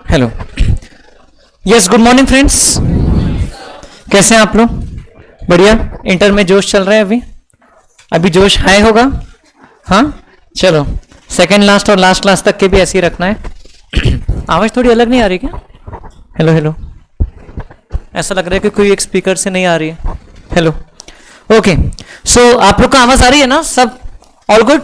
Hello, yes, good morning friends. कैसे हैं आप लोग? बढ़िया। इंटर में जोश चल रहा है अभी जोश हाई होगा। हाँ, चलो सेकंड लास्ट और लास्ट क्लास तक के भी ऐसे ही रखना है। आवाज थोड़ी अलग नहीं आ रही क्या? हेलो हेलो, ऐसा लग रहा है कि कोई एक स्पीकर से नहीं आ रही है। Hello, okay. सो आप लोग को आवाज आ रही है ना? सब ऑल गुड?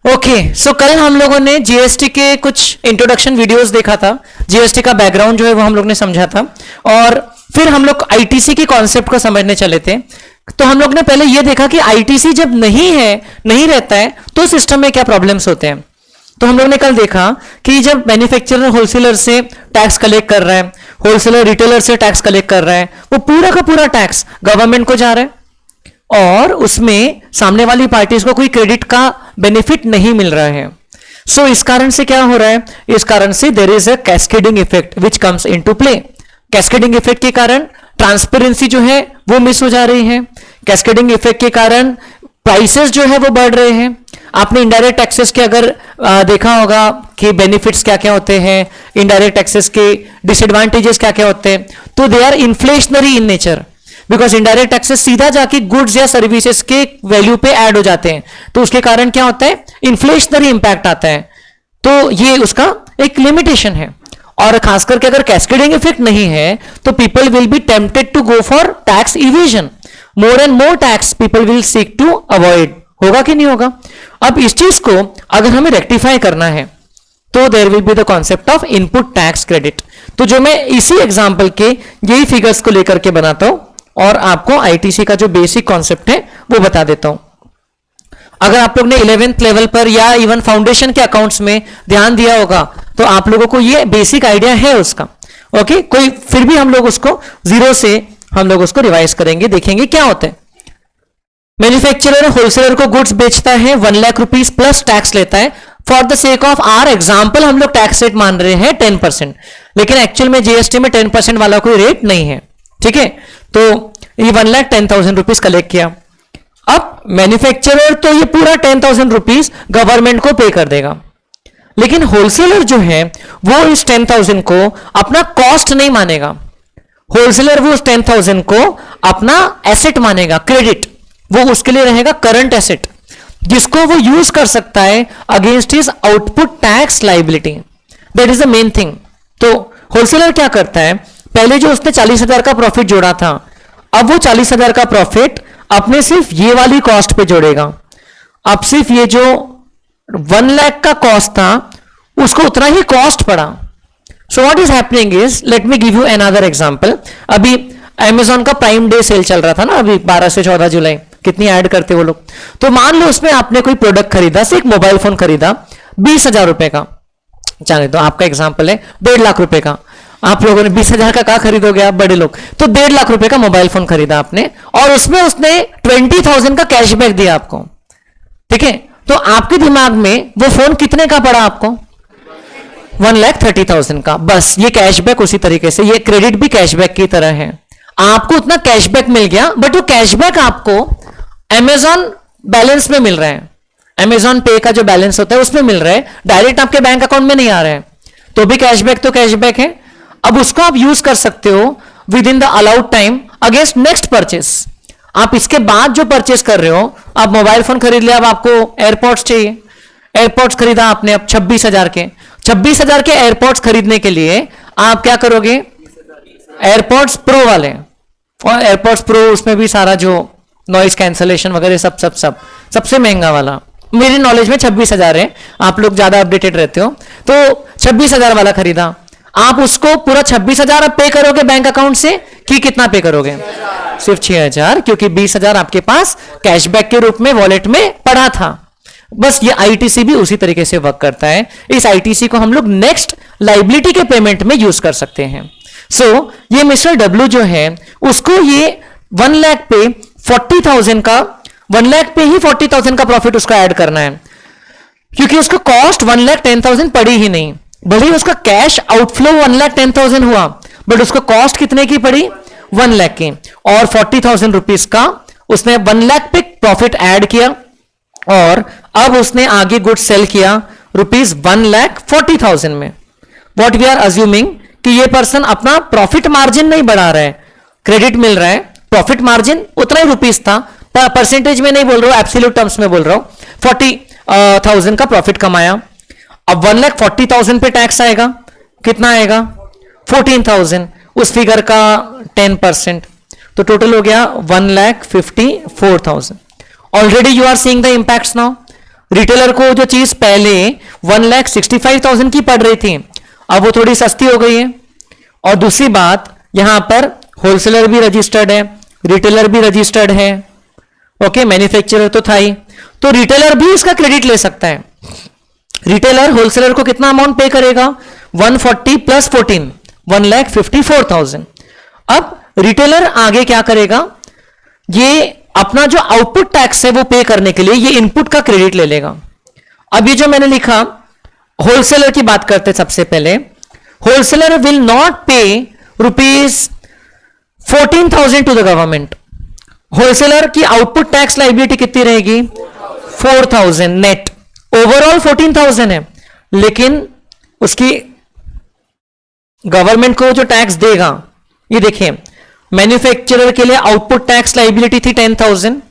ओके। सो कल हम लोगों ने जीएसटी के कुछ इंट्रोडक्शन वीडियोस देखा था। जीएसटी का बैकग्राउंड जो है वो हम लोग ने समझा था, और फिर हम लोग आईटीसी के कॉन्सेप्ट को समझने चले थे। तो हम लोग ने पहले ये देखा कि आईटीसी जब नहीं रहता है तो सिस्टम में क्या प्रॉब्लम्स होते हैं। तो हम लोग ने कल देखा कि जब मैन्युफैक्चरर होलसेलर से टैक्स कलेक्ट कर रहा है, होलसेलर रिटेलर से टैक्स कलेक्ट कर रहा है, वो पूरा का पूरा टैक्स गवर्नमेंट को जा रहा है और उसमें सामने वाली पार्टीज को कोई क्रेडिट का बेनिफिट नहीं मिल रहा है। सो इस कारण से क्या हो रहा है? इस कारण से there is a cascading effect which comes into play. Cascading effect के कारण ट्रांसपेरेंसी जो है वो मिस हो जा रही है। कैस्केडिंग इफेक्ट के कारण प्राइसेस जो है वो बढ़ रहे हैं। आपने इनडायरेक्ट टैक्सेस के अगर देखा होगा कि बेनिफिट्स क्या क्या होते हैं, इनडायरेक्ट टैक्सेस के डिसएडवांटेजेस क्या क्या होते हैं, तो they are inflationary in nature, because indirect taxes सीधा जाके गुड्स या सर्विसेज के वैल्यू पे ऐड हो जाते हैं। तो उसके कारण क्या होता है? इन्फ्लेशनरी इंपैक्ट आता है। तो ये उसका एक लिमिटेशन है। और खास करके अगर कैस्केडिंग इफेक्ट नहीं है तो people will be tempted to go for tax evasion. More and more tax people will seek to avoid. होगा कि नहीं होगा? अब इस चीज को अगर हमें रेक्टिफाई करना है तो there will be the concept of input tax credit. तो जो मैं इसी एग्जाम्पल के यही फिगर्स को लेकर के बनाता हूं और आपको आईटीसी का जो बेसिक कॉन्सेप्ट है वो बता देता हूं। अगर आप लोग ने 11th लेवल पर या इवन फाउंडेशन के अकाउंट्स में ध्यान दिया होगा तो आप लोगों को ये बेसिक आइडिया है उसका। ओके, कोई फिर भी हम लोग उसको जीरो से हम लोग उसको रिवाइज करेंगे, देखेंगे क्या होता है। मैन्युफैक्चरर होलसेलर को गुड्स बेचता है, 1 लाख रुपीज प्लस टैक्स लेता है। For the sake of our example हम लोग टैक्स रेट मान रहे हैं 10%, लेकिन एक्चुअल में जीएसटी में 10% वाला कोई रेट नहीं है। ठीक है, तो ये 1,10,000 रुपीज कलेक्ट किया। अब मैन्युफैक्चरर तो ये पूरा 10,000 रुपीज गवर्नमेंट को पे कर देगा, लेकिन होलसेलर जो है वो इस 10,000 को अपना कॉस्ट नहीं मानेगा। होलसेलर वो उस 10,000 को अपना एसेट मानेगा, क्रेडिट। वो उसके लिए रहेगा करंट एसेट, जिसको वो यूज कर सकता है against his output tax liability. That is the main thing. तो होलसेलर क्या करता है? पहले जो उसने 40,000 का प्रॉफिट जोड़ा था, अब वो 40,000 का प्रॉफिट अपने सिर्फ ये वाली कॉस्ट पे जोड़ेगा। अब सिर्फ ये जो 1 लाख का कॉस्ट था उसको उतना ही कॉस्ट पड़ा। So what is happening is, let me give you another example. अभी अमेजॉन का प्राइम डे सेल चल रहा था ना, अभी 12 से 14 जुलाई। कितनी ऐड करते वो लोग। तो मान लो उसमें आपने कोई प्रोडक्ट खरीदा, से एक मोबाइल फोन खरीदा 20,000 रुपए का, चले तो आपका एग्जाम्पल है 1.5 लाख रुपए का। आप लोगों ने 20,000 का क्या खरीदोगे आप बड़े लोग? तो 1.5 लाख रुपए का मोबाइल फोन खरीदा आपने, और उसमें उसने 20,000 का कैशबैक दिया आपको। ठीक है, तो आपके दिमाग में वो फोन कितने का पड़ा आपको? 1,30,000 का। बस ये कैशबैक उसी तरीके से, ये क्रेडिट भी कैशबैक की तरह है। आपको उतना कैशबैक मिल गया, बट वो कैशबैक आपको अमेजॉन बैलेंस में मिल रहा है। अमेजॉन पे का जो बैलेंस होता है उसमें मिल रहा है, डायरेक्ट आपके बैंक अकाउंट में नहीं आ रहा है। तो भी कैशबैक तो कैशबैक है। अब उसको आप यूज कर सकते हो with in the allowed time against next purchase. आप इसके बाद जो परचेस कर रहे हो, आप मोबाइल फोन खरीद लिया, अब आपको एयरपोर्ट्स चाहिए, एयरपोर्ट्स खरीदा आपने अब 26,000 के। 26,000 के एयरपोर्ट्स खरीदने के लिए आप क्या करोगे? एयरपोर्ट्स प्रो वाले, और एयरपोर्ट्स प्रो उसमें भी सारा जो नॉइस कैंसलेशन वगैरह सबसे महंगा वाला। मेरी नॉलेज में 26,000 है, आप लोग ज्यादा अपडेटेड रहते हो। तो 26,000 वाला खरीदा, आप उसको पूरा 26,000 आप पे करोगे बैंक अकाउंट से, कि कितना पे करोगे? सिर्फ 6,000, क्योंकि 20,000 आपके पास कैशबैक के रूप में वॉलेट में पड़ा था। बस ये आईटीसी भी उसी तरीके से वर्क करता है। इस आईटीसी को हम लोग नेक्स्ट लाइबिलिटी के पेमेंट में यूज कर सकते हैं। सो ये मिस्टर डब्ल्यू जो है उसको ये 1 लाख पे 40,000 का, 1 लाख पे ही 40,000 का प्रॉफिट उसका ऐड करना है, क्योंकि उसका कॉस्ट 1,10,000 पड़ी ही नहीं। भले ही उसका कैश आउटफ्लो 1,10,000 हुआ, बट उसको कॉस्ट कितने की पड़ी? 1 लाख की। और 40,000 रुपीज का उसने 1 लाख पे प्रॉफिट ऐड किया, और अब उसने आगे गुड्स सेल किया ₹1,40,000 में। व्हाट वी आर अज्यूमिंग कि ये पर्सन अपना प्रॉफिट मार्जिन नहीं बढ़ा रहा है, क्रेडिट मिल रहा है, प्रॉफिट मार्जिन उतना ही रुपीस था, परसेंटेज में नहीं बोल रहा हूं, एब्सोल्यूट टर्म्स में बोल रहा हूं, 40,000 का प्रॉफिट कमाया। अब 1,40,000 पे टैक्स आएगा, कितना आएगा 14,000, उस फिगर का 10%, तो टोटल हो गया 1,54,000। Already you are seeing the impacts now. Retailer को जो चीज पहले 1,65,000 की पड़ रही थी, अब वो थोड़ी सस्ती हो गई है। और दूसरी बात, यहां पर होलसेलर भी रजिस्टर्ड है, रिटेलर भी रजिस्टर्ड है, ओके, मैन्युफैक्चरर तो था ही, तो रिटेलर भी इसका क्रेडिट ले सकता है। रिटेलर होलसेलर को कितना अमाउंट पे करेगा, 140 प्लस 14, 1,54,000। अब रिटेलर आगे क्या करेगा, ये अपना जो आउटपुट टैक्स है वो पे करने के लिए ये इनपुट का क्रेडिट ले लेगा। अब ये जो मैंने लिखा, होलसेलर की बात करते सबसे पहले, होलसेलर विल नॉट पे ₹14,000 टू द गवर्नमेंट। होलसेलर की आउटपुट टैक्स लाइबिलिटी कितनी रहेगी, 4,000 नेट, ओवरऑल 14,000 है, लेकिन उसकी गवर्नमेंट को जो टैक्स देगा, ये देखिए, मैन्युफैक्चरर के लिए आउटपुट टैक्स लाइबिलिटी थी 10,000।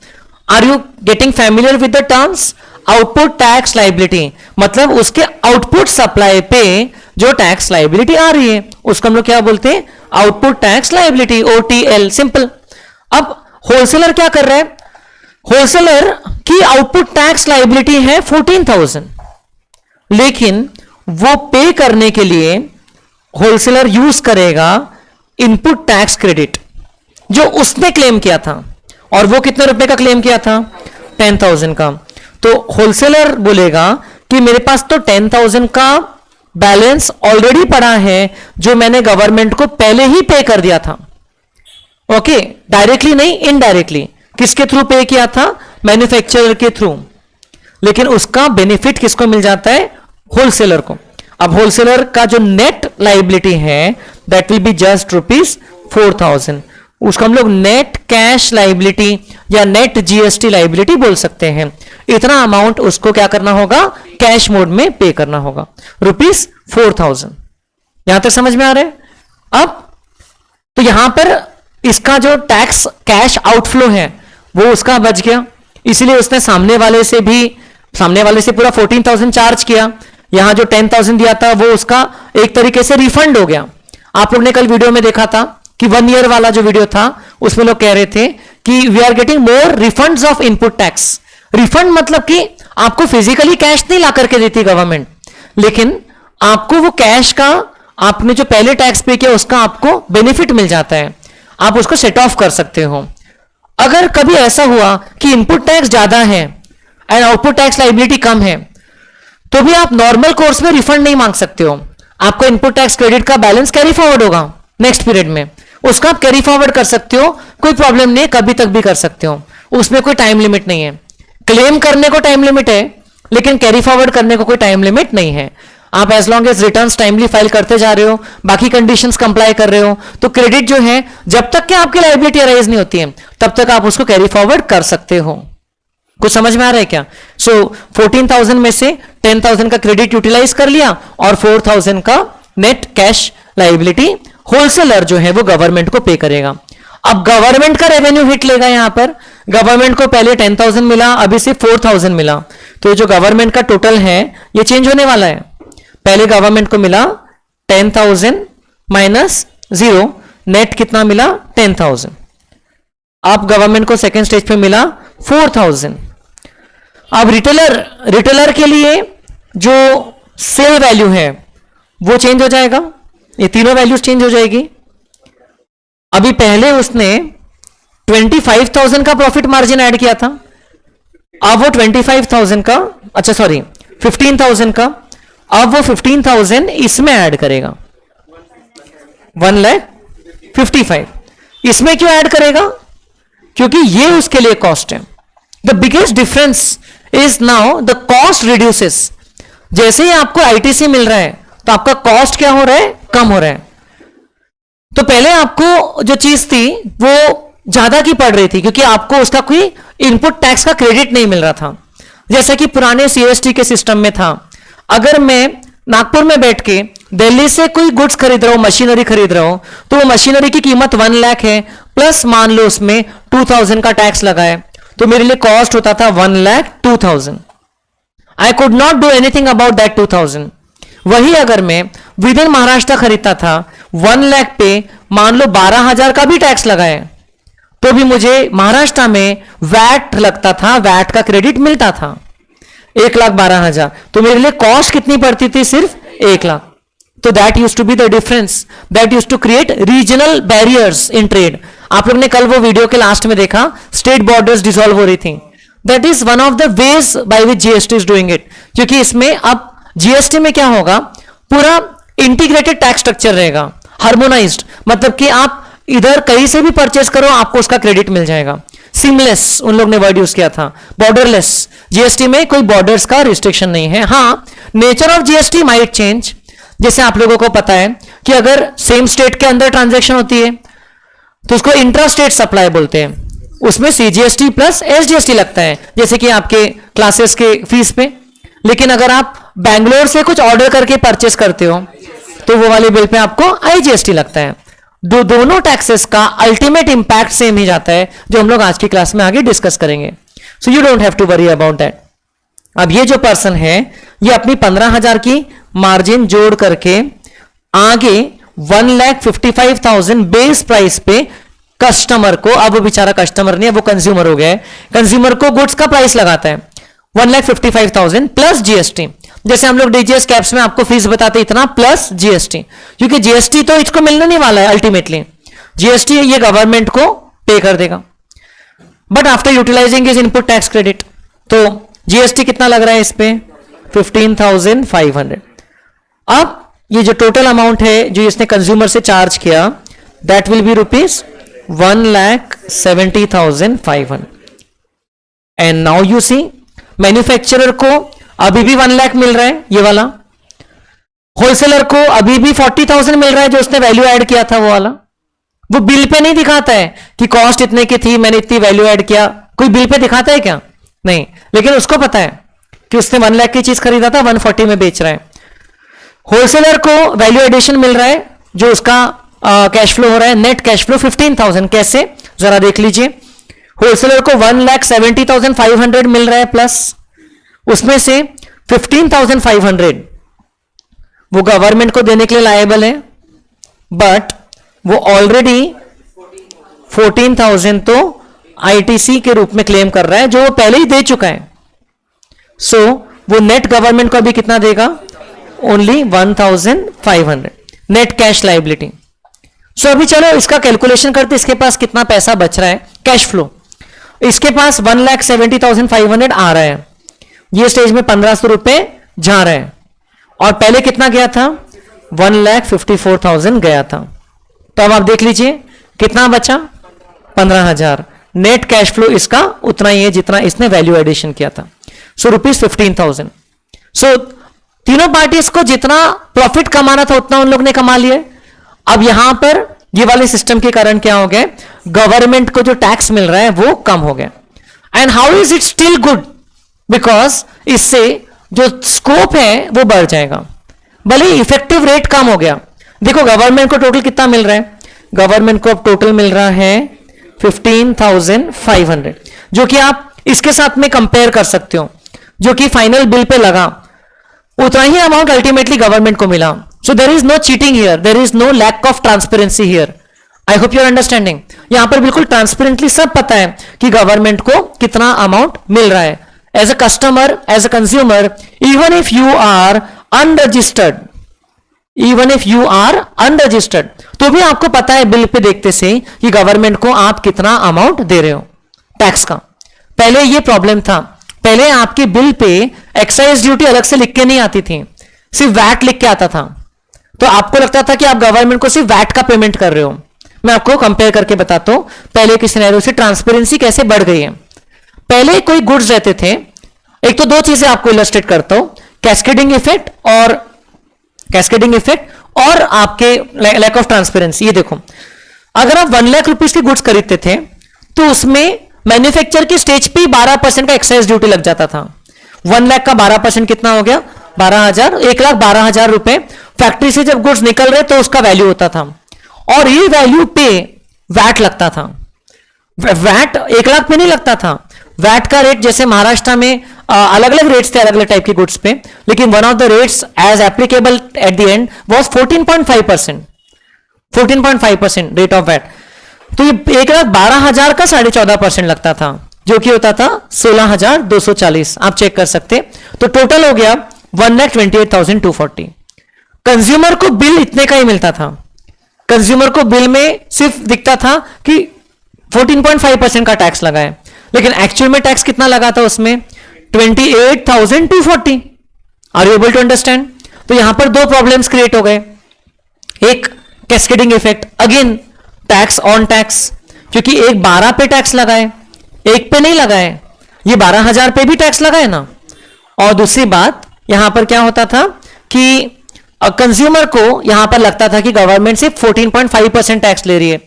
Are you getting familiar with the terms? Output tax liability मतलब उसके आउटपुट सप्लाई पे जो टैक्स लाइबिलिटी आ रही है उसको हम लोग क्या बोलते हैं, output tax liability, OTL, simple. अब होलसेलर क्या कर रहा है, होलसेलर की आउटपुट टैक्स लाइबिलिटी है 14,000, लेकिन वो पे करने के लिए होलसेलर यूज करेगा इनपुट टैक्स क्रेडिट जो उसने क्लेम किया था, और वो कितने रुपए का क्लेम किया था, 10,000 का। तो होलसेलर बोलेगा कि मेरे पास तो 10,000 का बैलेंस ऑलरेडी पड़ा है जो मैंने गवर्नमेंट को पहले ही पे कर दिया था, ओके, डायरेक्टली नहीं, इनडायरेक्टली। किसके थ्रू पे किया था, मैन्युफैक्चरर के थ्रू, लेकिन उसका बेनिफिट किसको मिल जाता है, होलसेलर को। अब होलसेलर का जो नेट लाइबिलिटी है दैट विल बी जस्ट ₹4,000, उसको हम लोग नेट कैश लाइबिलिटी या नेट GST लाइबिलिटी बोल सकते हैं। इतना अमाउंट उसको क्या करना होगा, कैश मोड में पे करना होगा, ₹4,000। यहां तक समझ में आ रहा है? अब तो यहां पर इसका जो टैक्स कैश आउटफ्लो है वो उसका बच गया, इसलिए उसने सामने वाले से पूरा 14,000 चार्ज किया। यहां जो 10,000 दिया था वो उसका एक तरीके से रिफंड हो गया। आप लोग ने कल वीडियो में देखा था कि 1 ईयर वाला जो वीडियो था उसमें लोग कह रहे थे कि we are getting more refunds of input tax. Refund मतलब कि आपको फिजिकली कैश नहीं ला करके देती गवर्नमेंट, लेकिन आपको वो कैश का, आपने जो पहले टैक्स पे किया उसका आपको बेनिफिट मिल जाता है, आप उसको सेट ऑफ कर सकते हो। अगर कभी ऐसा हुआ कि इनपुट टैक्स ज्यादा है एंड आउटपुट टैक्स लाइबिलिटी कम है, तो भी आप नॉर्मल कोर्स में रिफंड नहीं मांग सकते हो। आपको इनपुट टैक्स क्रेडिट का बैलेंस कैरी फॉरवर्ड होगा नेक्स्ट पीरियड में, उसका आप कैरी फॉरवर्ड कर सकते हो, कोई प्रॉब्लम नहीं है, कभी तक भी कर सकते हो, उसमें कोई टाइम लिमिट नहीं है। क्लेम करने को टाइम लिमिट है, लेकिन कैरी फॉरवर्ड करने को कोई टाइम लिमिट नहीं है। आप as long as returns timely file करते जा रहे हो, बाकी कंडीशंस कंप्लाई कर रहे हो, तो क्रेडिट जो है जब तक कि आपकी लायबिलिटी अराइज नहीं होती है तब तक आप उसको कैरी फॉरवर्ड कर सकते हो। कुछ समझ में आ रहा है क्या? सो 14,000 में से 10,000 का क्रेडिट यूटिलाइज कर लिया और 4,000 का नेट कैश लायबिलिटी होलसेलर जो है वो गवर्नमेंट को पे करेगा। अब गवर्नमेंट का रेवेन्यू हिट लेगा। यहां पर गवर्नमेंट को पहले 10,000 मिला, अभी सिर्फ 4,000 मिला, तो जो गवर्नमेंट का टोटल है ये चेंज होने वाला है। पहले गवर्नमेंट को मिला 10,000 माइनस 0, नेट कितना मिला 10,000। अब गवर्नमेंट को सेकेंड स्टेज पे मिला 4,000। अब रिटेलर के लिए जो सेल वैल्यू है वो चेंज हो जाएगा, ये तीनों वैल्यूज चेंज हो जाएगी। अभी पहले उसने 25,000 का प्रॉफिट मार्जिन ऐड किया था, अब वो 25,000 का, अच्छा सॉरी 15,000 का, अब वो 15,000 इसमें ऐड करेगा, 1,55,000। इसमें क्यों ऐड करेगा? क्योंकि ये उसके लिए कॉस्ट है। The biggest difference is now the cost reduces. जैसे ही आपको आईटीसी मिल रहा है तो आपका कॉस्ट क्या हो रहा है? कम हो रहा है। तो पहले आपको जो चीज थी वो ज्यादा की पड़ रही थी क्योंकि आपको उसका कोई इनपुट टैक्स का क्रेडिट नहीं मिल रहा था। जैसा कि पुराने सीएसटी के सिस्टम में था, अगर मैं नागपुर में बैठ के दिल्ली से कोई गुड्स खरीद रहा हो, मशीनरी खरीद रहा हो, तो वो मशीनरी की कीमत 1 लाख है, प्लस मान लो उसमें 2000 का टैक्स लगा है, तो मेरे लिए कॉस्ट होता था 1,02,000। I could not do anything about that 2000। वही अगर मैं विद इन महाराष्ट्र खरीदता था, 1 लाख पे मान लो 12,000 का भी टैक्स लगा है, तो भी मुझे महाराष्ट्र में वैट लगता था, वैट का क्रेडिट मिलता था 1,12,000। तो मेरे लिए कॉस्ट कितनी पड़ती थी? सिर्फ 1 लाख। तो that use to be the difference, that use to create regional barriers in trade. आप लोग ने कल वो वीडियो के लास्ट में देखा, स्टेट बॉर्डर्स डिसॉल्व हो रही थी। That is one of the ways by which GST is doing it, क्योंकि इसमें अब जीएसटी में क्या होगा, पूरा इंटीग्रेटेड टैक्स स्ट्रक्चर रहेगा, हार्मोनाइज्ड, मतलब कि आप इधर कहीं से भी परचेस करो आपको उसका क्रेडिट मिल जाएगा। सीमलेस उन लोग ने वर्ड यूज किया था, बॉर्डरलेस। जीएसटी में कोई बॉर्डर्स का रिस्ट्रिक्शन नहीं है। हाँ, nature of GST might change. जैसे आप लोगों को पता है कि अगर सेम स्टेट के अंदर ट्रांजैक्शन होती है तो उसको इंट्रा स्टेट सप्लाई बोलते हैं, उसमें सीजीएसटी प्लस एसजीएसटी लगता है, जैसे कि आपके क्लासेस के फीस पे। लेकिन अगर आप बैंगलोर से कुछ ऑर्डर करके परचेस करते हो तो वो वाले बिल पे आपको आईजीएसटी लगता है। दोनों टैक्सेस का अल्टीमेट इंपैक्ट सेम ही जाता है, जो हम लोग आज की क्लास में आगे डिस्कस करेंगे। So you don't have to worry about that. अब ये जो पर्सन है, ये अपनी 15,000 की मार्जिन जोड़ करके आगे 1,55,000 बेस प्राइस पे कस्टमर को, अब वो बेचारा कस्टमर नहीं है, वो कंज्यूमर हो गया है, कंज्यूमर को गुड्स का प्राइस लगाता है 1,55,000 प्लस जीएसटी। जैसे हम लोग डीजीएस कैप्स में आपको फीस बताते इतना प्लस जीएसटी, क्योंकि जीएसटी तो इसको मिलने नहीं वाला है अल्टीमेटली, जीएसटी ये गवर्नमेंट को पे कर देगा, but after utilizing is input tax credit. तो जीएसटी कितना लग रहा है इस पे? 15,500। अब ये जो टोटल अमाउंट है जो इसने कंज्यूमर से चार्ज किया, that will be rupees 1,70,500। And now you see, manufacturer को अभी भी 1 लाख मिल रहा है ये वाला, होलसेलर को अभी भी 40,000 मिल रहा है जो उसने वैल्यू ऐड किया था वो वाला। वो बिल पे नहीं दिखाता है कि कॉस्ट इतने की थी, मैंने इतनी वैल्यू ऐड किया, कोई बिल पे दिखाता है क्या? नहीं। लेकिन उसको पता है कि उसने 1 लाख की चीज खरीदा था, 140 में बेच रहा है। होलसेलर को वैल्यू एडिशन मिल रहा है, जो उसका कैश फ्लो हो रहा है, नेट कैश फ्लो 15,000। कैसे, जरा देख लीजिए। होलसेलर को 1,70,500 मिल रहा है प्लस, उसमें से 15,500 वो गवर्नमेंट को देने के लिए लायबल है, बट वो ऑलरेडी 14,000 तो आईटीसी के रूप में क्लेम कर रहा है, जो वो पहले ही दे चुका है। सो वो नेट गवर्नमेंट को अभी कितना देगा? Only 1,500 net cash liability. So अभी चलो इसका कैलकुलेशन करते, इसके पास कितना पैसा बच रहा है कैश फ्लो। इसके पास 1,70,500 आ रहा है, ये स्टेज में 1,500 रुपए जा रहे हैं, और पहले कितना गया था? 1,54,000 गया था। तो अब आप देख लीजिए कितना बचा? 15,000। नेट कैश फ्लो इसका उतना ही है जितना इसने वैल्यू एडिशन किया था, सो ₹15,000। सो तीनों पार्टीज को जितना प्रॉफिट कमाना था उतना उन लोग ने कमा लिया। अब यहां पर ये वाले सिस्टम के कारण क्या हो गया? गवर्नमेंट को जो टैक्स मिल रहा है वो कम हो गया। And how is it still good? Because इससे जो स्कोप है वो बढ़ जाएगा, भले इफेक्टिव रेट कम हो गया। देखो गवर्नमेंट को टोटल कितना मिल रहा है? गवर्नमेंट को अब टोटल मिल रहा है 15,500, जो कि आप इसके साथ में कंपेयर कर सकते हो, जो कि फाइनल बिल पे लगा, उतना ही अमाउंट अल्टीमेटली गवर्नमेंट को मिला। So there is no cheating here, there is no lack of transparency here. I hope you are understanding. यहां पर बिल्कुल ट्रांसपेरेंटली सब पता है कि गवर्नमेंट को कितना अमाउंट मिल रहा है। As a customer, as a consumer, even if you are unregistered, even if you are unregistered, तो भी आपको पता है बिल पे देखते से कि गवर्नमेंट को आप कितना अमाउंट दे रहे हो टैक्स का। पहले ये प्रॉब्लम था, पहले आपके बिल पे एक्साइज ड्यूटी अलग से लिख के नहीं आती थी, सिर्फ वैट लिख के आता था। तो आपको लगता था कि आप गवर्नमेंट को सिर्फ वैट का पेमेंट कर रहे हो। मैं आपको कंपेयर करके बताता हूं पहले के सिनेरियो से ट्रांसपेरेंसी कैसे बढ़ गई है। पहले कोई गुड्स रहते थे, एक तो दो चीजें आपको इलस्ट्रेट करता हूं, कैस्केडिंग इफेक्ट और आपके लैक ऑफ ट्रांसपेरेंसी। ये देखो, अगर आप 1 लाख रुपीज की गुड्स खरीदते थे तो उसमें मैन्युफैक्चर की स्टेज पे 12% का एक्साइज ड्यूटी लग जाता था। 1 लाख का 12% कितना हो गया? 12,000, 1,12,000 रुपए फैक्ट्री से जब गुड्स निकल रहे तो उसका वैल्यू होता था, और ये वैल्यू पे वैट लगता था। वैट 1 लाख पे नहीं लगता था। वैट का रेट जैसे महाराष्ट्र में अलग अलग रेट्स थे अलग अलग टाइप के गुड्स पे, लेकिन one of the rates as applicable at the end was 14.5%, 14.5% rate of VAT. तो ये 1,12,000 का 14.5% लगता था, जो कि होता था 16,240। आप चेक कर सकते। तो टोटल हो गया 1,28,240। कंज्यूमर को बिल इतने का ही मिलता था। कंज्यूमर को बिल में सिर्फ दिखता था कि 14.5% का टैक्स लगा है, लेकिन एक्चुअल में टैक्स कितना लगा था उसमें? 28,240। Are you able to understand? तो यहां पर दो प्रॉब्लम्स क्रिएट हो गए। एक cascading effect, again tax on tax, क्योंकि एक 12 पे टैक्स लगा है, एक पे नहीं लगा है। ये 12,000 पे भी टैक्स लगा है ना। और दूसरी बात यहां पर क्या होता था कि कंज्यूमर को यहां पर लगता था कि गवर्नमेंट सिर्फ 14.5% टैक्स ले रही है।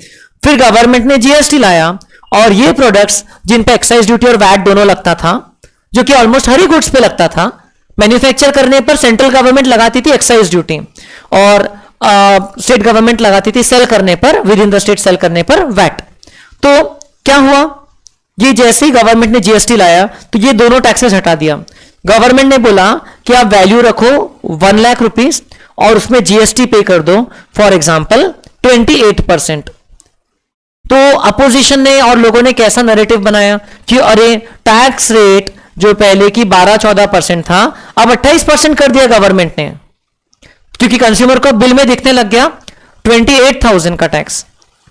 फिर गवर्नमेंट ने जीएसटी लाया, और ये प्रोडक्ट्स जिन पे एक्साइज ड्यूटी और वैट दोनों लगता था, जो कि ऑलमोस्ट हर ही गुड्स पे लगता था, मैन्युफैक्चर करने पर सेंट्रल गवर्नमेंट लगाती थी एक्साइज ड्यूटी, और स्टेट गवर्नमेंट लगाती थी सेल करने पर, within the state sale करने पर वैट। तो क्या हुआ? ये जैसे ही गवर्नमेंट ने जीएसटी लाया तो ये दोनों टैक्सेस हटा दिया। गवर्नमेंट ने बोला कि आप वैल्यू रखो 1 लाख रुपीस और उसमें जीएसटी पे कर दो, फॉर एग्जाम्पल 28%। तो अपोजिशन ने और लोगों ने कैसा नैरेटिव बनाया कि अरे टैक्स रेट जो पहले की 12-14% था अब 28% कर दिया गवर्नमेंट ने, क्योंकि कंज्यूमर को बिल में दिखने लग गया 28,000 का टैक्स।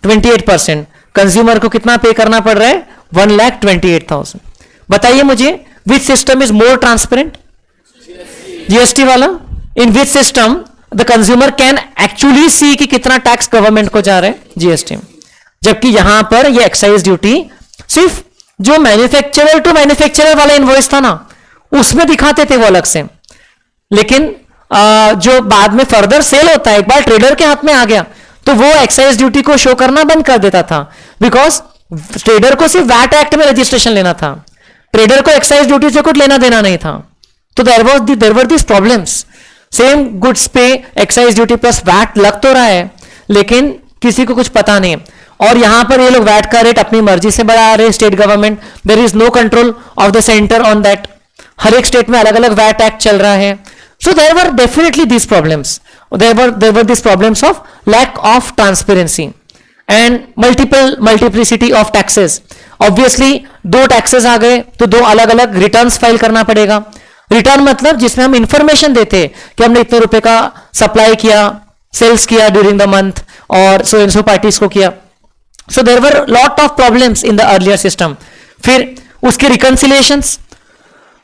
28% कंज्यूमर को कितना पे करना पड़ रहा है? 1,28,000। बताइए मुझे, which system is more transparent? GST वाला। In which system the consumer can actually see कि कितना टैक्स गवर्नमेंट को जा रहा है? जीएसटी में। जबकि यहां पर ये एक्साइज ड्यूटी सिर्फ जो मैन्युफैक्चरर टू मैन्युफैक्चरर वाला इनवॉइस था ना, उसमें दिखाते थे वो अलग से, लेकिन जो बाद में फर्दर सेल होता है, एक बार ट्रेडर के हाथ में आ गया तो वो एक्साइज ड्यूटी को शो करना बंद कर देता था, बिकॉज ट्रेडर को सिर्फ वैट एक्ट में रजिस्ट्रेशन लेना था, ट्रेडर को एक्साइज ड्यूटी से कुछ लेना देना नहीं था। तो there were this problems. Same goods पे एक्साइज ड्यूटी प्लस वैट लग तो रहा है, लेकिन किसी को कुछ पता नहीं। और यहां पर ये लोग वैट का रेट अपनी मर्जी से बढ़ा रहे, state government, there is no control of the centre on that. हर एक स्टेट में अलग अलग वैट एक्ट चल रहा है। So there were definitely this problems, there were this problems of lack of transparency and multiplicity of taxes. Obviously दो taxes आ गए तो दो अलग अलग रिटर्न्स फाइल करना पड़ेगा। रिटर्न मतलब जिसमें हम इंफॉर्मेशन देते कि हमने इतने रुपए का सप्लाई किया, सेल्स किया ड्यूरिंग द मंथ, और सो एंड सो पार्टीज को किया। So there were lot of problems in the earlier system. फिर उसके रिकंसिलिएशंस,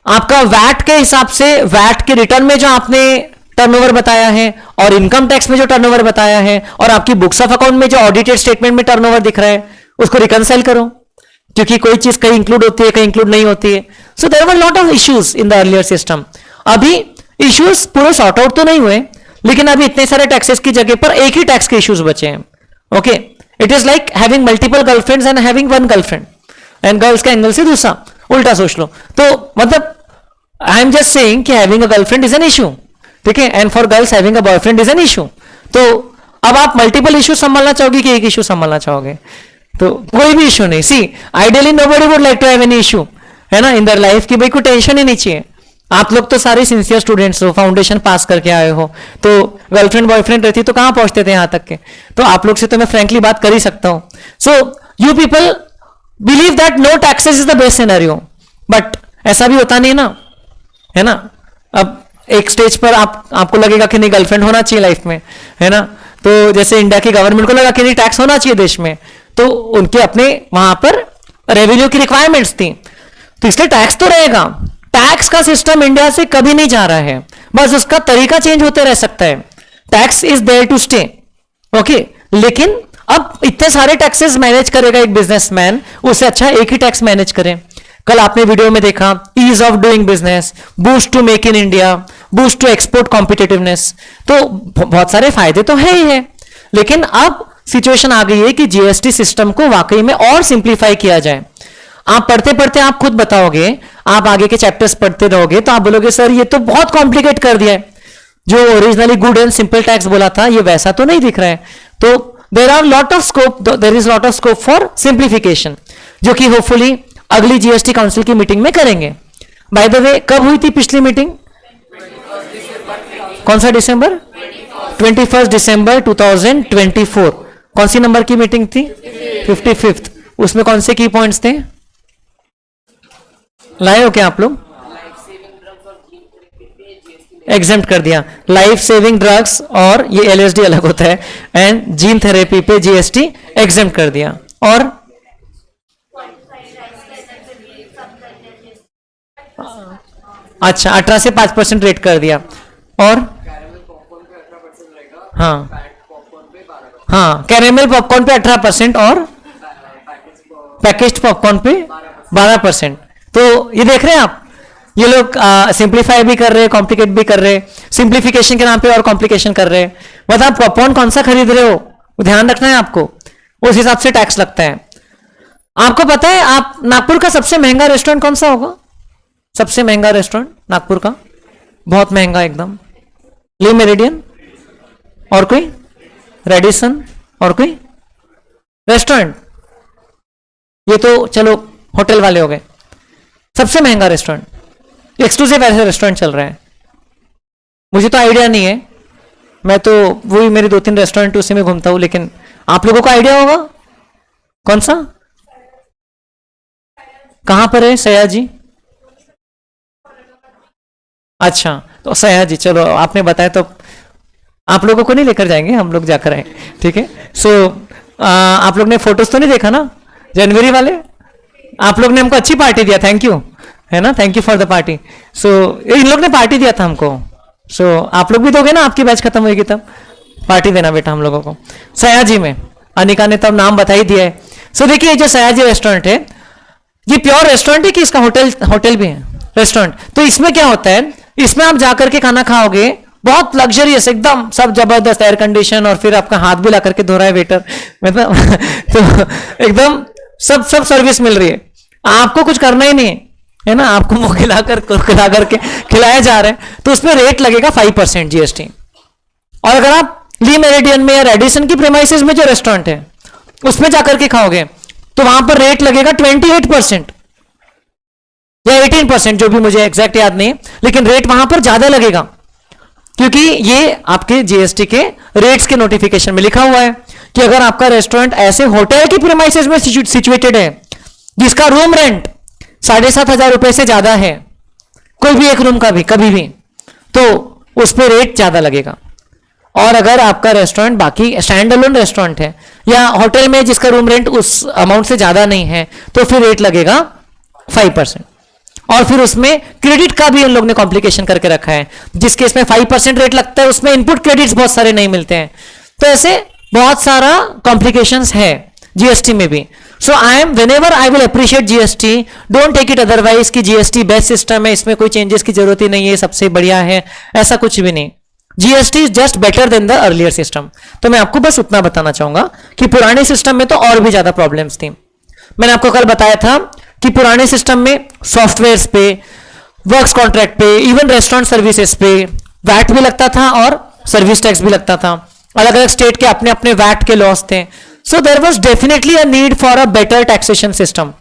आपका वैट के हिसाब से, वैट के रिटर्न में जो आपने टर्नओवर बताया है और इनकम टैक्स में जो टर्नओवर बताया है और आपकी बुक्स ऑफ अकाउंट में जो ऑडिटेड स्टेटमेंट में टर्नओवर दिख रहा है, उसको रिकंसाइल करो, क्योंकि कोई चीज कहीं इंक्लूड होती है, कहीं इंक्लूड नहीं होती है। So there were lot of issues in the earlier system. अभी इश्यूज पूरे सॉर्ट आउट तो नहीं हुए, लेकिन अभी इतने सारे टैक्सेस की जगह पर एक ही टैक्स के इश्यूज बचे हैं। Okay, it is like having multiple girlfriends and having one girlfriend, and girls का एंगल से दूसरा, उल्टा सोच लो। तो मतलब आई एम जस्ट सेइंग कि having a girlfriend is an issue, ठीक है, and for girls having a boyfriend is an issue. तो अब आप मल्टीपल इशू संभालना चाहोगे कि एक इशू संभालना चाहोगे? तो कोई भी इशू नहीं। See, ideally nobody would like to have any issue, है ना, इन देयर लाइफ, कि भाई कोई टेंशन ही नहीं चाहिए। आप लोग तो सारे सिंसियर स्टूडेंट्स हो, फाउंडेशन पास करके आए हो, तो गर्लफ्रेंड बॉयफ्रेंड रहती तो कहां पहुंचते थे यहां तक के। तो आप लोग से तो मैं फ्रेंकली बात कर ही सकता हूं। So you people believe that no taxes is the best scenario, but ऐसा भी होता नहीं ना, है ना। अब एक स्टेज पर आपको लगेगा कि नहीं गर्लफ्रेंड होना चाहिए लाइफ में, है ना। तो जैसे इंडिया की गवर्नमेंट को लगा कि नहीं टैक्स होना चाहिए देश में, तो उनके अपने वहां पर रेवेन्यू की रिक्वायरमेंट्स थी, तो इसलिए टैक्स तो रहेगा। टैक्स का सिस्टम इंडिया से कभी नहीं जा रहा है, बस उसका तरीका चेंज होते रह सकता है। Tax is there to stay, okay. लेकिन अब इतने सारे टैक्सेस मैनेज करेगा एक बिजनेसमैन, उससे अच्छा एक ही टैक्स मैनेज करें। कल आपने वीडियो में देखा ease of doing business, boost to make in India, boost to export competitiveness, तो बहुत सारे फायदे तो है ही है। लेकिन अब सिचुएशन आ गई है कि जीएसटी सिस्टम को वाकई में और सिंप्लीफाई किया जाए। आप पढ़ते पढ़ते आप खुद बताओगे, आप आगे के चैप्टर्स पढ़ते रहोगे तो आप बोलोगे सर ये तो बहुत कॉम्प्लिकेट कर दिया है, जो originally good and simple tax बोला था ये वैसा तो नहीं दिख रहा है। तो there is lot of scope for simplification, जो कि होपफुली अगली जीएसटी काउंसिल की मीटिंग में करेंगे। बाय द वे कब हुई थी पिछली मीटिंग? कौन सा डिसंबर? 21 दिसंबर 2024। कौन सी नंबर की मीटिंग थी? 55th। उसमें कौन से की पॉइंट्स थे? लाए हो क्या आप लोग? एग्जेम्प्ट कर दिया। लाइफ सेविंग ड्रग्स और ये एलएसडी अलग होता है, एंड जीन थेरेपी पे जीएसटी एग्जेम्प्ट कर दिया। और अच्छा 18 से 5% रेट कर दिया। और हाँ हाँ, कैरेमल पॉपकॉर्न पे 18% और पैकेज्ड पॉपकॉर्न पे 12%। तो ये देख रहे हैं आप, ये लोग सिंप्लीफाई भी कर रहे हैं, कॉम्प्लिकेट भी कर रहे हैं, सिंप्लीफिकेशन के नाम पे और कॉम्प्लिकेशन कर रहे हैं। मतलब आप पॉपकॉर्न कौन सा खरीद रहे हो ध्यान रखना है आपको, उस हिसाब से टैक्स लगता है। आपको पता है आप नागपुर का सबसे महंगा रेस्टोरेंट कौन सा होगा? सबसे महंगा रेस्टोरेंट नागपुर का, बहुत महंगा एकदम, ली मेरिडियन। और कोई? रेडिसन। और कोई रेस्टोरेंट? ये तो चलो होटल वाले हो गए। सबसे महंगा रेस्टोरेंट, एक्सक्लूसिव ऐसे रेस्टोरेंट चल रहा है। मुझे तो आइडिया नहीं है, मैं तो वही मेरे 2-3 रेस्टोरेंट उसी में घूमता हूं, लेकिन आप लोगों को आइडिया होगा कौन सा? कहां पर है सयाजी? अच्छा तो सयाजी, चलो आपने बताया तो आप लोगों को नहीं लेकर जाएंगे, हम लोग जाकर आए, ठीक है। सो आप लोग ने फोटोज तो नहीं देखा ना जनवरी वाले? आप लोग ने हमको अच्छी पार्टी दिया, थैंक यू, है ना, thank you for the party. So इन लोग ने पार्टी दिया था हमको। सो आप लोग भी दोगे ना, आपकी बैच खत्म होगी तब पार्टी देना बेटा हम लोगों को। सयाजी में अनिका ने तब नाम बता ही दिया है। सो देखिए ये जो सयाजी रेस्टोरेंट है, ये प्योर रेस्टोरेंट है कि इसका होटल भी है? रेस्टोरेंट। तो इसमें क्या होता है, इसमें आप जाकर के खाना खाओगे, बहुत लग्जरियस एकदम, सब जबरदस्त एयर कंडीशन, और फिर आपका हाथ भी ला करके धो रहा है वेटर, मतलब तो एकदम सब सर्विस मिल रही है, आपको कुछ करना ही नहीं है ना, आपको मुंह खिला करके खिलाया जा रहा है। तो उसमें रेट लगेगा 5% जीएसटी। और अगर आप ली मेरिडियन में या रेडिसन की प्रेमाइसेस में जो रेस्टोरेंट है उसमें जाकर के खाओगे तो वहां पर रेट लगेगा 28% या 18%, जो भी मुझे एग्जैक्ट याद नहीं, लेकिन रेट वहां पर ज्यादा लगेगा, क्योंकि ये आपके जीएसटी के रेट्स के नोटिफिकेशन में लिखा हुआ है कि अगर आपका रेस्टोरेंट ऐसे होटल की प्रीमाइसेस में सिचुएटेड है जिसका रूम रेंट 7,500 रुपए से ज्यादा है, कोई भी एक रूम का भी कभी भी, तो उस पर रेट ज्यादा लगेगा। और अगर आपका रेस्टोरेंट बाकी स्टैंड अलोन रेस्टोरेंट है या होटल में जिसका रूम रेंट उस अमाउंट से ज्यादा नहीं है, तो फिर रेट लगेगा 5%। और फिर उसमें क्रेडिट का भी उन लोग ने कॉम्प्लिकेशन करके रखा है, जिस केस में 5% रेट लगता है उसमें इनपुट क्रेडिट्स बहुत सारे नहीं मिलते हैं। तो ऐसे बहुत सारा कॉम्प्लिकेशंस है जीएसटी में भी। So I am whenever I will appreciate GST, don't take it otherwise कि जीएसटी बेस्ट सिस्टम है, इसमें कोई चेंजेस की जरूरत ही नहीं है, सबसे बढ़िया है, ऐसा कुछ भी नहीं। GST is just better than the earlier system. तो मैं आपको बस उतना बताना चाहूंगा कि पुराने सिस्टम में तो और भी ज्यादा प्रॉब्लम्स थी। मैंने आपको कल बताया था कि पुराने सिस्टम में सॉफ्टवेयर्स पे, वर्क्स कॉन्ट्रैक्ट पे, इवन रेस्टोरेंट सर्विसेज पे वैट भी लगता था और सर्विस टैक्स भी लगता था। अलग अलग स्टेट के अपने अपने वैट के लॉस थे। So there was definitely a need for a better taxation system.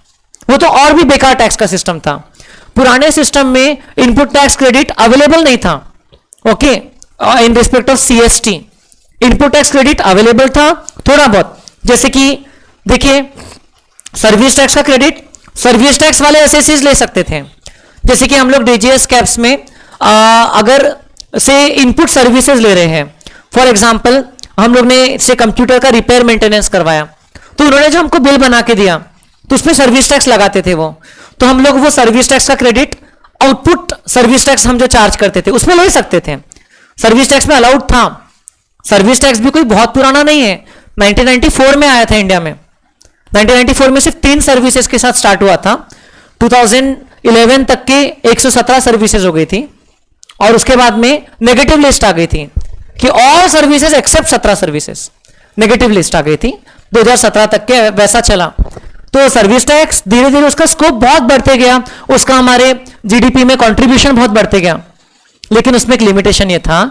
वो तो और भी बेकार टैक्स का सिस्टम था। पुराने सिस्टम में इनपुट टैक्स क्रेडिट अवेलेबल नहीं था। Okay, in respect of CST input tax credit available था थोड़ा बहुत, जैसे कि देखिए सर्विस टैक्स का क्रेडिट सर्विस टैक्स वाले एसएससीज ले सकते थे। जैसे कि हम लोग डीजीएस कैप्स में अगर से इनपुट सर्विसेज ले रहे हैं, फॉर एग्जांपल हम लोग ने से कंप्यूटर का रिपेयर मेंटेनेंस करवाया, तो उन्होंने जो हमको बिल बना के दिया तो उसमें सर्विस टैक्स लगाते थे वो, तो हम लोग वो सर्विस टैक्स का क्रेडिट आउटपुट सर्विस टैक्स हम जो चार्ज करते थे उसमें ले सकते थे। सर्विस टैक्स में अलाउड था। सर्विस टैक्स भी कोई बहुत पुराना नहीं है, 1994 में आया था इंडिया में। 1994 में सिर्फ 3 सर्विसेज के साथ स्टार्ट हुआ था। 2011 तक के 117 सर्विसेज हो गई थी, और उसके बाद में नेगेटिव लिस्ट आ गई थी कि all services except 17 services, negative list आ गई थी। 2017 तक के वैसा चला। तो सर्विस टैक्स धीरे धीरे उसका स्कोप बहुत बढ़ते गया, उसका हमारे जीडीपी में कंट्रीब्यूशन बहुत बढ़ते गया। लेकिन उसमें एक लिमिटेशन ये था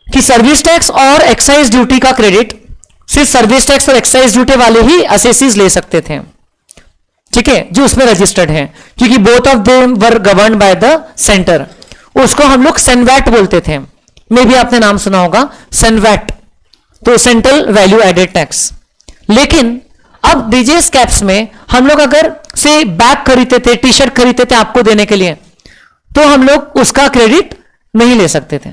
कि सर्विस टैक्स और एक्साइज ड्यूटी का क्रेडिट सिर्फ सर्विस टैक्स और एक्साइज ड्यूटी वाले ही असेसीज ले सकते थे, ठीक है, जो उसमें रजिस्टर्ड है, क्योंकि both of them were governed by the centre. उसको हम लोग सेनवैट बोलते थे, मे भी आपने नाम सुना होगा सेनवैट, तो सेंट्रल वैल्यू एडेड टैक्स। लेकिन अब डीजीएस कैप्स में हम लोग अगर से बैग खरीदते थे, टी शर्ट खरीदते थे आपको देने के लिए, तो हम लोग उसका क्रेडिट नहीं ले सकते थे,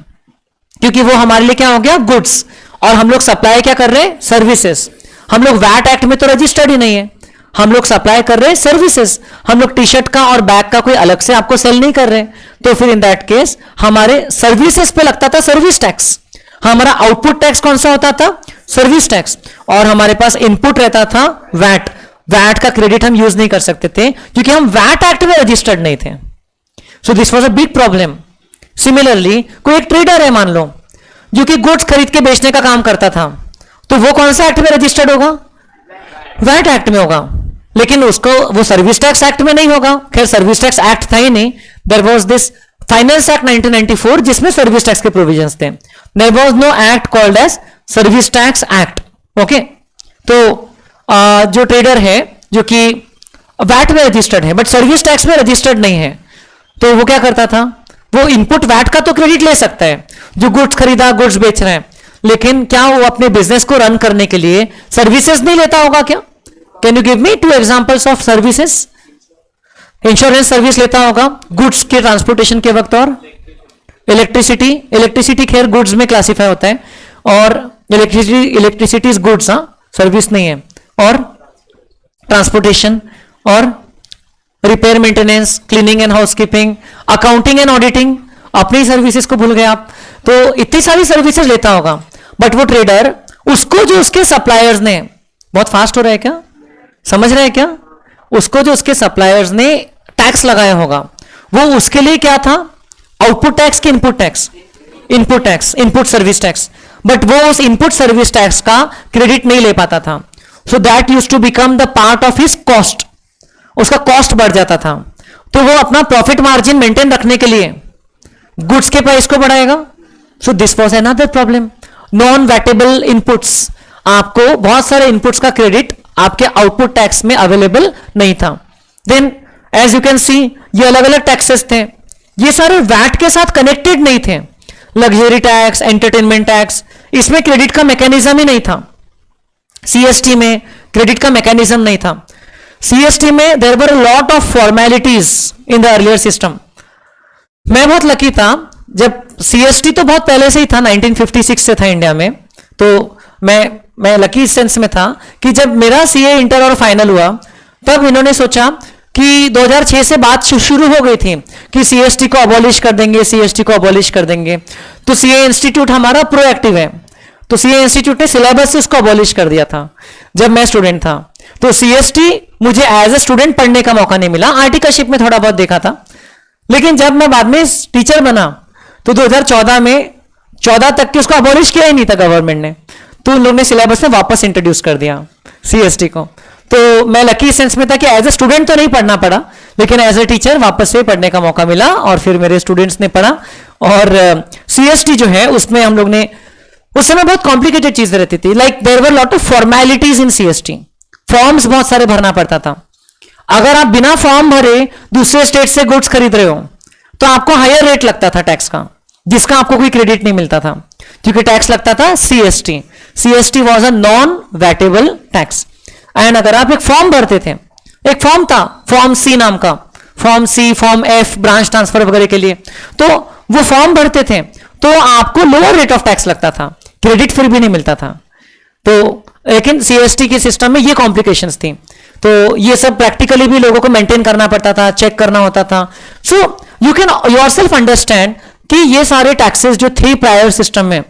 क्योंकि वो हमारे लिए क्या हो गया, गुड्स, और हम लोग सप्लाई क्या कर रहे हैं, सर्विसेज। हम लोग वैट एक्ट में तो रजिस्टर्ड ही नहीं है, हम लोग सप्लाई कर रहे हैं सर्विसेज। हम लोग टी शर्ट का और बैग का कोई अलग से आपको सेल नहीं कर रहे, तो फिर इन दैट केस हमारे सर्विसेज पे लगता था सर्विस टैक्स। हमारा आउटपुट टैक्स कौन सा होता था, सर्विस टैक्स, और हमारे पास इनपुट रहता था वैट। वैट का क्रेडिट हम यूज नहीं कर सकते थे क्योंकि हम वैट एक्ट में रजिस्टर्ड नहीं थे। सो this was a big problem. Similarly कोई एक ट्रेडर है मान लो, जो कि गुड्स खरीद के बेचने का काम करता था, तो वो कौन सा एक्ट में रजिस्टर्ड होगा, वैट एक्ट में होगा। लेकिन उसको वो सर्विस टैक्स एक्ट में नहीं होगा। खैर सर्विस टैक्स एक्ट था ही नहीं, there was this finance act 1994 जिसमें सर्विस टैक्स के प्रोविजंस थे। There was no act called as service tax act. Okay, तो जो ट्रेडर है जो कि वैट में रजिस्टर्ड है बट सर्विस टैक्स में रजिस्टर्ड नहीं है, तो वो क्या करता था, वो इनपुट वैट का तो क्रेडिट ले सकता है, जो गुड्स खरीदा गुड्स बेच रहे हैं, लेकिन क्या वो अपने बिजनेस को रन करने के लिए सर्विसेज नहीं लेता होगा क्या? Can you give me 2 examples of services? Insurance service लेता होगा गुड्स के ट्रांसपोर्टेशन के वक्त, और इलेक्ट्रिसिटी खैर गुड्स में क्लासिफाई होता है, और इलेक्ट्रिसिटी इज गुड्स, हाँ सर्विस नहीं है, और ट्रांसपोर्टेशन, और repair maintenance, cleaning and housekeeping, accounting and auditing, अपनी सर्विसेज को भूल गए आप। तो इतनी सारी सर्विसेज लेता होगा, बट वो ट्रेडर उसको जो उसके सप्लायर्स ने, बहुत फास्ट हो रहा है क्या, समझ रहे हैं क्या, उसको जो उसके सप्लायर्स ने टैक्स लगाया होगा, वो उसके लिए क्या था, आउटपुट टैक्स की input tax, input tax, input service tax, but वो उस इनपुट सर्विस टैक्स का क्रेडिट नहीं ले पाता था। So that used to become the part of his cost, उसका कॉस्ट बढ़ जाता था, तो वो अपना प्रॉफिट मार्जिन मेंटेन रखने के लिए गुड्स के प्राइस को बढ़ाएगा। So this was another problem. Non vatable inputs, आपको बहुत सारे इनपुट्स का क्रेडिट आपके आउटपुट टैक्स में अवेलेबल नहीं था। Then as you can see ये अलग अलग टैक्सेस थे, ये सारे वैट के साथ कनेक्टेड नहीं थे। लग्जरी टैक्स, एंटरटेनमेंट टैक्स, इसमें क्रेडिट का मैकेनिज्म ही नहीं था। सीएसटी में क्रेडिट का मैकेनिज्म नहीं था। सीएसटी में there were a lot of formalities in the earlier system. मैं बहुत लकी था, जब सीएसटी तो बहुत पहले से ही था, 1956 से था इंडिया में, तो मैं लकी इस सेंस में था कि जब मेरा सीए इंटर और फाइनल हुआ, तब इन्होंने सोचा कि 2006 से बात शुरू हो गई थी कि सीएसटी को अबॉलिश कर देंगे, सीएसटी को अबॉलिश कर देंगे। तो सीए इंस्टीट्यूट हमारा प्रोएक्टिव है, तो सीए इंस्टीट्यूट ने सिलेबस से उसको अबॉलिश कर दिया था जब मैं स्टूडेंट था। तो सीएसटी मुझे एज ए स्टूडेंट पढ़ने का मौका नहीं मिला, आर्टिकलशिप में थोड़ा बहुत देखा था, लेकिन जब मैं बाद में टीचर बना तो 2014 में 14 तक के उसको अबॉलिश किया ही नहीं था गवर्नमेंट ने, तो उन लोगों ने सिलेबस में वापस इंट्रोड्यूस कर दिया सीएसटी को। तो मैं लकी सेंस में था कि एज ए स्टूडेंट तो नहीं पढ़ना पड़ा, लेकिन एज ए टीचर वापस से पढ़ने का मौका मिला, और फिर मेरे स्टूडेंट्स ने पढ़ा। और सीएसटी जो है उसमें हम लोग ने, उस समय बहुत कॉम्प्लिकेटेड चीजें रहती थी, like there were lot of formalities in CST, forms बहुत सारे भरना पड़ता था। अगर आप बिना फॉर्म भरे दूसरे स्टेट से गुड्स खरीद रहे हो तो आपको हायर रेट लगता था टैक्स का, जिसका आपको कोई क्रेडिट नहीं मिलता था, क्योंकि टैक्स लगता था CST. CST was a non vatable tax. And अगर आप एक फॉर्म भरते थे, एक फॉर्म था फॉर्म सी नाम का, form C, form F, branch transfer वगैरह के लिए, तो वो फॉर्म भरते थे तो आपको लोअर रेट ऑफ टैक्स लगता था, क्रेडिट फिर भी नहीं मिलता था। तो लेकिन सीएसटी के सिस्टम में ये कॉम्प्लिकेशंस थी, तो ये सब प्रैक्टिकली भी लोगों को मेंटेन करना पड़ता था, चेक करना होता था। So you can yourself understand कि ये सारे टैक्सेस जो थे प्रायर सिस्टम में,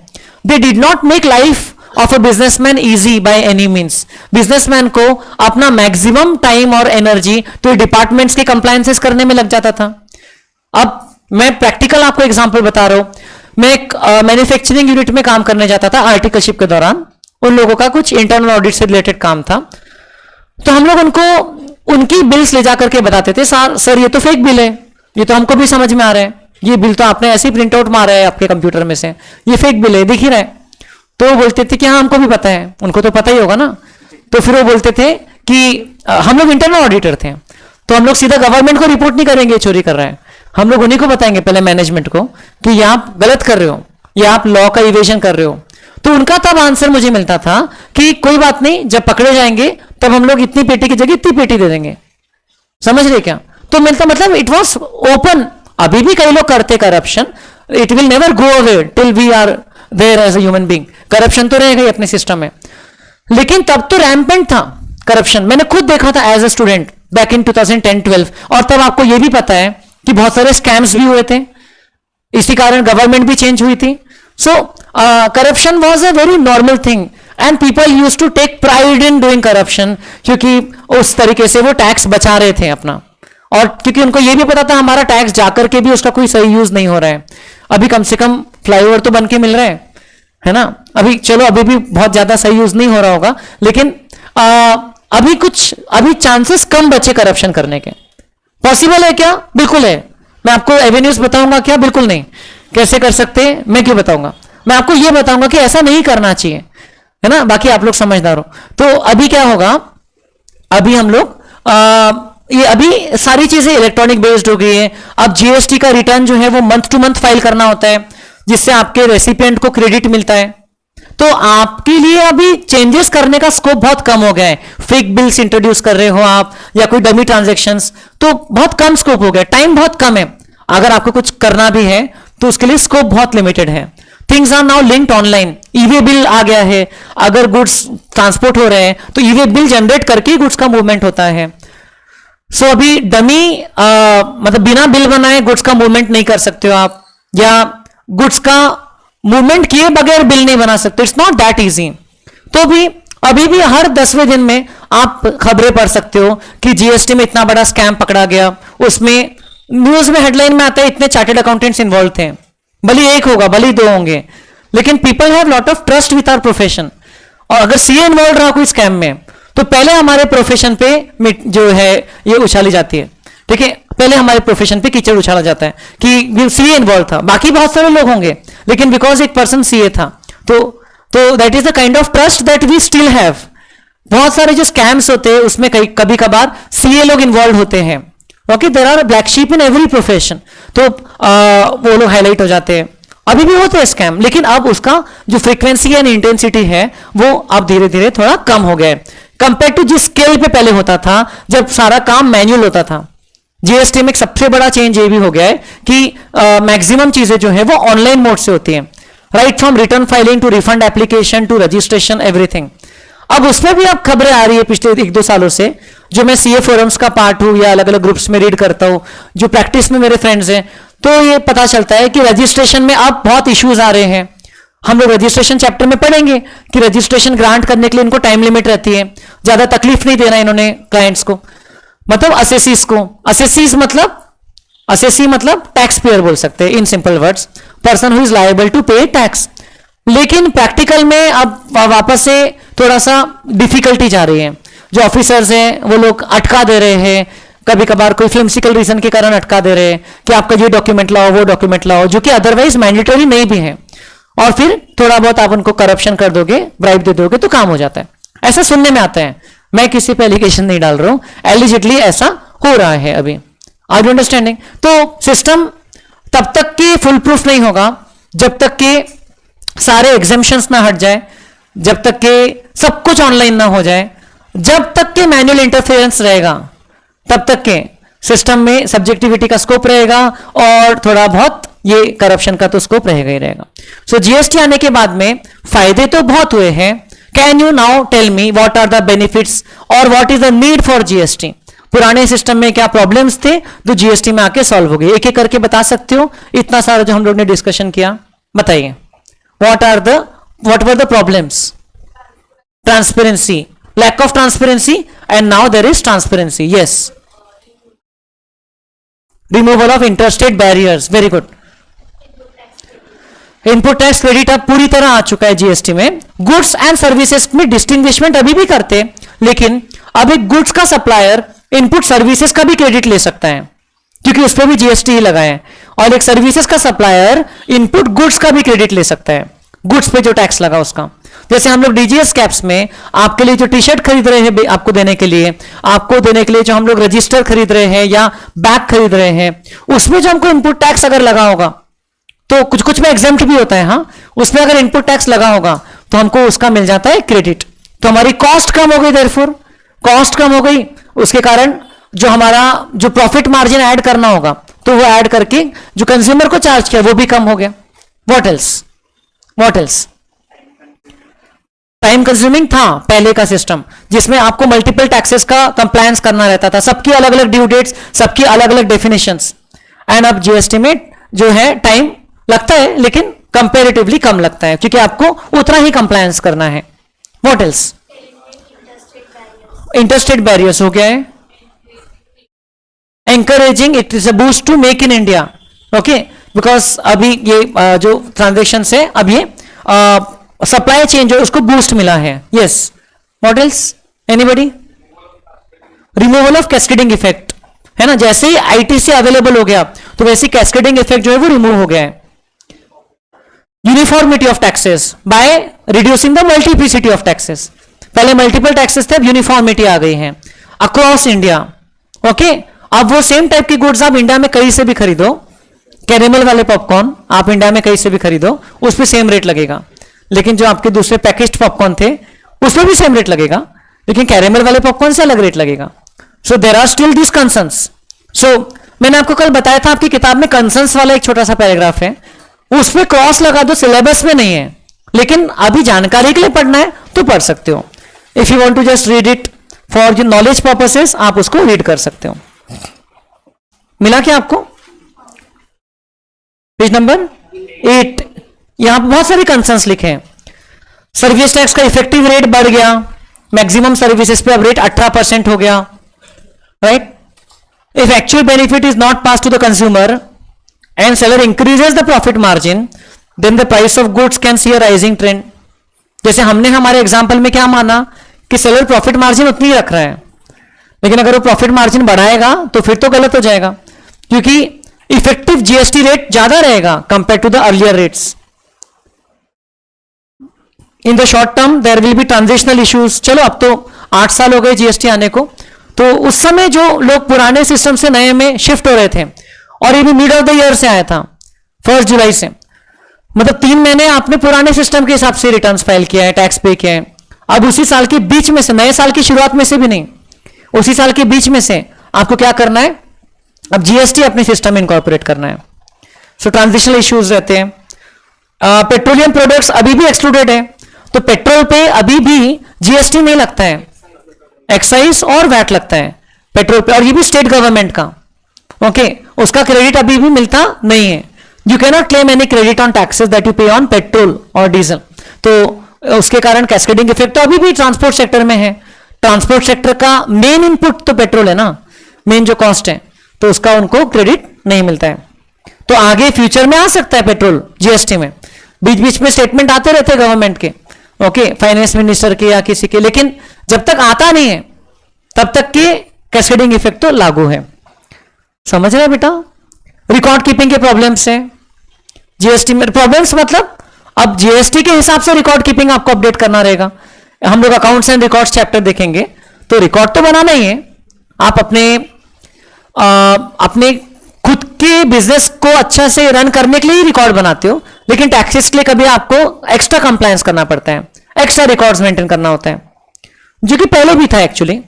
they did not make life of a businessman easy by any means. Businessman को अपना मैक्सिमम टाइम और एनर्जी तो डिपार्टमेंट्स के कंप्लायंसेस करने में लग जाता था। अब मैं प्रैक्टिकल आपको एग्जांपल बता रहा हूं। मैं एक मैन्युफैक्चरिंग यूनिट में काम करने जाता था आर्टिकलशिप के दौरान, उन लोगों का कुछ इंटरनल ऑडिट से रिलेटेड काम था। तो हम लोग उनको उनकी बिल्स ले जाकर के बताते थे, सर ये तो फेक बिल है, ये तो हमको भी समझ में आ रहा है, ये बिल तो आपने ऐसे ही प्रिंट आउट मारा है आपके कंप्यूटर में से, ये फेक बिल है, दिख ही रहा है। तो वो बोलते थे कि हाँ हमको भी पता है, उनको तो पता ही होगा ना। तो फिर वो बोलते थे कि हम लोग इंटरनल ऑडिटर थे, तो हम लोग सीधा गवर्नमेंट को रिपोर्ट नहीं करेंगे चोरी कर रहा है, हम लोग उन्हीं को बताएंगे पहले मैनेजमेंट को कि ये आप गलत कर रहे हो, ये आप लॉ का इवेजन कर रहे हो। तो उनका तब आंसर मुझे मिलता था कि कोई बात नहीं, जब पकड़े जाएंगे तब हम लोग इतनी पेटी की जगह इतनी पेटी दे देंगे, समझ रहे क्या। तो मिलता मतलब इट वॉज ओपन। अभी भी कई लोग करते corruption, it will never go away till we are there as a human being. Corruption तो रहेगा ही अपने सिस्टम में, लेकिन तब तो रैम्पेंट था करप्शन। मैंने खुद देखा था as a student back in 2010-12। और तब आपको यह भी पता है कि बहुत सारे स्कैम्स भी हुए थे, इसी कारण गवर्नमेंट भी चेंज हुई थी। So corruption was a very normal thing and people use to take pride in doing corruption, क्योंकि उस तरीके से वो टैक्स बचा रहे थे अपना, और क्योंकि उनको ये भी पता था हमारा टैक्स जाकर के भी उसका कोई सही यूज नहीं हो रहा है। अभी कम से कम फ्लाईओवर तो बन के मिल रहा है ना। अभी चलो अभी भी बहुत ज्यादा सही यूज नहीं हो रहा होगा, लेकिन अभी चांसेस कम बचे करप्शन करने के। पॉसिबल है क्या? बिल्कुल है। मैं आपको एवेन्यूज बताऊंगा क्या? बिल्कुल नहीं। कैसे कर सकते हैं मैं क्यों बताऊंगा, मैं आपको यह बताऊंगा कि ऐसा नहीं करना चाहिए, है ना। बाकी आप लोग समझदार हो। तो अभी क्या होगा, अभी हम लोग ये अभी सारी चीजें इलेक्ट्रॉनिक बेस्ड हो गई है। अब जीएसटी का रिटर्न जो है वो मंथ टू मंथ फाइल करना होता है, जिससे आपके रेसिपिएंट को क्रेडिट मिलता है। तो आपके लिए अभी चेंजेस करने का स्कोप बहुत कम हो गया है। फेक बिल्स इंट्रोड्यूस कर रहे हो आप या कोई डमी ट्रांजैक्शंस, तो बहुत कम स्कोप हो गया, टाइम बहुत कम है। अगर आपको कुछ करना भी है तो उसके लिए स्कोप बहुत लिमिटेड है। Things are now linked online, e way bill आ गया है। अगर गुड्स ट्रांसपोर्ट हो रहे हैं तो ईवे बिल जनरेट करके गुड्स का मूवमेंट होता है। सो अभी डमी मतलब बिना बिल बनाए गुड्स का मूवमेंट नहीं कर सकते हो आप, या गुड्स का मूवमेंट किए बगैर बिल नहीं बना सकते। It's not that easy. तो भी अभी भी हर 10वें दिन में आप खबरें पढ़ सकते हो कि जीएसटी में इतना बड़ा स्कैम पकड़ा गया। उसमें न्यूज में हेडलाइन में आता है इतने चार्टेड अकाउंटेंट्स इन्वॉल्व थे। भले एक होगा, भले दो होंगे, लेकिन people have lot of trust with our profession. और अगर सीए इन्वॉल्व रहा कोई स्कैम में तो पहले हमारे प्रोफेशन पे जो है ये उछाली जाती है। ठीक है, पहले हमारे प्रोफेशन पे कीचड़ उछाला जाता है कि सीए इन्वॉल्व था। बाकी बहुत सारे लोग होंगे, लेकिन बिकॉज एक पर्सन सीए था तो that is the kind of trust that we still have. बहुत सारे जो स्कैम्स होते हैं उसमें कभी कभार सीए लोग इन्वॉल्व होते हैं। Okay, there are black sheep in every profession. तो वो लोग हाईलाइट हो जाते हैं। अभी भी होते हैं स्कैम, लेकिन अब उसका जो फ्रीक्वेंसी एंड इंटेंसिटी है वो अब धीरे धीरे थोड़ा कम हो गया है कंपेयर टू जिस स्केल पे पहले होता था, जब सारा काम मैन्युअल होता था। जीएसटी में एक सबसे बड़ा चेंज ये भी हो गया है कि मैक्सिमम चीजें जो है वो ऑनलाइन मोड से होती हैं, right from return filing to refund application to registration everything. अब उसमें भी अब खबरें आ रही है पिछले 1-2 सालों से, जो मैं सीए फोरम्स का पार्ट हूं या अलग अलग ग्रुप्स में रीड करता हूं, जो प्रैक्टिस में मेरे फ्रेंड्स हैं, तो ये पता चलता है कि रजिस्ट्रेशन में अब बहुत इश्यूज आ रहे हैं। हम लोग रजिस्ट्रेशन चैप्टर में पढ़ेंगे कि रजिस्ट्रेशन ग्रांट करने के लिए इनको टाइम लिमिट रहती है, ज्यादा तकलीफ नहीं देना इन्होंने क्लाइंट्स को, मतलब असेसीज को। असेसी मतलब टैक्स पेयर बोल सकते हैं in simple words, person who is liable to pay tax. लेकिन प्रैक्टिकल में अब वापस से थोड़ा सा डिफिकल्टी जा रही है। जो ऑफिसर्स हैं वो लोग अटका दे रहे हैं, कभी कभार कोई फिल्मसिकल रीजन के कारण अटका दे रहे हैं कि आपका ये डॉक्यूमेंट लाओ वो डॉक्यूमेंट लाओ, जो कि अदरवाइज मैंडेटरी नहीं भी है। और फिर थोड़ा बहुत आप उनको करप्शन कर दोगे, ब्राइब दे दोगे तो काम हो जाता है। ऐसा सुनने में आता है, मैं किसी पे एलिगेशन नहीं डाल रहा हूं, एलिजिटली ऐसा हो रहा है अभी। Are you understanding? तो सिस्टम तब तक कि फुल प्रूफ नहीं होगा जब तक कि सारे एग्जेम्पशंस ना हट जाए, जब तक कि सब कुछ ऑनलाइन ना हो जाए, जब तक कि मैनुअल इंटरफेरेंस रहेगा, तब तक के सिस्टम में सब्जेक्टिविटी का स्कोप रहेगा और थोड़ा बहुत ये करप्शन का तो स्कोप रहेगा ही रहेगा। सो जीएसटी आने के बाद में फायदे तो बहुत हुए हैं। Can you now tell me what are the benefits और what is the need for GST? पुराने सिस्टम में क्या प्रॉब्लम्स थे जो जीएसटी में आके सॉल्व हो गए? एक एक करके बता सकते हो? इतना सारा जो हम लोग ने डिस्कशन किया, बताइए। what were the problems? Transparency, lack of transparency, and now there is transparency. Yes, removal of interstate barriers. Very good. Input tax credit अब पूरी तरह आ चुका है जीएसटी में। गुड्स एंड सर्विसेज में डिस्टिंग्विशमेंट अभी भी करते, लेकिन अब एक गुड्स का सप्लायर इनपुट सर्विसेज का भी क्रेडिट ले सकता है, क्योंकि उस पर भी जीएसटी ही लगा है। और एक सर्विसेज का सप्लायर इनपुट गुड्स का भी क्रेडिट ले सकता है, गुड्स पे जो टैक्स लगा उसका। जैसे हम लोग डीजीएस कैप्स में आपके लिए जो टी शर्ट खरीद रहे हैं, आपको देने के लिए जो हम लोग रजिस्टर खरीद रहे हैं या बैग खरीद रहे हैं, उसमें जो हमको इनपुट टैक्स अगर लगा होगा तो कुछ कुछ में एग्जेम्प्ट भी होता है, हाँ, उसमें अगर इनपुट टैक्स लगा होगा तो हमको उसका मिल जाता है क्रेडिट। तो हमारी कॉस्ट कम हो गई, देयरफॉर कॉस्ट कम हो गई, उसके कारण जो हमारा जो प्रॉफिट मार्जिन ऐड करना होगा तो वो ऐड करके जो कंज्यूमर को चार्ज किया वो भी कम हो गया। What else? टाइम कंज्यूमिंग था पहले का सिस्टम, जिसमें आपको मल्टीपल टैक्सेस का कंप्लायंस करना रहता था, सबकी अलग अलग ड्यू डेट्स, सबकी अलग अलग डेफिनेशंस। एंड अब जीएसटी में जो है टाइम लगता है लेकिन कंपेरेटिवली कम लगता है, क्योंकि आपको उतना ही कंप्लायंस करना है। What else? इंटरस्टेट बैरियर्स हो गया है। Encouraging it is a boost to make in India, okay, because अभी ये जो ट्रांजेक्शन है, अब ये सप्लाई चेन जो उसको बूस्ट मिला है। Yes, what else? Anybody? Removal of cascading effect है ना, जैसे ही आईटीसी अवेलेबल हो गया तो वैसे कैस्केडिंग इफेक्ट जो है वो रिमूव हो गया है। Uniformity of taxes by reducing the multiplicity of taxes. पहले मल्टीपल टैक्सेस थे, अब यूनिफॉर्मिटी आ गई है अक्रॉस इंडिया, ओके। अब वो सेम टाइप की गुड्स आप इंडिया में कहीं से भी खरीदो, कैरेमल वाले पॉपकॉर्न आप इंडिया में कहीं से भी खरीदो, उस पर सेम रेट लगेगा, लेकिन जो आपके दूसरे पैकेज्ड पॉपकॉर्न थे उसमें भी सेम रेट लगेगा, लेकिन कैरेमल वाले पॉपकॉर्न से अलग रेट लगेगा। So there are still this concerns. So मैंने आपको कल बताया था, आपकी किताब में कंसर्न्स वाला एक छोटा सा पैराग्राफ है, उसमें क्रॉस लगा दो, सिलेबस में नहीं है, लेकिन अभी जानकारी के लिए पढ़ना है तो पढ़ सकते हो। If you want to just read it for जो नॉलेज पर्पसेस, आप उसको रीड कर सकते हो। मिला क्या आपको? पेज नंबर 8, यहां पर बहुत सारे कंसर्न्स लिखे हैं। सर्विस टैक्स का इफेक्टिव रेट बढ़ गया, मैक्सिमम सर्विसेज पे अब रेट 18% हो गया, right. If actual benefit is not pass to the consumer and seller increases the profit margin, then the price of goods can see a rising trend. जैसे हमने हमारे example में क्या माना कि सेलर प्रॉफिट मार्जिन उतनी ही रख रहा है, लेकिन अगर वो प्रॉफिट मार्जिन बढ़ाएगा तो फिर तो गलत हो जाएगा, क्योंकि इफेक्टिव जीएसटी रेट ज्यादा रहेगा compare to the earlier rates. In the short term there will be transitional issues. चलो अब तो 8 साल हो गए जीएसटी आने को, तो उस समय जो लोग पुराने सिस्टम से नए में शिफ्ट हो रहे थे, और ये भी मिड ऑफ द ईयर से आया था, 1 जुलाई से, मतलब 3 महीने आपने पुराने सिस्टम के हिसाब से रिटर्न्स फाइल किया है, टैक्स पे किया है। अब उसी साल के बीच में से, नए साल की शुरुआत में से भी नहीं, उसी साल के बीच में से आपको क्या करना है, अब जीएसटी अपने सिस्टम में इनकॉर्पोरेट करना है। सो ट्रांजिशनल इश्यूज रहते हैं। पेट्रोलियम प्रोडक्ट्स अभी भी एक्सक्लूडेड है, तो पेट्रोल पे अभी भी जीएसटी नहीं लगता है, एक्साइज और वैट लगता है पेट्रोल पे, और ये भी स्टेट गवर्नमेंट का, ओके। उसका क्रेडिट अभी भी मिलता नहीं है। You can not claim any credit on taxes that you पे ऑन पेट्रोल और डीजल। तो उसके कारण कैस्केडिंग इफेक्ट तो अभी भी ट्रांसपोर्ट सेक्टर में है। ट्रांसपोर्ट सेक्टर का मेन इनपुट तो पेट्रोल है ना, मेन जो कॉस्ट है, तो उसका उनको क्रेडिट नहीं मिलता है। तो आगे फ्यूचर में आ सकता है पेट्रोल जीएसटी में, बीच बीच में स्टेटमेंट आते रहते हैं गवर्नमेंट के, ओके, फाइनेंस मिनिस्टर के या किसी के, लेकिन जब तक आता नहीं है तब तक के कैस्केडिंग इफेक्ट तो लागू है। समझ रहे बेटा? रिकॉर्ड कीपिंग के प्रॉब्लम्स है जीएसटी में। प्रॉब्लम्स मतलब अब जीएसटी के हिसाब से रिकॉर्ड कीपिंग आपको अपडेट करना रहेगा। हम लोग अकाउंट्स एंड रिकॉर्ड्स चैप्टर देखेंगे, तो रिकॉर्ड तो बनाना ही है। आप अपने खुद के बिजनेस को अच्छा से रन करने के लिए ही रिकॉर्ड बनाते हो, लेकिन टैक्सेस के लिए कभी आपको एक्स्ट्रा कंप्लायंस करना पड़ता है, एक्स्ट्रा रिकॉर्ड्स मेंटेन करना होता है, जो कि पहले भी था actually.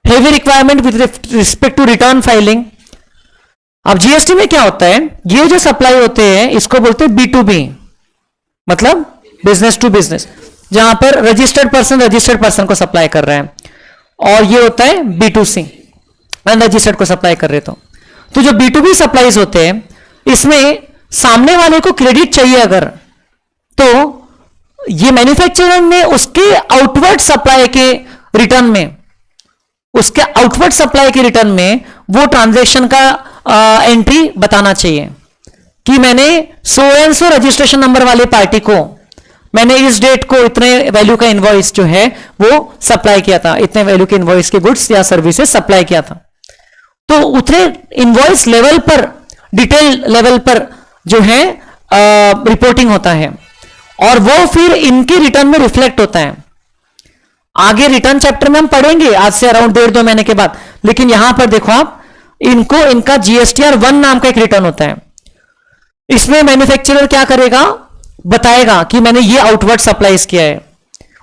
Heavy requirement with respect to return filing. अब जीएसटी में क्या होता है, ये जो सप्लाई होते हैं इसको बोलते हैं B2B, मतलब बिजनेस टू बिजनेस, जहां पर रजिस्टर्ड पर्सन को सप्लाई कर रहा है, और ये होता है B2C, अनरजिस्टर्ड को सप्लाई कर रहे। तो जो B2B सप्लाईज होते हैं, इसमें सामने वाले को क्रेडिट चाहिए अगर, तो ये मैन्युफैक्चरर ने उसके आउटवर्ड सप्लाई के रिटर्न में, उसके आउटवर्ड सप्लाई के रिटर्न में वो ट्रांजैक्शन का एंट्री बताना चाहिए कि मैंने so and so registration number वाले पार्टी को मैंने इस डेट को इतने वैल्यू का इनवॉइस जो है वो सप्लाई किया था, इतने वैल्यू के इनवॉइस के गुड्स या सर्विसेज सप्लाई किया था। तो उतने इनवॉइस लेवल पर, डिटेल लेवल पर जो है रिपोर्टिंग होता है और वो फिर इनके रिटर्न में रिफ्लेक्ट होता है। आगे रिटर्न चैप्टर में हम पढ़ेंगे आज से अराउंड 1.5-2 महीने के बाद, लेकिन यहां पर देखो आप, इनको इनका जीएसटीआर 1 नाम का एक रिटर्न होता है। इसमें मैन्युफैक्चरर क्या करेगा, बताएगा कि मैंने ये आउटवर्ड सप्लाईज किया है।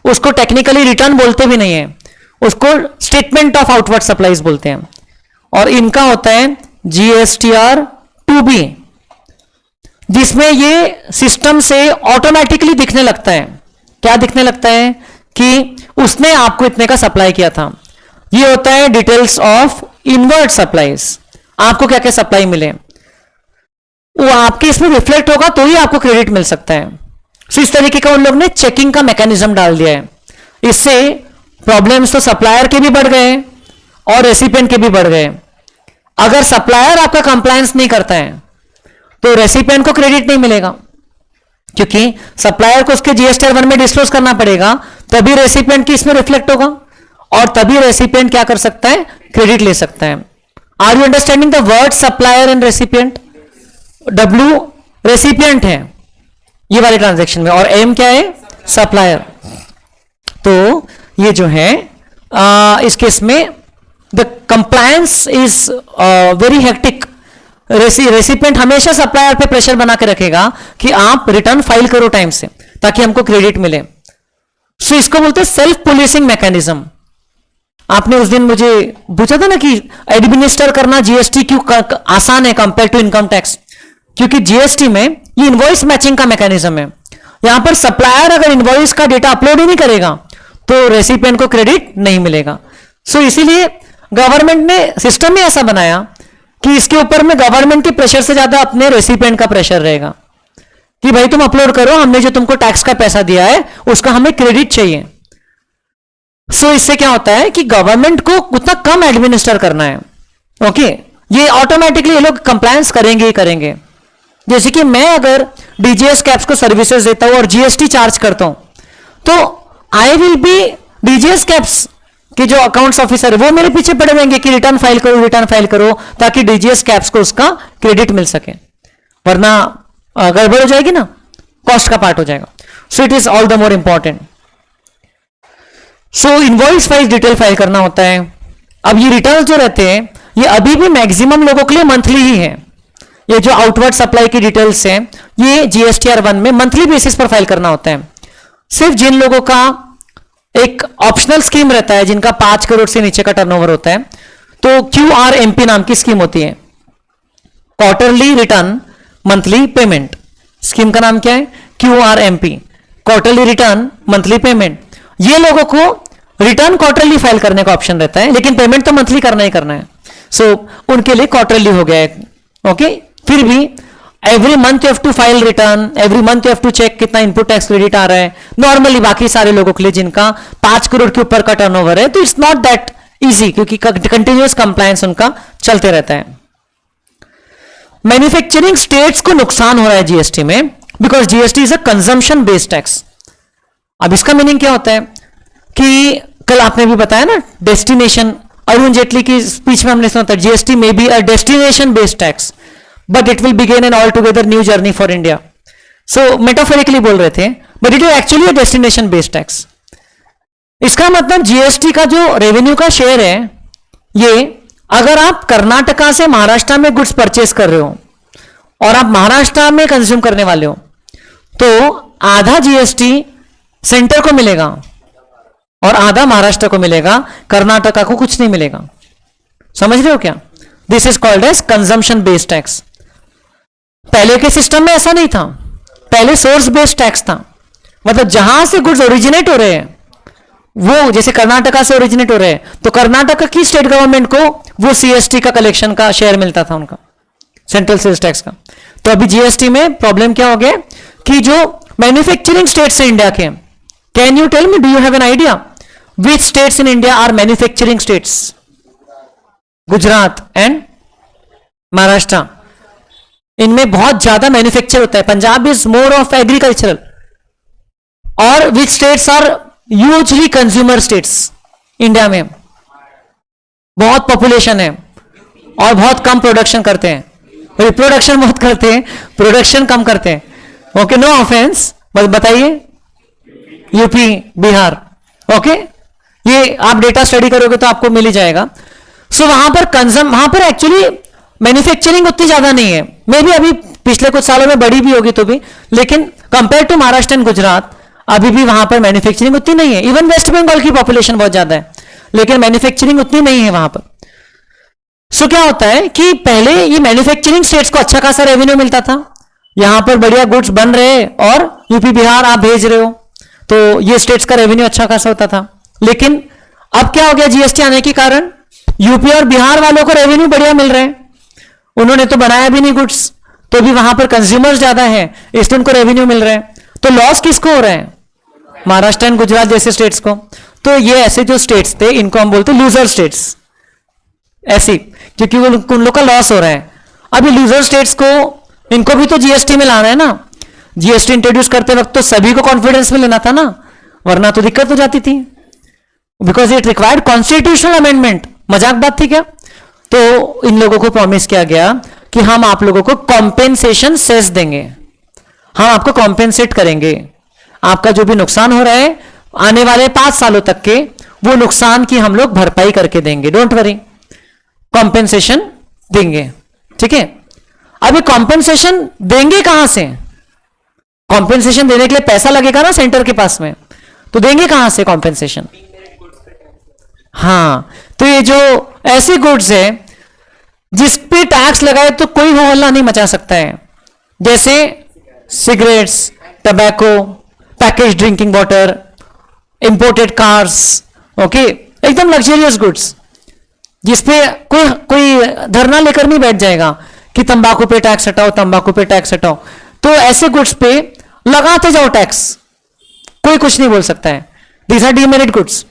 उसको टेक्निकली रिटर्न बोलते भी नहीं है, उसको स्टेटमेंट ऑफ आउटवर्ड सप्लाईज बोलते हैं। और इनका होता है जीएसटीआर 2B, जिसमें ये सिस्टम से ऑटोमेटिकली दिखने लगता है। क्या दिखने लगता है कि उसने आपको इतने का सप्लाई किया था। ये होता है डिटेल्स ऑफ इनवर्ड सप्लाईज, आपको क्या क्या सप्लाई मिले वो आपके इसमें रिफ्लेक्ट होगा तो ही आपको क्रेडिट मिल सकता है। सो इस तरीके का उन लोग ने चेकिंग का मैकेनिज्म डाल दिया है। इससे प्रॉब्लम्स तो सप्लायर के भी बढ़ गए और रेसिपिएंट के भी बढ़ गए। अगर सप्लायर आपका कंप्लायंस नहीं करता है तो रेसिपिएंट को क्रेडिट नहीं मिलेगा, क्योंकि सप्लायर को उसके जीएसटीआर 1 में डिस्क्लोज करना पड़ेगा, तभी रेसिपिएंट की इसमें रिफ्लेक्ट होगा और तभी रेसिपिएंट क्या कर सकता है, क्रेडिट ले सकता है। Are you understanding the word supplier and recipient? W recipient है ये वाले ट्रांजैक्शन में और M क्या है, सप्लायर। तो ये जो है इस केस में the compliance is very hectic. Recipient हमेशा सप्लायर पे प्रेशर बना के रखेगा कि आप रिटर्न फाइल करो टाइम से ताकि हमको क्रेडिट मिले। सो इसको बोलते हैं सेल्फ पुलिसिंग मैकेनिज्म। आपने उस दिन मुझे पूछा था ना कि एडमिनिस्टर करना जीएसटी क्यों आसान है कंपेयर टू इनकम टैक्स, क्योंकि जीएसटी में ये इनवॉइस मैचिंग का मैकेनिज्म है। यहां पर सप्लायर अगर इनवॉइस का डेटा अपलोड ही नहीं करेगा तो रेसिपिएंट को क्रेडिट नहीं मिलेगा। सो इसीलिए गवर्नमेंट ने सिस्टम ही ऐसा बनाया कि इसके ऊपर में गवर्नमेंट के प्रेशर से ज्यादा अपने रेसिपिएंट का प्रेशर रहेगा कि भाई तुम अपलोड करो, हमने जो तुमको टैक्स का पैसा दिया है उसका हमें क्रेडिट चाहिए। सो इससे क्या होता है कि गवर्नमेंट को उतना कम एडमिनिस्टर करना है। ओके, ये ऑटोमेटिकली ये लोग कंप्लायंस करेंगे ही करेंगे। जैसे कि मैं अगर डीजीएस कैप्स को सर्विसेज देता हूं और जीएसटी चार्ज करता हूं तो I will be DGS caps के जो अकाउंट्स ऑफिसर है वो मेरे पीछे पड़े रहेंगे कि रिटर्न फाइल करो, रिटर्न फाइल करो, ताकि डीजीएस कैप्स को उसका क्रेडिट मिल सके, वरना गड़बड़ हो जाएगी ना, कॉस्ट का पार्ट हो जाएगा। So it is all the more important. So invoice wise detail file करना होता है। अब ये रिटर्न जो रहते हैं ये अभी भी मैक्सिमम लोगों के लिए मंथली ही है। ये जो आउटवर्ड सप्लाई की डिटेल्स है ये जीएसटीआर 1 में मंथली बेसिस पर फाइल करना होता है। सिर्फ जिन लोगों का एक ऑप्शनल स्कीम रहता है, जिनका 5 करोड़ से नीचे का टर्नओवर होता है, तो QRMP नाम की स्कीम होती है, quarterly return monthly payment. Scheme का नाम क्या है, QRMP, quarterly return monthly payment. ये लोगों को रिटर्न क्वार्टरली फाइल करने का ऑप्शन रहता है, लेकिन पेमेंट तो मंथली करना ही करना है। सो उनके लिए क्वार्टरली हो गया है। ओके, फिर भी every month you have to file return, every month you have to check कितना इनपुट टैक्स क्रेडिट आ रहा है। नॉर्मली बाकी सारे लोगों के लिए जिनका 5 करोड़ के ऊपर का टर्नओवर है तो इट्स नॉट दैट इजी, क्योंकि कंटिन्यूअस कंप्लायंस उनका चलते रहता है। मैन्युफैक्चरिंग स्टेट्स को नुकसान हो रहा है जीएसटी में, because GST is a consumption based tax. अब इसका मीनिंग क्या होता है कि कल आपने भी बताया ना, डेस्टिनेशन, अरुण जेटली की स्पीच में हमने सुना था GST may be a destination based tax but it will begin an all together new journey for India. So metaphorically बोल रहे थे, but it is actually a destination based tax. इसका मतलब जीएसटी का जो रेवेन्यू का शेयर है, ये अगर आप कर्नाटका से महाराष्ट्र में गुड्स परचेस कर रहे हो और आप महाराष्ट्र में कंज्यूम करने वाले हो तो आधा जीएसटी सेंटर को मिलेगा और आधा महाराष्ट्र को मिलेगा, कर्नाटका को कुछ नहीं मिलेगा। समझ रहे हो क्या? This is called as consumption based tax. पहले के सिस्टम में ऐसा नहीं था, पहले सोर्स बेस्ड टैक्स था। मतलब जहां से गुड्स ओरिजिनेट हो रहे हैं, वो जैसे कर्नाटका से ओरिजिनेट हो रहे हैं तो कर्नाटका की स्टेट गवर्नमेंट को वो सीएसटी का कलेक्शन का शेयर मिलता था, उनका सेंट्रल सेल्स टैक्स का। तो अभी जीएसटी में प्रॉब्लम क्या हो गया कि जो मैन्युफैक्चरिंग स्टेट्स है इंडिया के, can you tell me, do you have an idea which states in India are manufacturing states? Gujarat and Maharashtra, इनमें बहुत ज्यादा मैन्युफैक्चर होता है। Punjab is more of agricultural, और which states are hugely consumer states? India में बहुत पॉपुलेशन है और बहुत कम प्रोडक्शन करते हैं, रिप्रोडक्शन बहुत करते हैं, प्रोडक्शन कम करते हैं। ओके, नो ऑफेंस, बस बताइए। यूपी, बिहार। ओके, ये आप डेटा स्टडी करोगे तो आपको मिल ही जाएगा। सो वहां पर एक्चुअली मैन्युफैक्चरिंग उतनी ज्यादा नहीं है, मे भी अभी पिछले कुछ सालों में बढ़ी भी होगी तो भी, लेकिन compare to Maharashtra and Gujarat अभी भी वहां पर मैन्युफैक्चरिंग उतनी नहीं है। इवन वेस्ट बंगाल की पॉपुलेशन बहुत ज्यादा है, लेकिन मैन्युफैक्चरिंग उतनी नहीं है वहां पर। सो क्या होता है कि पहले ये मैन्युफैक्चरिंग स्टेट्स को अच्छा खासा रेवेन्यू मिलता था, यहां पर बढ़िया गुड्स बन रहे और यूपी बिहार आप भेज रहे हो, तो ये स्टेट्स का रेवेन्यू अच्छा खासा होता था। लेकिन अब क्या हो गया, जीएसटी आने के कारण यूपी और बिहार वालों को रेवेन्यू बढ़िया मिल रहे हैं, उन्होंने तो बनाया भी नहीं गुड्स, तो भी वहां पर कंज्यूमर्स ज्यादा है, इसलिए उनको रेवेन्यू मिल रहे हैं। तो लॉस किसको हो रहे हैं? महाराष्ट्र एंड गुजरात जैसे स्टेट्स को। तो ये ऐसे जो स्टेट्स थे इनको हम बोलते लूजर स्टेट्स, ऐसी, क्योंकि वो उन लोग का लॉस हो रहा है। अभी लूजर स्टेट्स को, इनको भी तो जीएसटी में लाना है ना, जीएसटी इंट्रोड्यूस करते वक्त तो सभी को कॉन्फिडेंस में लेना था ना, वरना तो दिक्कत हो जाती थी, because it required constitutional amendment. मजाक बात थी क्या? तो इन लोगों को प्रॉमिस किया गया कि हम आप लोगों को कॉम्पेंसेशन सेस देंगे, हम आपको कॉम्पेंसेट करेंगे, आपका जो भी नुकसान हो रहा है आने वाले 5 सालों तक के, वो नुकसान की हम लोग भरपाई करके देंगे, डोंट वरी, कॉम्पेंसेशन देंगे। ठीक है, अभी कॉम्पेंसेशन देंगे कहां से? कॉम्पेंसेशन देने के लिए पैसा लगेगा ना सेंटर के पास में, तो देंगे कहां से कॉम्पेंसेशन? हाँ, तो ये जो ऐसे गुड्स है जिस पे टैक्स लगाए तो कोई हो हल्ला नहीं मचा सकता है, जैसे cigarettes, tobacco, package drinking water, imported cars, okay, एकदम लग्जरियस गुड्स जिसपे कोई धरना लेकर नहीं बैठ जाएगा कि तंबाकू पे टैक्स हटाओ, तंबाकू पे टैक्स हटाओ। तो ऐसे गुड्स पे लगाते जाओ टैक्स, कोई कुछ नहीं बोल सकता है। These are demerit goods.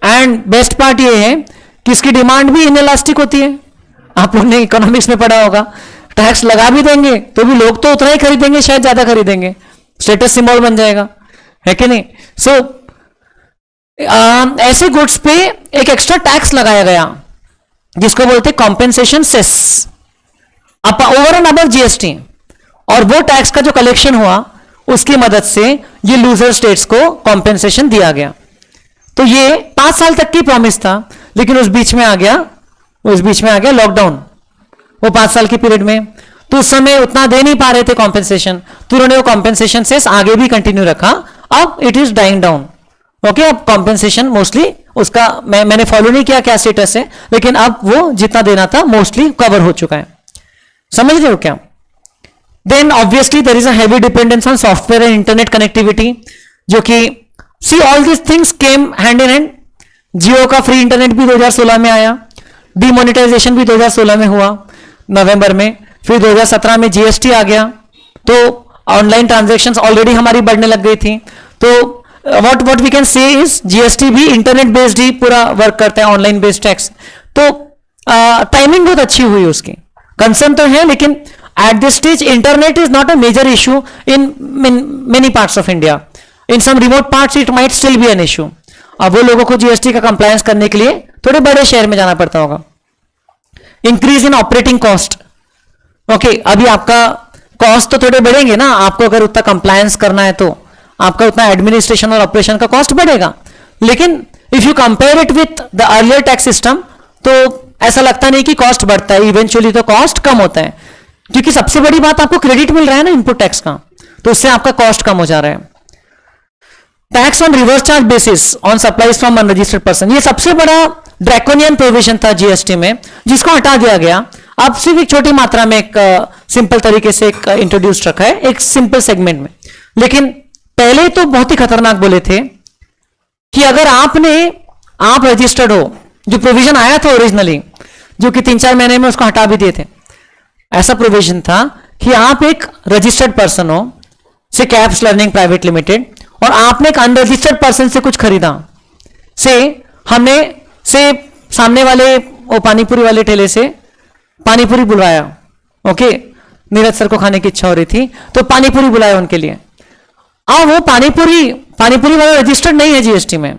And best part ये है कि इसकी डिमांड भी इनइलास्टिक होती है। आप लोग ने इकोनॉमिक्स में पढ़ा होगा, टैक्स लगा भी देंगे तो भी लोग तो उतना ही खरीदेंगे, शायद ज्यादा खरीदेंगे, स्टेटस सिंबल बन जाएगा, है कि नहीं? सो ऐसे गुड्स पे एक एक्स्ट्रा टैक्स लगाया गया जिसको बोलते compensation cess, over and above GST, और वो टैक्स का जो कलेक्शन हुआ उसकी मदद से ये लूजर स्टेट्स को कॉम्पेंसेशन दिया गया। तो ये 5 साल तक की प्रॉमिस था, लेकिन उस बीच में आ गया लॉकडाउन, वो 5 साल के पीरियड में, तो उस समय उतना दे नहीं पा रहे थे कॉम्पेंसेशन, तो उन्होंने वो कॉम्पेंसेशन सेस आगे भी कंटिन्यू रखा। अब it is dying down. Okay, अब कॉम्पेंसेशन मोस्टली उसका मैंने फॉलो नहीं किया क्या स्टेटस है, लेकिन अब वो जितना देना था मोस्टली कवर हो चुका है। समझ रहे हो क्या? Then obviously there is a heavy dependence on software and internet connectivity, जो कि see all this things came hand in hand. Jio का फ्री इंटरनेट भी 2016 में आया, डीमोनेटाइजेशन भी 2016 में हुआ नवंबर में, फिर 2017 में जीएसटी आ गया, तो ऑनलाइन ट्रांजैक्शंस ऑलरेडी हमारी बढ़ने लग गई थी। तो what we can say is GST भी इंटरनेट बेस्ड ही पूरा वर्क करता है, ऑनलाइन बेस्ड टैक्स। तो टाइमिंग बहुत अच्छी हुई उसकी, कंसर्न तो है, लेकिन at this stage internet is not a major issue in many parts of India. In some remote parts it might still be an issue. अब वो लोगों को जीएसटी का कंप्लायंस करने के लिए थोड़े बड़े शहर में जाना पड़ता होगा। Increase in operating cost, okay, अभी आपका कॉस्ट तो थोड़े बढ़ेंगे ना, आपको अगर उतना कंप्लायंस करना है तो आपका उतना एडमिनिस्ट्रेशन और ऑपरेशन का कॉस्ट बढ़ेगा। लेकिन if you compare it with the earlier tax system, तो ऐसा लगता नहीं कि कॉस्ट बढ़ता है, इवेंचुअली तो कॉस्ट कम होता है, क्योंकि सबसे बड़ी बात आपको क्रेडिट मिल रहा है ना इनपुट टैक्स का, तो उससे आपका कॉस्ट कम हो जा रहा है। Tax on reverse charge basis on supplies from unregistered person, ये सबसे बड़ा ड्रैकोनियन प्रोविजन था जीएसटी में, जिसको हटा दिया गया। अब सिर्फ एक छोटी मात्रा में एक सिंपल तरीके से एक इंट्रोड्यूस रखा है एक सिंपल सेगमेंट में, लेकिन पहले तो बहुत ही खतरनाक बोले थे कि अगर आप रजिस्टर्ड हो, जो प्रोविजन आया था ओरिजिनली, जो कि 3-4 महीने में उसको हटा भी दिए थे, ऐसा प्रोविजन था कि आप एक रजिस्टर्ड पर्सन हो, से कैप्स लर्निंग प्राइवेट लिमिटेड, और आपने एक अनरजिस्टर्ड पर्सन से कुछ खरीदा, हमने सामने वाले वो पानीपुरी वाले ठेले से पानीपुरी बुलवाया, ओके, नीरज सर को खाने की इच्छा हो रही थी तो पानीपुरी बुलाया उनके लिए, वो पानीपुरी पानीपुरी वाला रजिस्टर्ड नहीं है जीएसटी में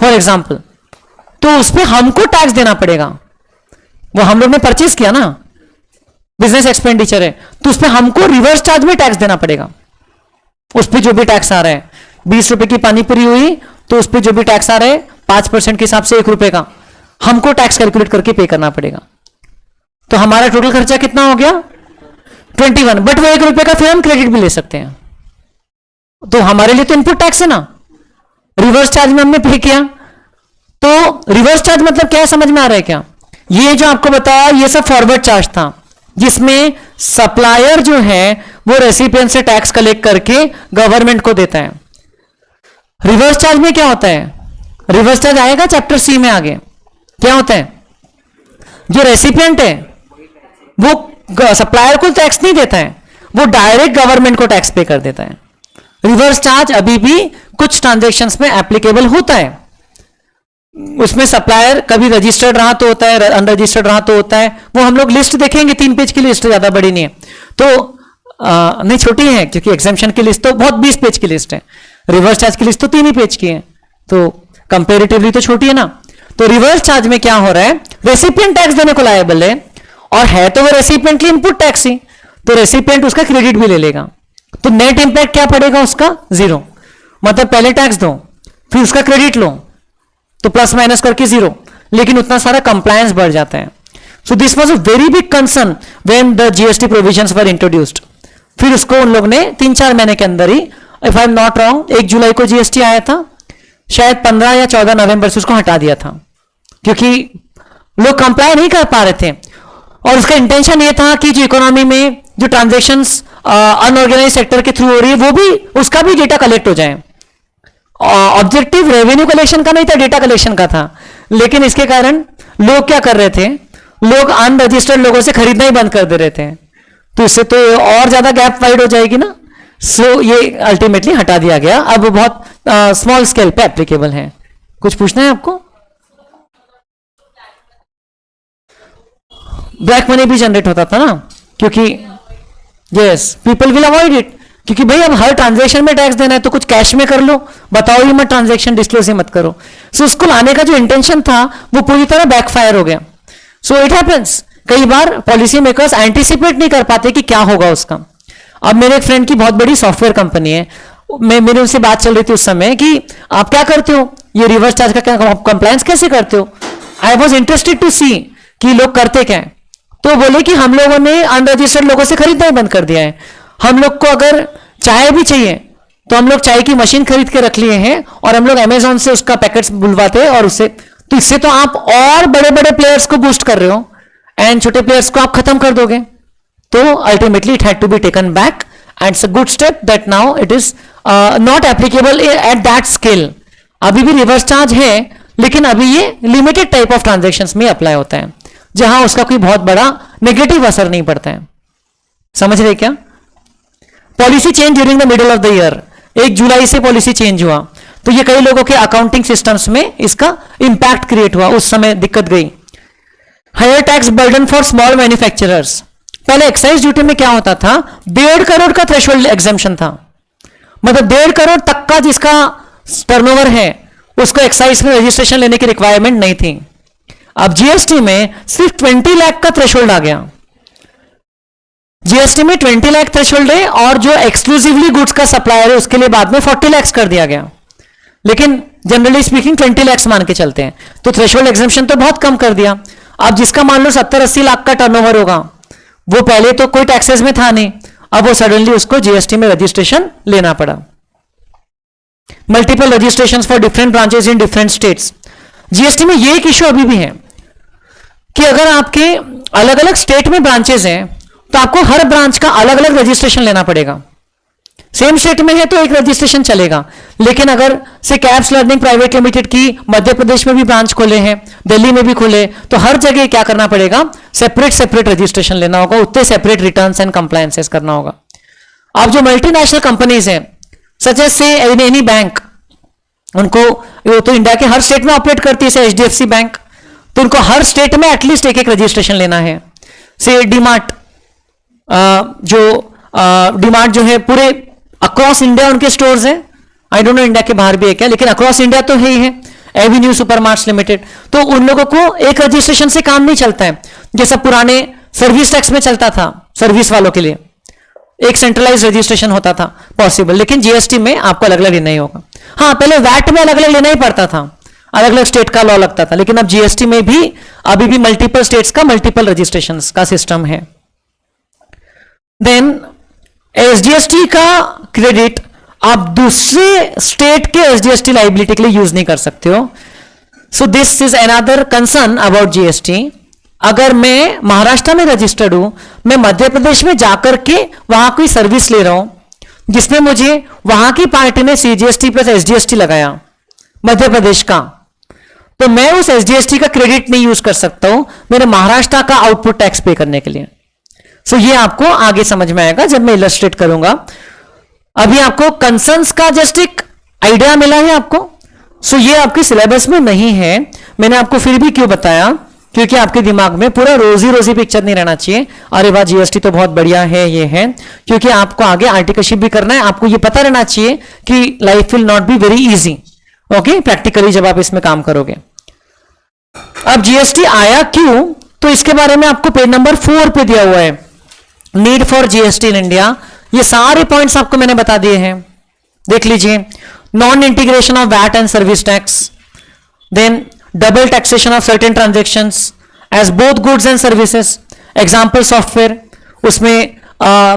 फॉर एग्जाम्पल, तो उस पर हमको टैक्स देना पड़ेगा। वो हम लोग ने परचेस किया ना, बिजनेस एक्सपेंडिचर है, तो उस पर हमको रिवर्स चार्ज में टैक्स देना पड़ेगा। उस पर जो भी टैक्स आ रहा है, 20 रुपए की पानीपुरी हुई तो उस पर जो भी टैक्स आ रहा है 5% के हिसाब से 1 रुपए का हमको टैक्स कैलकुलेट करके पे करना पड़ेगा। तो हमारा टोटल खर्चा कितना हो गया 21, बट वो 1 रुपए का फिर हम क्रेडिट भी ले सकते हैं। तो हमारे लिए तो इनपुट टैक्स है ना, रिवर्स चार्ज में हमने पे किया। तो रिवर्स चार्ज मतलब क्या है, समझ में आ रहा है क्या? ये जो आपको बताया ये सब फॉरवर्ड चार्ज था, जिसमें सप्लायर जो है वो रेसिपिएंट से टैक्स कलेक्ट करके गवर्नमेंट को देता है। रिवर्स चार्ज में क्या होता है, रिवर्स चार्ज आएगा चैप्टर सी में आगे। क्या होता है, जो रेसिपिएंट है वो सप्लायर को टैक्स नहीं देता है, वो डायरेक्ट गवर्नमेंट को टैक्स पे कर देता है। रिवर्स चार्ज अभी भी कुछ ट्रांजैक्शंस में एप्लीकेबल होता है। उसमें सप्लायर कभी रजिस्टर्ड रहा तो होता है, अनरजिस्टर्ड रहा तो होता है। वो हम लोग लिस्ट देखेंगे, 3 पेज की लिस्ट, ज्यादा बड़ी नहीं है, तो नहीं छोटी है, क्योंकि एग्जाम्पशन की लिस्ट तो बहुत 20 पेज की लिस्ट है, रिवर्स चार्ज की लिस्ट तो 3 ही पेज की है, तो कंपेरेटिवली तो छोटी है ना। तो रिवर्स चार्ज में क्या हो रहा है, रेसिपिएंट टैक्स देने को लायबल है, और है तो वो रेसिपिएंट की इनपुट टैक्स ही, तो रेसिपिएंट उसका क्रेडिट भी ले लेगा। तो नेट इंपैक्ट क्या पड़ेगा उसका, 0। मतलब पहले टैक्स दो फिर उसका क्रेडिट लो, तो प्लस माइनस करके 0, लेकिन उतना सारा कंप्लायंस बढ़ जाता है। So this was a very big concern when the GST provisions were introduced. फिर उसको उन लोग ने 3-4 महीने के अंदर ही, if I am not wrong, 1 जुलाई को जीएसटी आया था, शायद 15 या 14 नवंबर से उसको हटा दिया था, क्योंकि लोग कंप्लाई नहीं कर पा रहे थे। और उसका इंटेंशन ये था कि जो इकोनॉमी में जो ट्रांजेक्शंस अनऑर्गेनाइज सेक्टर के थ्रू हो रही है, वो भी, उसका भी डेटा कलेक्ट हो जाए। ऑब्जेक्टिव रेवेन्यू कलेक्शन का नहीं था, डेटा कलेक्शन का था। लेकिन इसके कारण लोग क्या कर रहे थे, लोग अनरजिस्टर्ड लोगों से खरीदना ही बंद कर दे रहे थे, तो इससे तो और ज्यादा गैप वाइड हो जाएगी ना। सो ये अल्टीमेटली हटा दिया गया। अब वो बहुत स्मॉल स्केल पे एप्लीकेबल है। कुछ पूछना है आपको? ब्लैक मनी भी जनरेट होता था ना, क्योंकि yes people will avoid it, क्योंकि भाई अब हर ट्रांजैक्शन में टैक्स देना है, तो कुछ कैश में कर लो, बताओ ही मत, ट्रांजैक्शन डिस्क्लोज ही मत करो। सो उसको लाने का जो इंटेंशन था वो पूरी तरह बैकफायर हो गया। सो इट हैपेंस, कई बार पॉलिसी मेकर्स एंटीसिपेट नहीं कर पाते कि क्या होगा उसका। अब मेरे एक फ्रेंड की बहुत बड़ी सॉफ्टवेयर कंपनी है, मेरी उनसे बात चल रही थी उस समय कि आप क्या करते हो, ये रिवर्स चार्ज का क्या कंप्लायंस कैसे करते हो। आई वॉज इंटरेस्टेड टू सी कि लोग करते क्या है। तो बोले कि हम लोगों ने अनरजिस्टर्ड लोगों से खरीदना ही बंद कर दिया है। हम लोग को अगर चाय भी चाहिए तो हम लोग चाय की मशीन खरीद के रख लिए हैं, और हम लोग अमेजोन से उसका पैकेट्स बुलवाते हैं, और उससे, तो इससे तो आप और बड़े बड़े प्लेयर्स को बूस्ट कर रहे हो एंड छोटे प्लेयर्स को आप खत्म कर दोगे। तो ultimately it had to be taken back, and it's a good step that now it is not applicable at that scale. अभी भी रिवर्स चार्ज है, लेकिन अभी ये लिमिटेड टाइप ऑफ ट्रांजेक्शन्स में अप्लाई होता है, जहां उसका कोई बहुत बड़ा नेगेटिव असर नहीं पड़ता है। समझ रहे क्या? Policy change during the middle of the year, 1 जुलाई से पॉलिसी चेंज हुआ, तो ये कई लोगों के अकाउंटिंग सिस्टम्स में इसका इंपैक्ट क्रिएट हुआ, उस समय दिक्कत गई। Higher tax burden for small manufacturers. पहले एक्साइज ड्यूटी में क्या होता था, 1.5 करोड़ का थ्रेशोल्ड एग्जेम्पशन था, मतलब 1.5 करोड़ तक का जिसका टर्नओवर है उसको एक्साइज में रजिस्ट्रेशन लेने की रिक्वायरमेंट नहीं थी। अब जीएसटी में सिर्फ 20 लाख का थ्रेशोल्ड आ गया। जीएसटी में 20 लाख थ्रेशोल्ड है, और जो एक्सक्लूसिवली गुड्स का सप्लायर है उसके लिए बाद में 40 लाख कर दिया गया, लेकिन जनरली स्पीकिंग 20 लाख मान के चलते हैं, तो थ्रेशोल्ड एग्जेम्पशन तो बहुत कम कर दिया। अब जिसका मान लो 70-80 लाख का टर्नओवर होगा, वो पहले तो कोई टैक्सेस में था नहीं, अब वो सडनली उसको जीएसटी में रजिस्ट्रेशन लेना पड़ा। Multiple registration for different branches in different states. GST में ये एक इश्यू अभी भी है कि अगर आपके अलग अलग स्टेट में ब्रांचेस हैं, तो आपको हर ब्रांच का अलग अलग रजिस्ट्रेशन लेना पड़ेगा। सेम स्टेट में है तो एक रजिस्ट्रेशन चलेगा, लेकिन अगर से कैप्स लर्निंग प्राइवेट लिमिटेड की मध्य प्रदेश में भी ब्रांच खोले हैं, दिल्ली में भी खोले, तो हर जगह क्या करना पड़ेगा, सेपरेट रजिस्ट्रेशन लेना होगा, उतने सेपरेट रिटर्न्स एंड कंप्लायंसेस करना होगा। अब जो मल्टीनेशनल कंपनीज हैं, सच एज से एनी बैंक, उनको वो तो इंडिया के हर स्टेट में ऑपरेट करती है, एचडीएफसी बैंक, तो उनको हर स्टेट में एटलीस्ट एक रजिस्ट्रेशन लेना है। से डीमार्ट, जो डीमार्ट जो है पूरे अक्रॉस इंडिया उनके स्टोर्स है, आई डोंट नो इंडिया के बाहर भी है क्या, लेकिन अक्रॉस इंडिया तो है ही है, एवेन्यू सुपरमार्ट्स लिमिटेड। तो उन लोगों को एक रजिस्ट्रेशन से काम नहीं चलता है, जैसा पुराने सर्विस टैक्स में चलता था, सर्विस वालों के लिए एक सेंट्रलाइज रजिस्ट्रेशन होता था पॉसिबल, लेकिन जीएसटी में आपको अलग अलग लेना ही होगा। हाँ, पहले वैट में अलग अलग लेना ही पड़ता था, अलग अलग स्टेट का लॉ लगता था, लेकिन अब जीएसटी में भी अभी भी मल्टीपल स्टेट्स का मल्टीपल रजिस्ट्रेशन का सिस्टम है। देन एसजीएसटी का क्रेडिट आप दूसरे स्टेट के एसजीएसटी लाइबिलिटी के लिए यूज नहीं कर सकते हो। सो this is another concern about GST. अगर मैं महाराष्ट्र में रजिस्टर्ड हूं, मैं मध्य प्रदेश में जाकर के वहां कोई सर्विस ले रहा हूं जिसमें मुझे वहां की पार्टी ने सीजीएसटी प्लस एसजीएसटी लगाया मध्य प्रदेश का, तो मैं उस एसजीएसटी का क्रेडिट नहीं यूज कर सकता हूं मेरे महाराष्ट्र का आउटपुट टैक्स पे करने के लिए। सो ये आपको आगे समझ में आएगा जब मैं इलस्ट्रेट करूंगा। अभी आपको कंसर्न्स का जस्ट एक आइडिया मिला है आपको। सो ये आपके सिलेबस में नहीं है, मैंने आपको फिर भी क्यों बताया, क्योंकि आपके दिमाग में पूरा रोजी रोजी पिक्चर नहीं रहना चाहिए, अरे वाह जीएसटी तो बहुत बढ़िया है, ये है, क्योंकि आपको आगे आर्टिकलशिप भी करना है। आपको ये पता रहना चाहिए कि life will not be very easy, okay, practically जब आप इसमें काम करोगे। अब जीएसटी आया क्यों, तो इसके बारे में आपको पेज नंबर 4 पे दिया हुआ है, need for GST in India. ये सारे पॉइंट्स आपको मैंने बता दिए हैं, देख लीजिए। Non integration of VAT and service tax, then double taxation of certain transactions as both goods and services, example software, उसमें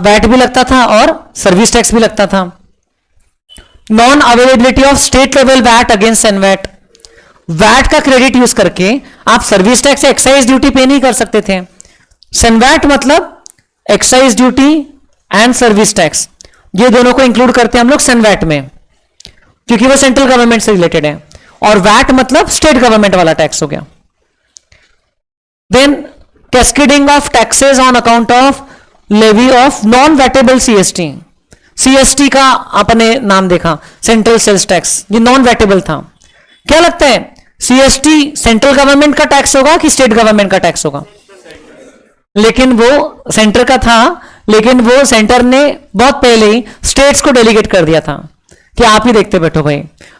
वैट भी लगता था और सर्विस टैक्स भी लगता था। Non availability of state level VAT against CENVAT, VAT का credit use करके आप सर्विस टैक्स या एक्साइज ड्यूटी पे नहीं कर सकते थे। सेनवैट मतलब excise duty and service tax, ये दोनों को इंक्लूड करते हैं हम लोग सेनवैट में, क्योंकि वो सेंट्रल गवर्नमेंट से रिलेटेड है, और वैट मतलब स्टेट गवर्नमेंट वाला टैक्स हो गया। Then cascading of taxes on account of levy of non vatable CST, CST का आपने नाम देखा, सेंट्रल सेल्स टैक्स, ये नॉन वैटेबल था। क्या लगता है सीएसटी सेंट्रल गवर्नमेंट का टैक्स होगा कि स्टेट गवर्नमेंट का टैक्स होगा? लेकिन वो सेंटर का था, लेकिन वो सेंटर ने बहुत पहले ही स्टेट्स को डेलीगेट कर दिया था कि आप ही देखते बैठो भाई।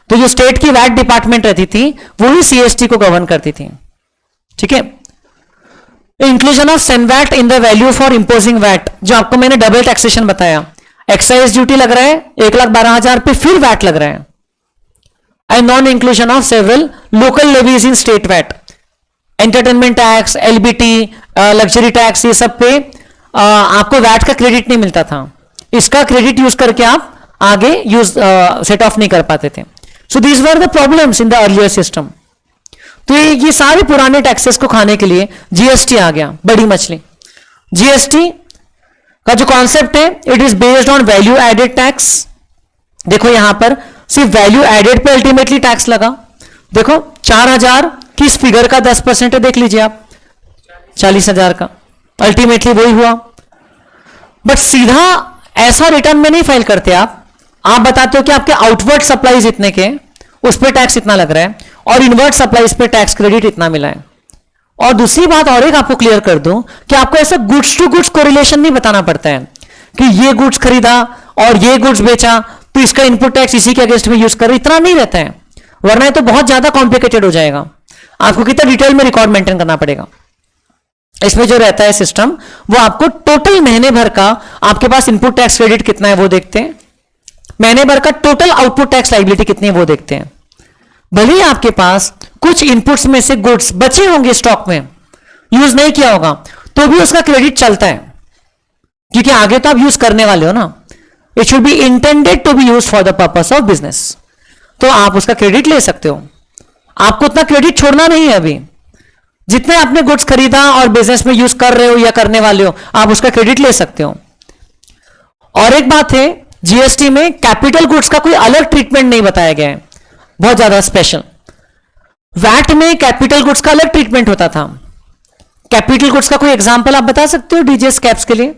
तो जो स्टेट की वैट डिपार्टमेंट रहती थी वो ही सीएसटी को गवर्न करती थी, ठीक है। Inclusion of CENVAT in the value for imposing VAT, जो आपको मैंने डबल टैक्सेशन बताया, एक्साइज ड्यूटी लग रहा है 1,12,000 पे, फिर वैट लग रहा है। And non inclusion of several local levies in state VAT, entertainment tax, LBT, luxury tax, ये सब पे आपको वैट का क्रेडिट नहीं मिलता था। इसका क्रेडिट यूज करके आप आगे यूज सेट ऑफ नहीं कर पाते थे। So these were the problems in the earlier system. तो ये सारे पुराने टैक्सेस को खाने के लिए जीएसटी आ गया, बड़ी मछली। जीएसटी का जो कॉन्सेप्ट है, it is based on value added tax. देखो यहां पर सिर्फ वैल्यू एडेड पे अल्टीमेटली टैक्स लगा। देखो 4,000 किस फिगर का 10% है, देख लीजिए आप, 40,000 का, अल्टीमेटली वही हुआ। बट सीधा ऐसा रिटर्न में नहीं फाइल करते आप बताते हो कि आपके आउटवर्ड सप्लाईज इतने के, उस पर टैक्स इतना लग रहा है, और इनवर्ड सप्लाईज पे टैक्स क्रेडिट इतना मिला है। और दूसरी बात और एक आपको क्लियर कर दूं कि आपको ऐसा गुड्स टू गुड्स कोरिलेशन नहीं बताना पड़ता है कि ये गुड्स खरीदा और ये गुड्स बेचा तो इसका इनपुट टैक्स इसी के अगेंस्ट में यूज कर, इतना नहीं रहता है, वरना ये तो बहुत ज्यादा कॉम्प्लिकेटेड हो जाएगा। आपको कितना डिटेल में रिकॉर्ड मेंटेन करना पड़ेगा। इसमें जो रहता है सिस्टम, वो आपको टोटल महीने भर का आपके पास इनपुट टैक्स क्रेडिट कितना है वो देखते हैं, महीने भर का टोटल आउटपुट टैक्स लायबिलिटी कितनी है वो देखते हैं। भले ही आपके पास कुछ इनपुट्स में से गुड्स बचे होंगे स्टॉक में, यूज नहीं किया होगा, तो भी उसका क्रेडिट चलता है, क्योंकि आगे तो आप यूज करने वाले हो ना। It should be intended to be use for the purpose of business, तो आप उसका क्रेडिट ले सकते हो। आपको उतना क्रेडिट छोड़ना नहीं है। अभी जितने आपने गुड्स खरीदा और बिजनेस में यूज कर रहे हो या करने वाले हो, आप उसका क्रेडिट ले सकते हो। और एक बात है, जीएसटी में कैपिटल गुड्स का कोई अलग ट्रीटमेंट नहीं बताया गया है, बहुत ज्यादा स्पेशल। वैट में कैपिटल गुड्स का अलग ट्रीटमेंट होता था। कैपिटल गुड्स का कोई एग्जांपल आप बता सकते हो डीजीएस कैप्स के लिए?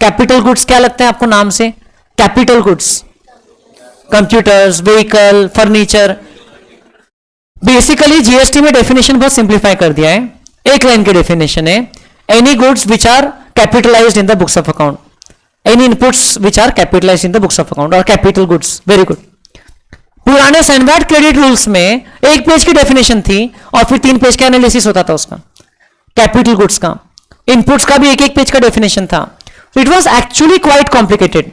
कैपिटल गुड्स क्या लगता है आपको नाम से? Capital goods, computers, vehicle, furniture. Basically GST में डेफिनेशन बहुत सिंप्लीफाई कर दिया है, एक लाइन की डेफिनेशन है, any goods which are capitalized in the books of account. Any inputs which are capitalize in the books of account और capital goods. Very good. पुराने सैनवैट क्रेडिट रूल्स में एक पेज की डेफिनेशन थी और फिर 3 पेज का एनालिसिस होता था उसका, कैपिटल गुड्स का, इनपुट्स का भी एक पेज का डेफिनेशन था। It was actually quite complicated.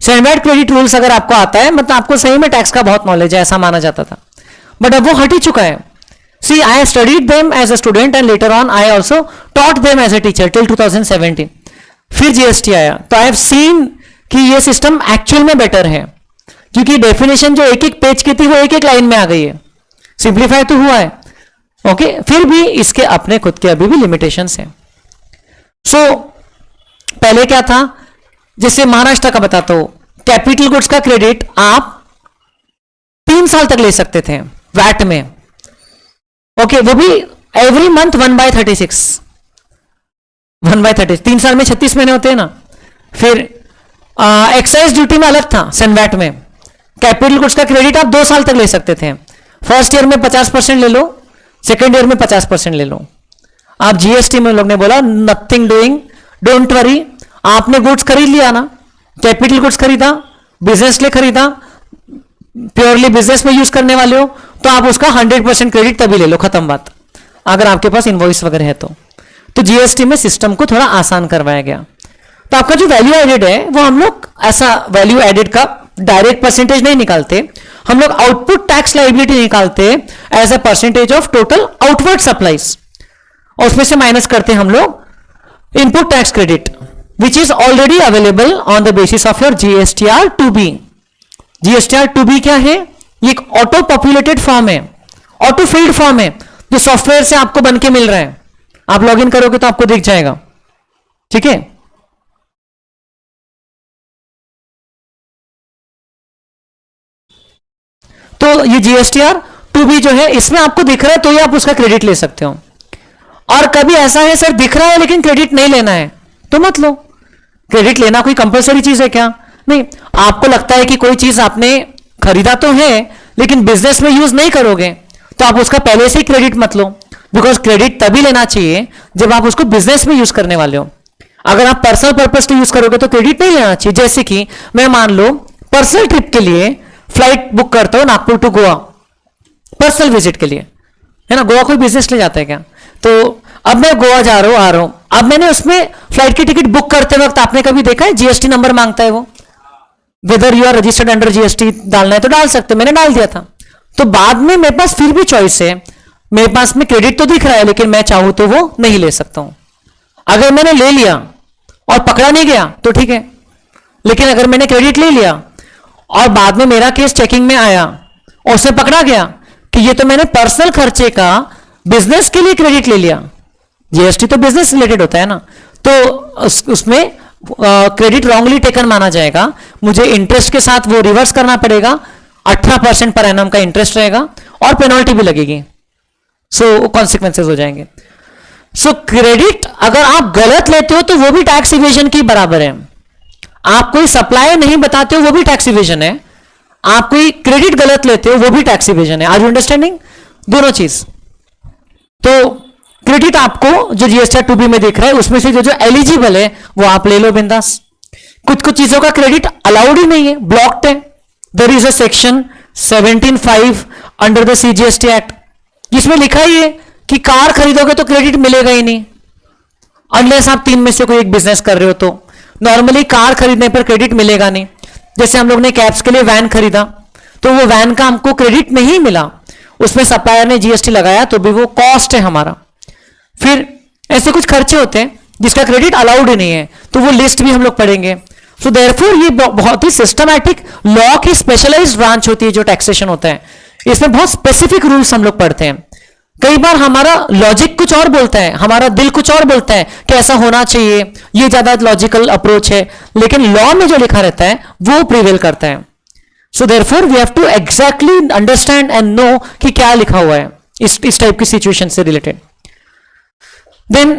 CENVAT credit rules अगर आपको आता है मतलब आपको सही में टैक्स का बहुत नॉलेज है, ऐसा माना जाता था, बट अब वो हट ही चुका है। See I studied them as a student and later on I also taught them as a teacher till 2017। फिर जीएसटी आया तो आई हैव सीन कि ये सिस्टम एक्चुअल में बेटर है, क्योंकि डेफिनेशन जो एक पेज की थी वो एक लाइन में आ गई है, सिंप्लीफाई तो हुआ है। ओके फिर भी इसके अपने खुद के अभी भी लिमिटेशंस हैं। सो पहले क्या था, जैसे महाराष्ट्र का बताता हूं, कैपिटल गुड्स का क्रेडिट आप 3 साल तक ले सकते थे वैट में। ओके वो भी एवरी मंथ 1/36, 1/30, 3 साल में 36 महीने होते हैं ना। फिर एक्साइज ड्यूटी में अलग था सनवैट में। कैपिटल गुड्स का क्रेडिट आप 2 साल तक ले सकते थे। फर्स्ट ईयर में 50% ले लो, सेकेंड ईयर में 50% ले लो। आप जीएसटी में लोग ने बोला नथिंग डूइंग, डोंट वरी, आपने गुड्स खरीद लिया ना, कैपिटल गुड्स खरीदा, बिजनेस लिए खरीदा, प्योरली बिजनेस में यूज करने वाले हो तो आप उसका 100% क्रेडिट तभी ले लो, खत्म बात, अगर आपके पास इनवॉइस वगैरह है तो जीएसटी में सिस्टम को थोड़ा आसान करवाया गया। तो आपका जो वैल्यू एडेड है वो हम लोग ऐसा वैल्यू एडेड का डायरेक्ट परसेंटेज नहीं निकालते, हम लोग आउटपुट टैक्स लायबिलिटी निकालते as a percentage of total outward supplies, और उसमें से माइनस करते हम लोग input tax credit which is already available on the basis of your GSTR two B. GSTR two B क्या है, ये एक ऑटो पॉपुलेटेड फॉर्म है, ऑटो फिल्ड फॉर्म है जो सॉफ्टवेयर से आपको बन के मिल रहा है। आप लॉग इन करोगे तो आपको दिख जाएगा, ठीक है। तो ये जीएसटीआर टू बी जो है इसमें आपको दिख रहा है तो ये आप उसका क्रेडिट ले सकते हो। और कभी ऐसा है सर दिख रहा है लेकिन क्रेडिट नहीं लेना है तो मत लो। क्रेडिट लेना कोई कंपलसरी चीज है क्या? नहीं। आपको लगता है कि कोई चीज आपने खरीदा तो है लेकिन बिजनेस में यूज नहीं करोगे तो आप उसका पहले से ही क्रेडिट मत लो, बिकॉज क्रेडिट तभी लेना चाहिए जब आप उसको बिजनेस में यूज करने वाले हो। अगर आप पर्सनल पर्पज के यूज करोगे तो क्रेडिट नहीं लेना चाहिए। जैसे कि मैं मान लो पर्सनल ट्रिप के लिए फ्लाइट बुक करता हूं Nagpur to Goa, personal visit के लिए, है ना। गोवा कोई बिजनेस ले जाता है क्या? तो अब मैं गोवा जा रहा हूं, आ रहा हूं, अब मैंने उसमें फ्लाइट की टिकट बुक करते वक्त आपने कभी देखा है जीएसटी नंबर मांगता है वो, whether you are registered under GST डालना है तो डाल सकते, मैंने डाल दिया था। तो बाद में मेरे पास फिर भी चॉइस है, मेरे पास में क्रेडिट तो दिख रहा है लेकिन मैं चाहूं तो वो नहीं ले सकता हूं। अगर मैंने ले लिया और पकड़ा नहीं गया तो ठीक है, लेकिन अगर मैंने क्रेडिट ले लिया और बाद में मेरा केस चेकिंग में आया और उससे पकड़ा गया कि ये तो मैंने पर्सनल खर्चे का बिजनेस के लिए क्रेडिट ले लिया, जीएसटी तो बिजनेस रिलेटेड होता है ना, तो उसमें क्रेडिट रॉन्गली टेकन माना जाएगा, मुझे इंटरेस्ट के साथ वो रिवर्स करना पड़ेगा, 18% पर एनम का इंटरेस्ट रहेगा और पेनल्टी भी लगेगी। सो कॉन्सिक्वेंसेज हो जाएंगे। सो क्रेडिट अगर आप गलत लेते हो तो वो भी टैक्स इवेजन की बराबर है। आप कोई सप्लाई नहीं बताते हो वो भी टैक्स इवेजन है, आप कोई क्रेडिट गलत लेते हो वो भी टैक्स इवेजन है। Are you understanding? दोनों चीज। तो क्रेडिट आपको जो जीएसटी टू बी में दिख रहा है उसमें से जो एलिजिबल है वो आप ले लो बिंदास। कुछ कुछ चीजों का क्रेडिट अलाउड ही नहीं है, ब्लॉक्ड है। There is a section 17(5) under the CGST act, जिसमें लिखा ही है कि कार खरीदोगे तो क्रेडिट मिलेगा ही नहीं अनलेस आप 3 में से कोई एक बिजनेस कर रहे हो। तो नॉर्मली कार खरीदने पर क्रेडिट मिलेगा नहीं। जैसे हम लोग ने कैब्स के लिए वैन खरीदा तो वो वैन का हमको क्रेडिट नहीं मिला, उसमें सप्लायर ने जीएसटी लगाया तो भी वो कॉस्ट है हमारा। फिर ऐसे कुछ खर्चे होते हैं जिसका क्रेडिट अलाउड ही नहीं है, तो वो लिस्ट भी हम लोग पढ़ेंगे। सो देयरफॉर ये बहुत ही सिस्टमैटिक लॉ की स्पेशलाइज्ड ब्रांच होती है जो टैक्सेशन होता है, इसमें बहुत स्पेसिफिक रूल्स हम लोग पढ़ते हैं। कई बार हमारा लॉजिक कुछ और बोलता है, हमारा दिल कुछ और बोलता है कि ऐसा होना चाहिए, ये ज्यादा लॉजिकल अप्रोच है, लेकिन लॉ में जो लिखा रहता है वो प्रिवेल करता है। So therefore we have to exactly understand and know कि क्या लिखा हुआ है इस टाइप की सिचुएशन से रिलेटेड। देन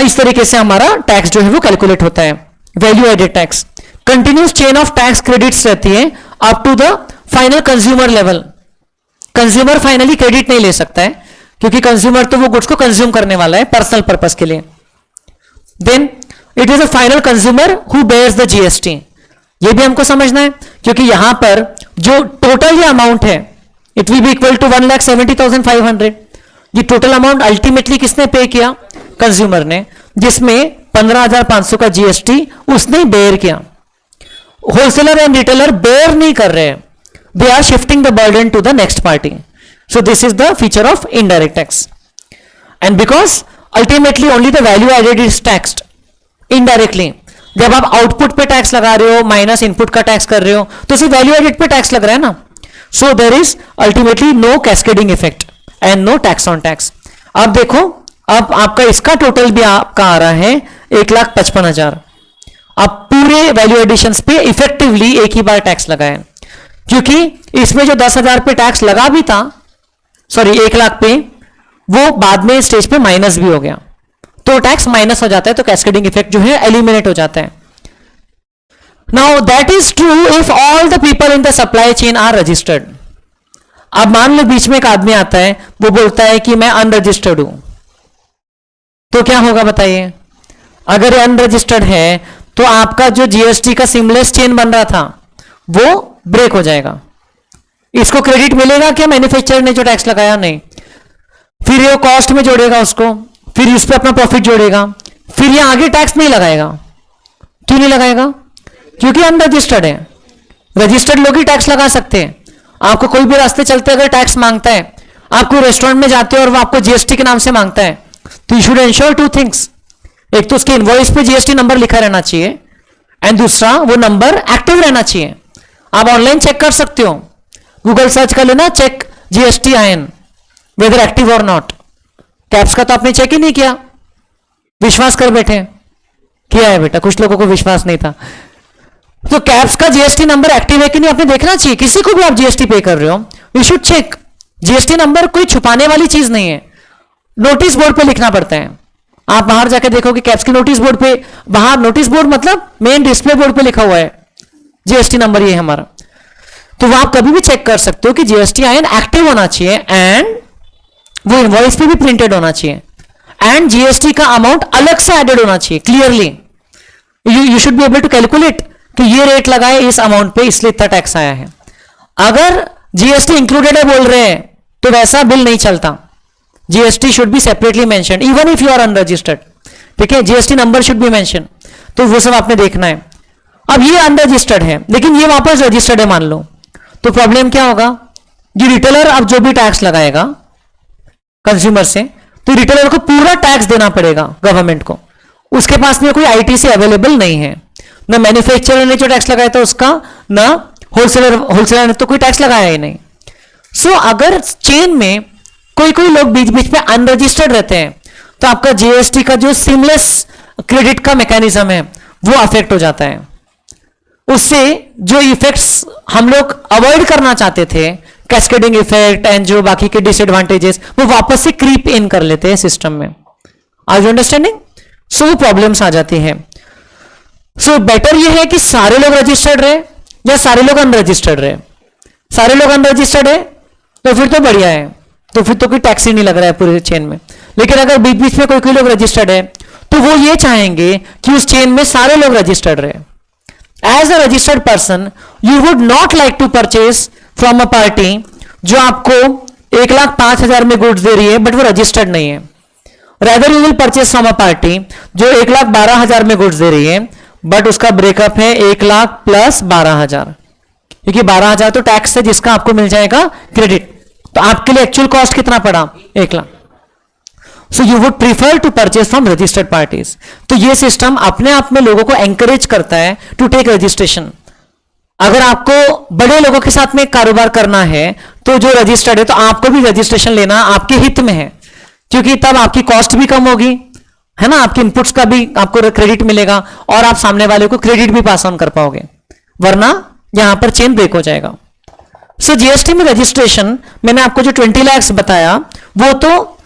इस तरीके से हमारा टैक्स जो है वो कैलकुलेट होता है। Value added tax continuous chain of tax credits रहती है up to the final consumer level. Consumer finally credit नहीं ले सकता है क्योंकि कंज्यूमर तो वो गुड्स को कंज्यूम करने वाला है पर्सनल पर्पस के लिए। Then it is a final consumer who bears the GST. ये भी हमको समझना है, क्योंकि यहां पर जो टोटल ये अमाउंट है it will be equal to 1,70,500। ये टोटल अमाउंट अल्टीमेटली किसने पे किया? कंज्यूमर ने, जिसमें 15,500 का जीएसटी उसने बेयर किया। होलसेलर एंड रिटेलर बेयर नहीं कर रहे, they are shifting the burden to the next party. So this is the feature of indirect tax. And because ultimately only the value added is taxed indirectly. जब आप output पे tax लगा रहे हो minus input का tax कर रहे हो तो सिर्फ वैल्यू एडेड पे टैक्स लग रहा है ना। So there is ultimately no cascading effect and no tax on tax. अब देखो, अब आपका इसका टोटल भी आपका आ रहा है 1,55,000। अब पूरे वैल्यू एडिशन पे इफेक्टिवली एक ही बार टैक्स लगा है, क्योंकि इसमें जो 10,000 पे टैक्स लगा भी था, सॉरी 1,00,000 पे, वो बाद में स्टेज पे माइनस भी हो गया, तो टैक्स माइनस हो जाता है, तो कैस्केडिंग इफेक्ट जो है एलिमिनेट हो जाता है। Now that is true if all the people in the supply chain are registered. अब मान लो बीच में एक आदमी आता है, वो बोलता है कि मैं अनरजिस्टर्ड हूं, तो क्या होगा बताइए? अगर अनरजिस्टर्ड है तो आपका जो जीएसटी का सीमलेस चेन बन रहा था वो ब्रेक हो जाएगा। इसको क्रेडिट मिलेगा क्या मैन्युफैक्चरर ने जो टैक्स लगाया? नहीं। फिर ये कॉस्ट में जोड़ेगा उसको, फिर इस पे अपना प्रॉफिट जोड़ेगा, फिर ये आगे टैक्स नहीं लगाएगा। क्यों नहीं लगाएगा? क्योंकि अनरजिस्टर्ड है। रजिस्टर्ड लोग ही टैक्स लगा सकते हैं। आपको कोई भी रास्ते चलते अगर टैक्स मांगता है, आप कोई रेस्टोरेंट में जाते हो और वो आपको जीएसटी के नाम से मांगता है, तो you should ensure two things. एक तो उसके इनवॉइस पे जीएसटी नंबर लिखा रहना चाहिए, एंड दूसरा वो नंबर एक्टिव रहना चाहिए। आप ऑनलाइन चेक कर सकते हो, गूगल सर्च कर लेना चेक GSTIN वेदर एक्टिव और नॉट। कैप्स का तो आपने चेक ही नहीं किया, विश्वास कर बैठे। किया है बेटा, कुछ लोगों को विश्वास नहीं था। तो कैप्स का जीएसटी नंबर एक्टिव है कि नहीं आपने देखना चाहिए। किसी को भी आप जीएसटी पे कर रहे हो, you should check. GST number कोई छुपाने वाली चीज नहीं है, नोटिस बोर्ड पे लिखना पड़ता है। आप बाहर जाके देखोगे कैप्स की नोटिस बोर्ड पे, बाहर नोटिस बोर्ड मतलब मेन डिस्प्ले बोर्ड पे लिखा हुआ है जीएसटी नंबर, ये है हमारा। तो वो आप कभी भी चेक कर सकते हो कि GSTIN एक्टिव होना चाहिए, एंड वो इनवॉइस पे भी प्रिंटेड होना चाहिए, एंड जीएसटी का अमाउंट अलग से एडेड होना चाहिए clearly. You should be able to calculate कि ये रेट लगाए इस अमाउंट पे, इसलिए इतना टैक्स आया है। अगर जीएसटी इंक्लूडेड है बोल रहे हैं तो वैसा बिल नहीं चलता। GST should be separately mention even if you are unregistered. ठीक है, GST number should be mention. तो वो सब आपने देखना है। अब ये अनरजिस्टर्ड है लेकिन ये वापस रजिस्टर्ड है मान लो, तो प्रॉब्लम क्या होगा? ये रिटेलर अब जो भी टैक्स लगाएगा कंज्यूमर से, तो रिटेलर को पूरा टैक्स देना पड़ेगा गवर्नमेंट को। उसके पास में कोई आईटीसी अवेलेबल नहीं है, ना मैन्युफैक्चरर ने जो टैक्स लगाया था उसका, ना होलसेलर ने तो कोई टैक्स लगाया ही नहीं। सो अगर चेन में कोई कोई लोग बीच बीच में अनरजिस्टर्ड रहते हैं तो आपका जीएसटी का जो सीमलेस क्रेडिट का मैकेनिज्म है वो अफेक्ट हो जाता है। उससे जो इफेक्ट्स हम लोग अवॉइड करना चाहते थे, कैस्केडिंग इफेक्ट एंड जो बाकी के डिसएडवांटेजेस, वो वापस से क्रीप इन कर लेते हैं सिस्टम में। Are you understanding? सो वो प्रॉब्लम्स आ जाती है। सो बेटर ये है कि सारे लोग रजिस्टर्ड रहे या सारे लोग अनरजिस्टर्ड रहे। सारे लोग अनरजिस्टर्ड है तो फिर तो बढ़िया है, तो फिर तो कोई टैक्स ही नहीं लग रहा है पूरे चेन में। लेकिन अगर बीच बीच में कोई कोई लोग रजिस्टर्ड है तो वो ये चाहेंगे कि उस चेन में सारे लोग रजिस्टर्ड रहे। As a registered person you would not like to purchase from a party जो आपको 1,05,000 में गुड्स दे रही है बट वो रजिस्टर्ड नहीं है। Rather you will purchase from a party जो 1,12,000 में गुड्स दे रही है बट उसका ब्रेकअप है 1,00,000 प्लस 12,000, क्योंकि 12,000 तो टैक्स है जिसका आपको मिल जाएगा क्रेडिट। तो आपके लिए एक्चुअल कॉस्ट कितना पड़ा? 1,00,000। So you would prefer to purchase from registered parties. तो ये सिस्टम अपने आप में लोगों को एंकरेज करता है टू टेक रजिस्ट्रेशन। अगर आपको बड़े लोगों के साथ में कारोबार करना है तो जो रजिस्टर्ड है, तो आपको भी रजिस्ट्रेशन लेना आपके हित में है, क्योंकि तब आपकी कॉस्ट भी कम होगी, है ना, आपके इनपुट्स का भी आपको क्रेडिट मिलेगा और आप सामने वाले को क्रेडिट भी पास ऑन कर पाओगे, वरना यहां पर चेन ब्रेक हो जाएगा। सो जीएसटी में रजिस्ट्रेशन मैंने आपको जो 20 लाख बताया वो तो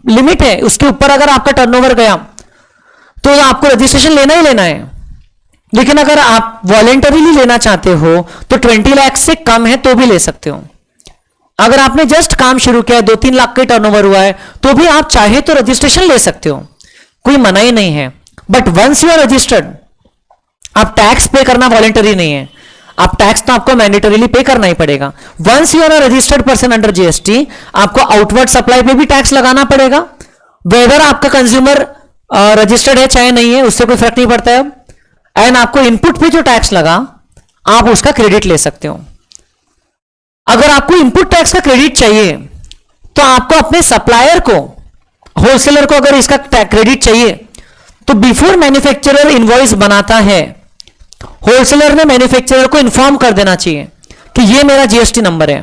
लिमिट है, उसके ऊपर अगर आपका टर्नओवर गया तो आपको रजिस्ट्रेशन लेना ही लेना है। लेकिन अगर आप वॉलेंटरीली लेना चाहते हो तो 20 लाख से कम है तो भी ले सकते हो। अगर आपने जस्ट काम शुरू किया है, 2-3 लाख का टर्नओवर हुआ है, तो भी आप चाहे तो रजिस्ट्रेशन ले सकते हो, कोई मना ही नहीं है। But once you are registered, आप टैक्स पे करना वॉलेंटरी नहीं है, आप टैक्स तो आपको मैंडेटरीली पे करना ही पड़ेगा। Once you are a registered person under GST, आपको आउटवर्ड सप्लाई पे भी टैक्स लगाना पड़ेगा, वेदर आपका कंज्यूमर रजिस्टर्ड है चाहे नहीं है, उससे कोई फर्क नहीं पड़ता है अब। एंड आपको इनपुट पे जो टैक्स लगा, आप उसका क्रेडिट ले सकते हो। अगर आपको इनपुट टैक्स का क्रेडिट चाहिए, तो आपको अपने सप्लायर को, होलसेलर को अगर इसका क्रेडिट चाहिए, तो बिफोर मैन्युफैक्चरर इनवॉइस बनाता है, होलसेलर ने मैन्युफैक्चरर को इन्फॉर्म कर देना चाहिए कि ये मेरा जीएसटी नंबर है।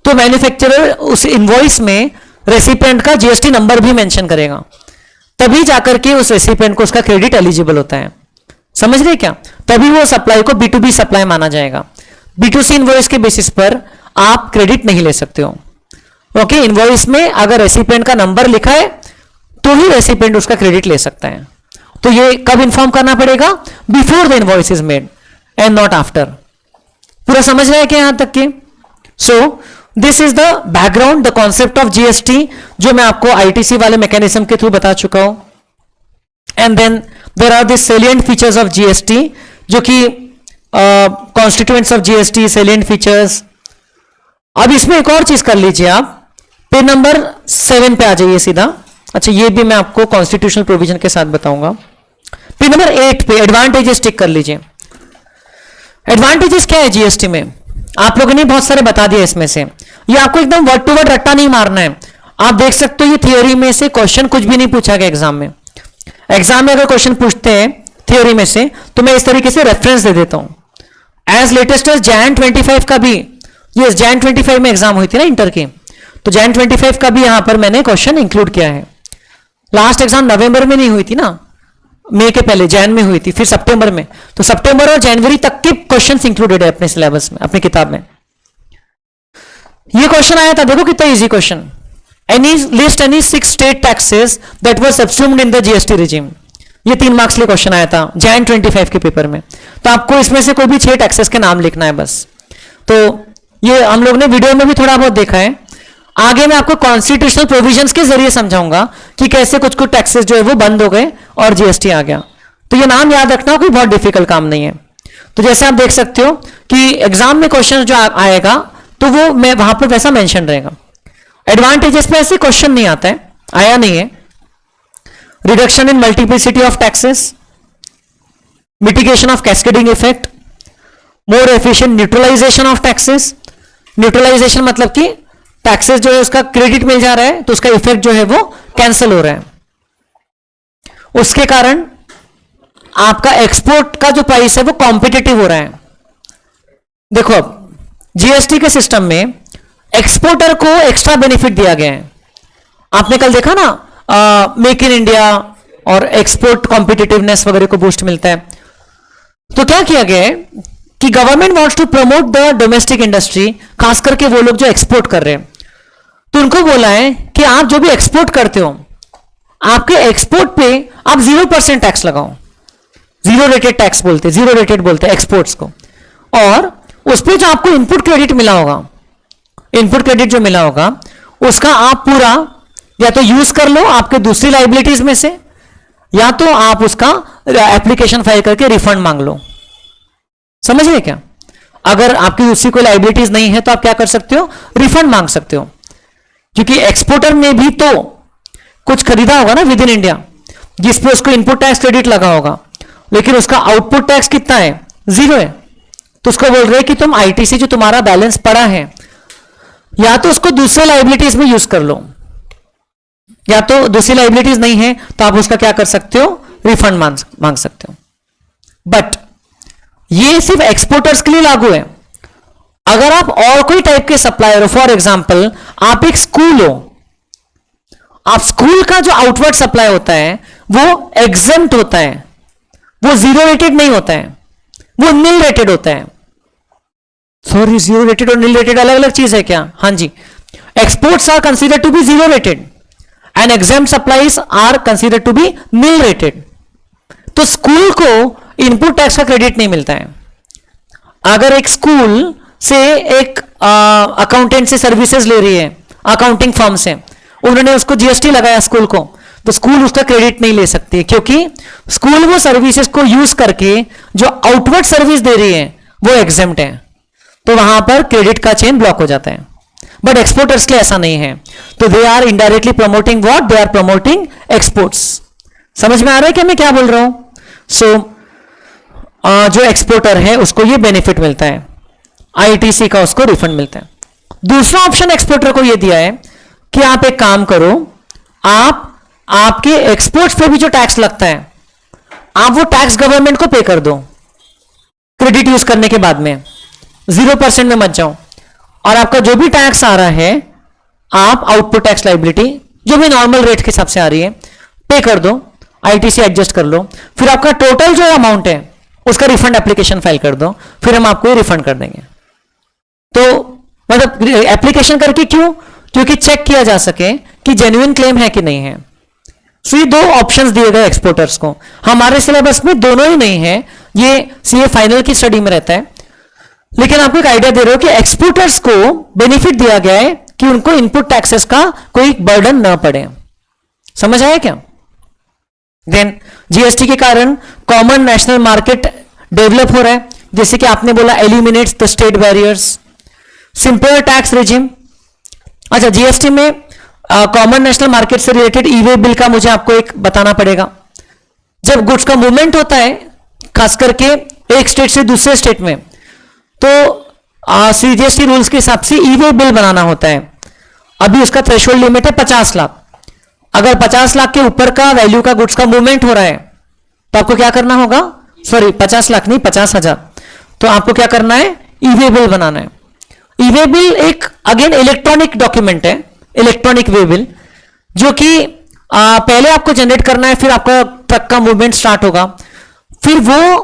तो मैन्युफैक्चरर उस इनवॉइस में रेसिपिएंट का जीएसटी नंबर भी मेंशन करेगा, तभी जाकर के उस रेसिपिएंट को उसका क्रेडिट एलिजिबल होता है। समझ रहे क्या? तभी वो सप्लाई को B2B सप्लाई माना जाएगा। B2C इनवॉइस के बेसिस पर आप क्रेडिट नहीं ले सकते हो। ओके, इनवॉइस में अगर रेसिपिएंट का नंबर लिखा है तो ही रेसिपिएंट उसका क्रेडिट ले सकता है। तो ये कब इन्फॉर्म करना पड़ेगा? Before the invoice is made and not after. पूरा समझ रहे हैं क्या यहां तक की? सो this is the background, the concept of GST, जो मैं आपको आईटीसी वाले मैकेनिज्म के थ्रू बता चुका हूं। And then there are the salient features of GST, जो कि constituents of GST, salient features. अब इसमें एक और चीज कर लीजिए आप, पेज नंबर 7 पे आ जाइए सीधा। अच्छा, ये भी मैं आपको कॉन्स्टिट्यूशनल प्रोविजन के साथ बताऊंगा। पेज नंबर 8 पे एडवांटेजेस टिक कर लीजिए। एडवांटेजेस क्या है जीएसटी में? आप लोगों ने बहुत सारे बता दिए इसमें से। ये आपको एकदम वर्ड टू वर्ड रट्टा नहीं मारना है। आप देख सकते हो ये थियोरी में से क्वेश्चन कुछ भी नहीं पूछा गया एग्जाम में। एग्जाम में अगर क्वेश्चन पूछते हैं थियोरी में से, तो मैं इस तरीके से रेफरेंस दे देता हूं। एज लेटेस्ट एज Jan 25 का भी, ये Jan 25 में एग्जाम हुई थी ना इंटर की, तो Jan 25 का भी यहां पर मैंने क्वेश्चन इंक्लूड किया है। लास्ट एग्जाम नवंबर में नहीं हुई थी ना, मई के पहले जैन में हुई थी, फिर सितंबर में, तो सितंबर और जनवरी तक के क्वेश्चंस इंक्लूडेड है अपने सिलेबस में, अपनी किताब में। ये क्वेश्चन आया था, देखो कितना easy question. Any list any 6 state taxes that were subsumed in the GST regime. ये 3 मार्क्स लिए क्वेश्चन आया था Jan 25 के पेपर में। तो आपको इसमें से कोई भी 6 टैक्सेस के नाम लिखना है बस। तो ये हम लोग ने वीडियो में भी थोड़ा बहुत देखा है। आगे मैं आपको कॉन्स्टिट्यूशनल प्रोविजंस के जरिए समझाऊंगा कि कैसे कुछ कुछ टैक्सेस जो है वो बंद हो गए और जीएसटी आ गया। तो ये नाम याद रखना कोई बहुत डिफिकल्ट काम नहीं है। तो जैसे आप देख सकते हो कि एग्जाम में क्वेश्चन जो आएगा तो वो मैं वहां पर वैसा मेंशन रहेगा। एडवांटेजेस पे ऐसे क्वेश्चन नहीं आता है, आया नहीं है। Reduction in multiplicity of taxes, mitigation of cascading effect, more efficient neutralization of taxes. Neutralization मतलब कि टैक्सेस जो है उसका क्रेडिट मिल जा रहा है तो उसका इफेक्ट जो है वो कैंसिल हो रहा है। उसके कारण आपका एक्सपोर्ट का जो प्राइस है वो कॉम्पिटिटिव हो रहा है। देखो अब जीएसटी के सिस्टम में एक्सपोर्टर को एक्स्ट्रा बेनिफिट दिया गया है। आपने कल देखा ना, मेक इन इंडिया और एक्सपोर्ट कॉम्पिटिटिवनेस वगैरह को बूस्ट मिलता है। तो क्या किया गया है कि government wants to promote the domestic industry, खास करके वो लोग जो एक्सपोर्ट कर रहे हैं, तो उनको बोला है कि आप जो भी एक्सपोर्ट करते हो, आपके एक्सपोर्ट पे आप 0% टैक्स लगाओ। जीरो रेटेड टैक्स बोलते, जीरो रेटेड बोलते हैं एक्सपोर्ट्स को। और उस पर जो आपको इनपुट क्रेडिट मिला होगा, इनपुट क्रेडिट जो मिला होगा उसका आप पूरा या तो यूज कर लो आपके दूसरी लाइबिलिटीज में से, या तो आप उसका एप्लीकेशन फाइल करके रिफंड मांग लो। समझ रहे क्या? अगर आपकी दूसरी कोई लाइबिलिटीज नहीं है तो आप क्या कर सकते हो, रिफंड मांग सकते हो। क्योंकि एक्सपोर्टर ने भी तो कुछ खरीदा होगा ना विद इन इंडिया, जिसपे उसको इनपुट टैक्स क्रेडिट लगा होगा, लेकिन उसका आउटपुट टैक्स कितना है, 0 है। तो उसको बोल रहे हैं कि तुम आईटीसी जो तुम्हारा बैलेंस पड़ा है, या तो उसको दूसरे लाइबिलिटीज में यूज कर लो, या तो दूसरी लाइबिलिटीज नहीं है तो आप उसका क्या कर सकते हो, रिफंड मांग सकते हो। बट ये सिर्फ एक्सपोर्टर्स के लिए लागू है। अगर आप और कोई टाइप के सप्लायर हो, फॉर एग्जांपल आप एक स्कूल हो, आप स्कूल का जो आउटवर्ड सप्लाई होता है वो एग्जेम्प्ट होता है, वो जीरो रेटेड नहीं होता है, वो नील रेटेड होता है। सॉरी, जीरो रेटेड और नील रेटेड अलग अलग चीज है क्या? हाँ जी, exports are considered to be zero rated and exempt supplies are considered to be nil rated. तो स्कूल को इनपुट टैक्स का क्रेडिट नहीं मिलता है। अगर एक स्कूल से एक अकाउंटेंट से सर्विसेज ले रही है, अकाउंटिंग फर्म से, उन्होंने उसको जीएसटी लगाया स्कूल को, तो स्कूल उसका क्रेडिट नहीं ले सकती, क्योंकि स्कूल वो सर्विसेज को यूज करके जो आउटवर्ड सर्विस दे रही है वो एग्जेम्प्ट है, तो वहां पर क्रेडिट का चेन ब्लॉक हो जाता है। बट एक्सपोर्टर्स के ऐसा नहीं है, तो they are indirectly promoting what, they are promoting exports. समझ में आ रहा है कि मैं क्या बोल रहा हूं? सो जो एक्सपोर्टर है उसको ये बेनिफिट मिलता है, आईटीसी का उसको रिफंड मिलता है। दूसरा ऑप्शन एक्सपोर्टर को ये दिया है कि आप एक काम करो, आपके एक्सपोर्ट्स पे भी जो टैक्स लगता है आप वो टैक्स गवर्नमेंट को पे कर दो, क्रेडिट यूज करने के बाद में 0% में मत जाओ, और आपका जो भी टैक्स आ रहा है आप आउटपुट टैक्स लाइबिलिटी जो भी नॉर्मल रेट के हिसाब से आ रही है पे कर दो, आईटीसी एडजस्ट कर लो, फिर आपका टोटल जो अमाउंट है उसका रिफंड एप्लीकेशन फाइल कर दो, फिर हम आपको रिफंड कर देंगे। तो मतलब एप्लीकेशन करके क्यों? क्योंकि चेक किया जा सके कि जेन्युइन क्लेम है कि नहीं है। सो ये दो ऑप्शंस दिए गए एक्सपोर्टर्स को, हमारे सिलेबस में दोनों ही नहीं है, ये सीए फाइनल की स्टडी में रहता है, लेकिन आपको एक आइडिया दे रहे हो कि एक्सपोर्टर्स को बेनिफिट दिया गया है कि उनको इनपुट टैक्सेस का कोई बर्डन ना पड़े। समझ आया क्या? देन जीएसटी के कारण कॉमन नेशनल मार्केट डेवलप हो रहा है, जैसे कि आपने बोला eliminates the state barriers, simple tax regime. अच्छा, जीएसटी में कॉमन नेशनल मार्केट से रिलेटेड ई वे बिल का मुझे आपको एक बताना पड़ेगा। जब गुड्स का मूवमेंट होता है खास करके एक स्टेट से दूसरे स्टेट में, तो सीजीएसटी रूल्स के हिसाब से ई वे बिल बनाना होता है। अभी उसका थ्रेशोल्ड लिमिट है 50 लाख। अगर 50 लाख के ऊपर का वैल्यू का गुड्स का मूवमेंट हो रहा है तो आपको क्या करना होगा? सॉरी 50 लाख नहीं, 50,000। तो आपको क्या करना है? ई वे बिल बनाना है। ई वे बिल एक अगेन इलेक्ट्रॉनिक डॉक्यूमेंट है, इलेक्ट्रॉनिक वे बिल, जो कि पहले आपको जनरेट करना है, फिर आपका ट्रक का मूवमेंट स्टार्ट होगा, फिर वो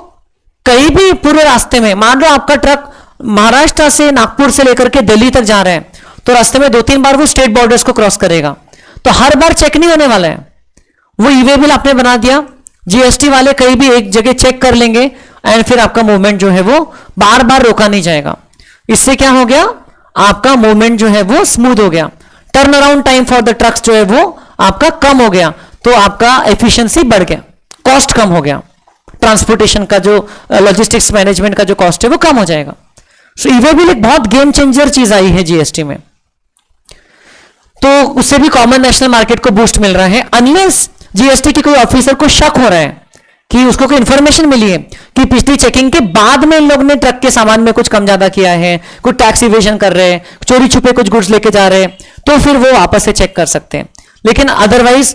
कहीं भी पूरे रास्ते में, मान लो आपका ट्रक महाराष्ट्र से नागपुर से लेकर के दिल्ली तक जा रहे हैं, तो रास्ते में 2-3 बार वो स्टेट बॉर्डर्स को क्रॉस करेगा, तो हर बार चेक नहीं होने वाला है। वो ई वे बिल आपने बना दिया, जीएसटी वाले कहीं भी एक जगह चेक कर लेंगे एंड फिर आपका मूवमेंट जो है वो बार बार रोका नहीं जाएगा। इससे क्या हो गया? आपका मूवमेंट जो है वो स्मूथ हो गया, turn around time for the trucks जो है वो आपका कम हो गया, तो आपका एफिशिएंसी बढ़ गया, कॉस्ट कम हो गया, ट्रांसपोर्टेशन का जो लॉजिस्टिक्स मैनेजमेंट का जो कॉस्ट है वो कम हो जाएगा। सो ई वे बिल एक बहुत गेम चेंजर चीज आई है जीएसटी में, तो उससे भी कॉमन नेशनल मार्केट को बूस्ट मिल रहा है। अनलेस जीएसटी के कोई ऑफिसर को शक हो रहा है कि उसको कोई इंफॉर्मेशन मिली है कि पिछली चेकिंग के बाद में इन लोग ने ट्रक के सामान में कुछ कम ज्यादा किया है, कुछ टैक्स इवेजन कर रहे हैं, चोरी छुपे कुछ गुड्स लेके जा रहे हैं, तो फिर वो वापस से चेक कर सकते हैं। लेकिन अदरवाइज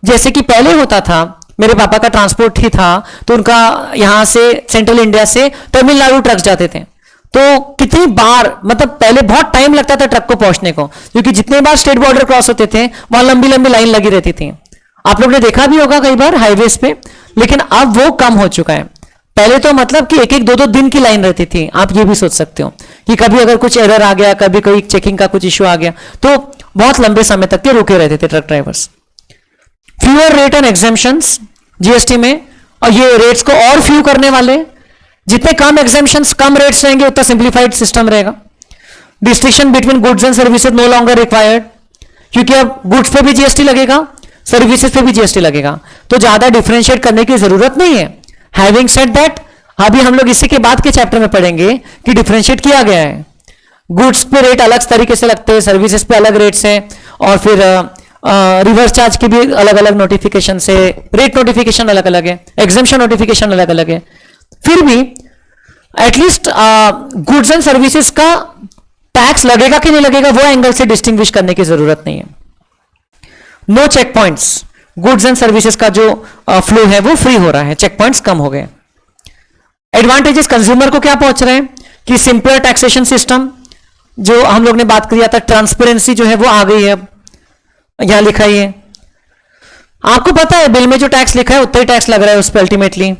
जैसे कि पहले होता था, मेरे पापा का ट्रांसपोर्ट ही था, तो उनका यहां से सेंट्रल इंडिया से तमिलनाडु ट्रक्स जाते थे, तो कितनी बार, मतलब पहले बहुत टाइम लगता था ट्रक को पहुंचने को, क्योंकि जितने बार स्टेट बॉर्डर क्रॉस होते थे वहां लंबी लंबी लाइन लगी रहती थी। आप लोग ने देखा भी होगा कई बार हाईवेज पे, लेकिन अब वो कम हो चुका है। पहले तो मतलब कि 1-2 दिन की लाइन रहती थी। आप ये भी सोच सकते हो कि कभी अगर कुछ एरर आ गया, कभी कोई चेकिंग का कुछ इश्यू आ गया, तो बहुत लंबे समय तक के रुके रहते थे truck drivers. Fewer rate and exemptions GST में, और ये रेट्स को और फ्यू करने वाले, जितने कम एग्जेम्पशंस कम रेट्स रहेंगे उतना सिंप्लीफाइड सिस्टम रहेगा। Distinction between goods and services no longer required, क्योंकि अब गुड्स पे भी जीएसटी लगेगा, सर्विसेज पे भी जीएसटी लगेगा, तो ज्यादा डिफरेंशिएट करने की जरूरत नहीं है। हैविंग सेड दैट, अभी हम लोग इसी के बाद के चैप्टर में पढ़ेंगे कि डिफरेंशिएट किया गया है। गुड्स पे रेट अलग तरीके से लगते हैं, सर्विसेज पे अलग रेट्स हैं, और फिर रिवर्स चार्ज की भी अलग अलग नोटिफिकेशन से रेट नोटिफिकेशन अलग अलग है, एग्जेम्पशन नोटिफिकेशन अलग अलग है। फिर भी एटलीस्ट गुड्स एंड सर्विसेज का टैक्स लगेगा कि नहीं लगेगा वो एंगल से डिस्टिंग्विश करने की जरूरत नहीं है। No check points, goods and services का जो फ्लो है वो फ्री हो रहा है, चेक पॉइंट्स कम हो गए। एडवांटेजेस कंज्यूमर को क्या पहुंच रहे हैं कि सिंपल टैक्सेशन सिस्टम, जो हम लोग ने बात किया था, ट्रांसपेरेंसी जो है वो आ गई है, यहां लिखा ही है। आपको पता है बिल में जो टैक्स लिखा है उतना ही टैक्स लग रहा है उस पर ultimately.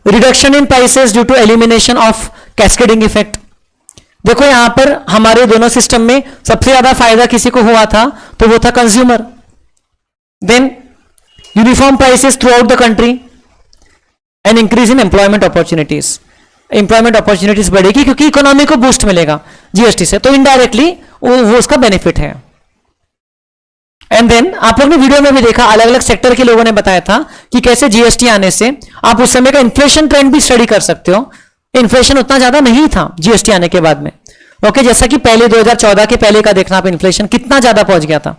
Reduction in prices due to elimination of cascading effect. देखो यहां पर हमारे दोनों सिस्टम में सबसे ज्यादा फायदा किसी को हुआ था, तो वो था consumer. Then uniform prices throughout the country and increase in employment opportunities. Employment opportunities बढ़ेगी क्योंकि इकोनॉमी को बूस्ट मिलेगा जीएसटी से, तो इनडायरेक्टली वो उसका बेनिफिट है। एंड देन आप लोग ने वीडियो में भी देखा, अलग अलग सेक्टर के लोगों ने बताया था कि कैसे जीएसटी आने से आप उस समय का इन्फ्लेशन ट्रेंड भी स्टडी कर सकते हो। इन्फ्लेशन उतना ज्यादा नहीं था जीएसटी आने के बाद में। ओके, जैसा कि पहले 2014 के पहले का देखना आप, इन्फ्लेशन कितना ज्यादा पहुंच गया था,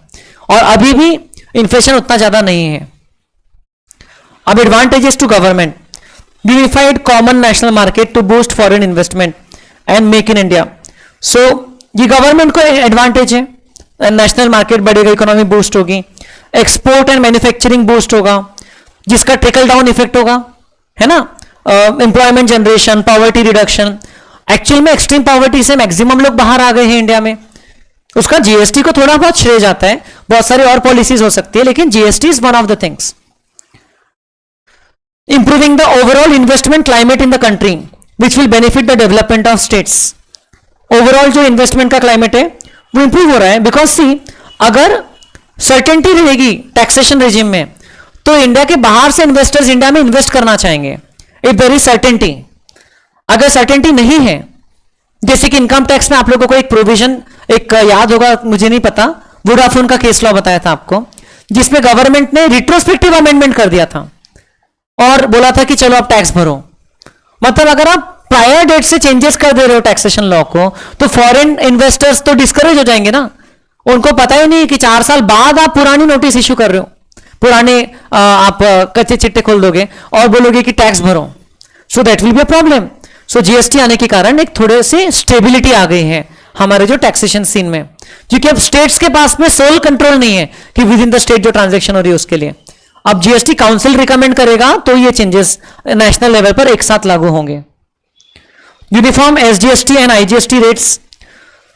और अभी भी इन्फ्लेशन उतना ज्यादा नहीं है। अब advantages to government, unified common national market to boost foreign investment and make in India. So ये गवर्नमेंट को एडवांटेज है, नेशनल मार्केट बढ़ेगा, इकोनॉमी बूस्ट होगी, एक्सपोर्ट एंड मैन्युफैक्चरिंग बूस्ट होगा, जिसका ट्रिकल डाउन इफेक्ट होगा, है ना, employment generation, poverty reduction. Actual में एक्सट्रीम पॉवर्टी से मैक्सिमम लोग बाहर आ गए हैं इंडिया में, उसका जीएसटी को थोड़ा बहुत श्रेय जाता है, बहुत सारी और पॉलिसीज हो सकती है, लेकिन GST is one of the things. Improving the overall investment climate in the country which will benefit the development of states. Overall जो इन्वेस्टमेंट का क्लाइमेट है वो इंप्रूव हो रहा है, बिकॉज सी अगर सर्टेनिटी रहेगी टैक्सेशन रेजिम में तो इंडिया के बाहर से इन्वेस्टर्स इंडिया में इन्वेस्ट करना चाहेंगे, इफ देयर इज सर्टेनिटी। अगर सर्टेनिटी नहीं है, जैसे कि इनकम टैक्स में आप लोगों को एक प्रोविजन, एक याद होगा, मुझे नहीं पता, वोडाफोन का केस लॉ बताया था आपको, जिसमें गवर्नमेंट ने रिट्रोस्पेक्टिव अमेंडमेंट कर दिया था और बोला था कि चलो आप टैक्स भरो। मतलब अगर आप प्रायर डेट से चेंजेस कर दे रहे हो टैक्सेशन लॉ को, तो फॉरेन इन्वेस्टर्स तो डिस्करेज हो जाएंगे ना, उनको पता ही नहीं कि 4 साल बाद आप पुरानी नोटिस इश्यू कर रहे हो, पुराने आप कच्चे चिट्टे खोल दोगे और बोलोगे कि टैक्स भरो, so that will be a problem. So GST आने के कारण एक थोड़े से स्टेबिलिटी आ गई है हमारे जो टैक्सेशन सीन में, क्योंकि अब स्टेट्स के पास में सोल कंट्रोल नहीं है कि विद इन द स्टेट जो ट्रांजैक्शन हो रही है उसके लिए। अब जीएसटी काउंसिल रिकमेंड करेगा तो ये चेंजेस नेशनल लेवल पर एक साथ लागू होंगे। Uniform SGST and IGST rates,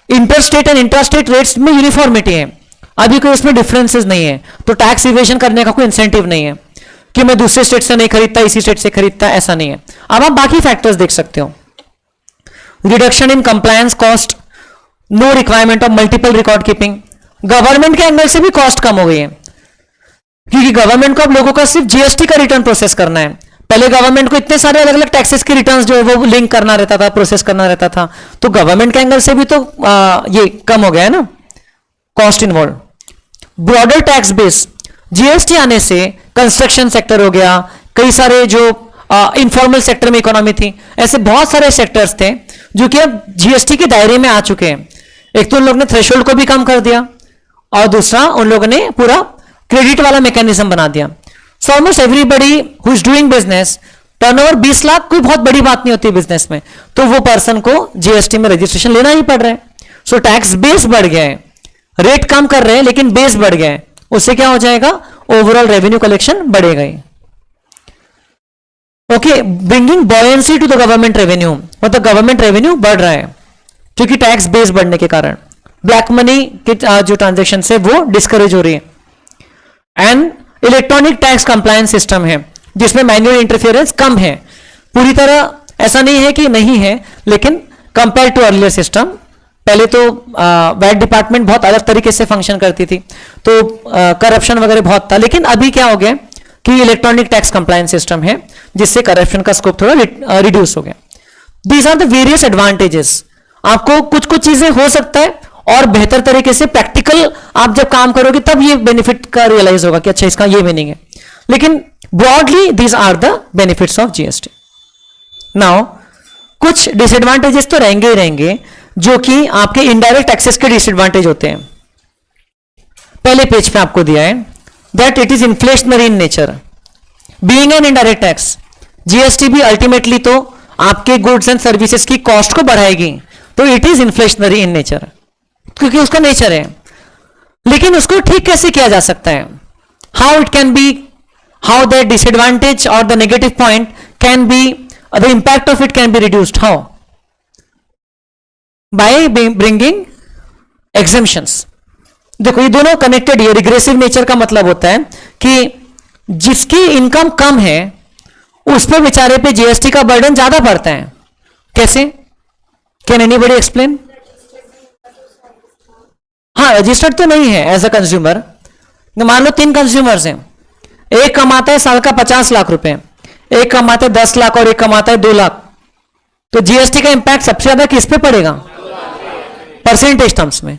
inter state and intra state rates में यूनिफॉर्मिटी है, अभी कोई उसमें डिफरेंसेस नहीं है, तो टैक्स इवेजन करने का कोई इंसेंटिव नहीं है कि मैं दूसरे स्टेट से नहीं खरीदता इसी स्टेट से खरीदता, ऐसा नहीं है। अब आप बाकी फैक्टर्स देख सकते हो, reduction in compliance cost, no requirement of multiple record keeping. Government के एंगल से भी कॉस्ट कम हो गई है, क्योंकि गवर्नमेंट को अब लोगों का सिर्फ जीएसटी का रिटर्न प्रोसेस करना है। पहले गवर्नमेंट को इतने सारे अलग अलग टैक्सेस के रिटर्न्स जो है वो लिंक करना रहता था, प्रोसेस करना रहता था, तो गवर्नमेंट के एंगल से भी तो ये कम हो गया है ना cost involve. Broader tax base, GST आने से कंस्ट्रक्शन सेक्टर हो गया, कई सारे जो इनफॉर्मल सेक्टर में इकोनॉमी थी, ऐसे बहुत सारे सेक्टर्स थे जो कि अब जीएसटी के दायरे में आ चुके हैं। एक तो उन लोगों ने थ्रेशोल्ड को भी कम कर दिया, और दूसरा उन लोगों ने पूरा क्रेडिट वाला मैकेनिज्म बना दिया। So almost everybody who is doing business, turnover 20 lakh कोई बहुत बड़ी बात नहीं होती बिजनेस में, तो वो पर्सन को जीएसटी में रजिस्ट्रेशन लेना ही पड़ रहा है। सो टैक्स बेस बढ़ गया है, रेट कम कर रहे हैं लेकिन बेस बढ़ गया है, उससे क्या हो जाएगा, ओवरऑल रेवेन्यू कलेक्शन बढ़ेगा ही। Okay, bringing buoyancy to the government revenue, मतलब गवर्नमेंट रेवेन्यू बढ़ रहा है क्योंकि टैक्स बेस बढ़ने के कारण। ब्लैक मनी की जो ट्रांजेक्शन है वो डिस्करेज हो रही है। And electronic tax compliance system है जिसमें मैन्युअल इंटरफेरेंस कम है, पूरी तरह ऐसा नहीं है कि नहीं है, लेकिन कंपेयर टू अर्लियर सिस्टम, पहले तो वैट डिपार्टमेंट बहुत अलग तरीके से फंक्शन करती थी, तो करप्शन वगैरह बहुत था, लेकिन अभी क्या हो गया कि इलेक्ट्रॉनिक टैक्स कंप्लायंस सिस्टम है जिससे करप्शन का स्कोप थोड़ा रिड्यूस हो गया। These are the various advantages. आपको कुछ कुछ चीजें हो सकता है और बेहतर तरीके से प्रैक्टिकल आप जब काम करोगे तब ये बेनिफिट का रियलाइज होगा कि अच्छा इसका ये मीनिंग है, लेकिन broadly these are the benefits of GST. Now कुछ डिसएडवांटेजेस तो रहेंगे ही रहेंगे जो कि आपके इनडायरेक्ट टैक्सेस के डिसएडवांटेज होते हैं। पहले पेज पे आपको दिया है that it is inflationary in nature, being an indirect tax. GST भी अल्टीमेटली तो आपके गुड्स एंड सर्विसेज की कॉस्ट को बढ़ाएगी, तो it is inflationary in nature, क्योंकि उसका नेचर है। लेकिन उसको ठीक कैसे किया जा सकता है, how it can be, how the disadvantage और the negative point can be, the impact of it can be reduced, how, by bringing exemptions. देखो ये दोनों कनेक्टेड है। रिग्रेसिव नेचर का मतलब होता है कि जिसकी इनकम कम है उस पे बेचारे पे जीएसटी का बर्डन ज्यादा पड़ता है। कैसे, कैन एनीबॉडी एक्सप्लेन? हाँ, रजिस्टर्ड तो नहीं है एज अ कंज्यूमर। मान लो 3 कंज्यूमर्स हैं, एक कमाता है साल का 50 लाख रुपए, एक कमाता है 10 लाख और एक कमाता है 2 लाख, तो जीएसटी का इंपैक्ट सबसे ज्यादा किस पे पड़ेगा परसेंटेज टर्म्स में?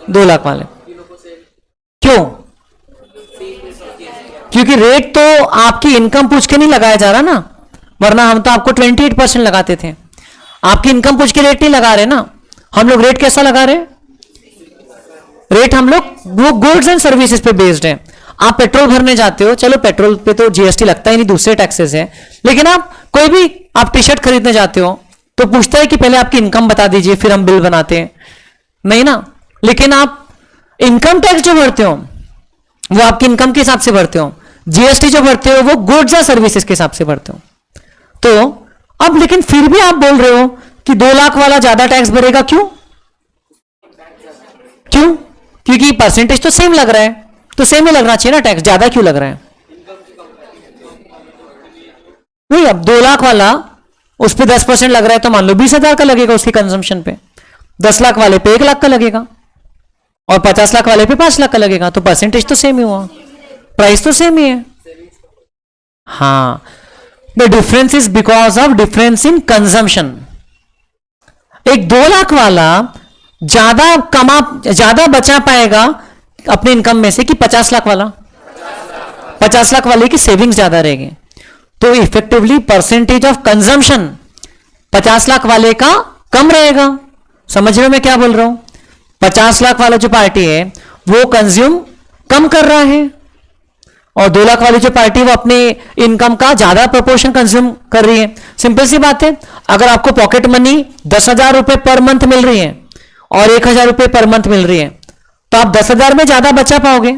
2 लाख वाले। क्यों? क्योंकि रेट तो आपकी इनकम पूछ के नहीं लगाया जा रहा ना, वरना हम तो आपको 28% लगाते थे। आपकी इनकम पूछ के रेट नहीं लगा रहे ना, हम लोग रेट कैसा लगा रहे हैं? रेट हम लोग वो गुड्स एंड सर्विसेज पे बेस्ड है। आप पेट्रोल भरने जाते हो, चलो पेट्रोल पे तो जीएसटी लगता ही नहीं, दूसरे टैक्सेस है, लेकिन आप कोई भी आप टी शर्ट खरीदने जाते हो तो पूछता है कि पहले आपकी इनकम बता दीजिए फिर हम बिल बनाते हैं, नहीं ना। लेकिन आप इनकम टैक्स जो भरते हो वो आपकी इनकम के हिसाब से भरते हो, जीएसटी जो भरते हो वो गुड्स या सर्विसेज के हिसाब से भरते हो। तो अब लेकिन फिर भी आप बोल रहे हो कि 2 लाख वाला ज्यादा टैक्स भरेगा, क्यों? क्यों? क्योंकि परसेंटेज तो सेम लग रहा है, तो सेम ही लगना चाहिए ना, टैक्स ज्यादा क्यों लग रहा है? नहीं, अब 2 लाख वाला उस पर 10% लग रहा है तो मान लो 20,000 का लगेगा उसकी कंजम्पशन पे, 10 लाख वाले पे 1 लाख का लगेगा और 50 लाख वाले पे 5 लाख का लगेगा, तो परसेंटेज तो सेम ही हुआ, प्राइस तो सेम ही है। हाँ, the difference is because of difference in consumption. एक 2 लाख वाला ज्यादा बचा पाएगा अपने इनकम में से कि 50 लाख वाला? 50 लाख वाले की सेविंग्स ज्यादा रहेगी, तो effectively percentage of consumption 50 lakh वाले का कम रहेगा। समझ रहे हो मैं क्या बोल रहा हूं? 50 लाख वाला जो पार्टी है वो कंज्यूम कम कर रहा है और 2 लाख वाली जो पार्टी वो अपने इनकम का ज्यादा प्रोपोर्शन कंज्यूम कर रही है। सिंपल सी बात है, अगर आपको पॉकेट मनी 10,000 रुपए पर मंथ मिल रही है और 1,000 रुपए पर मंथ मिल रही है तो आप 10,000 में ज्यादा बचा पाओगे,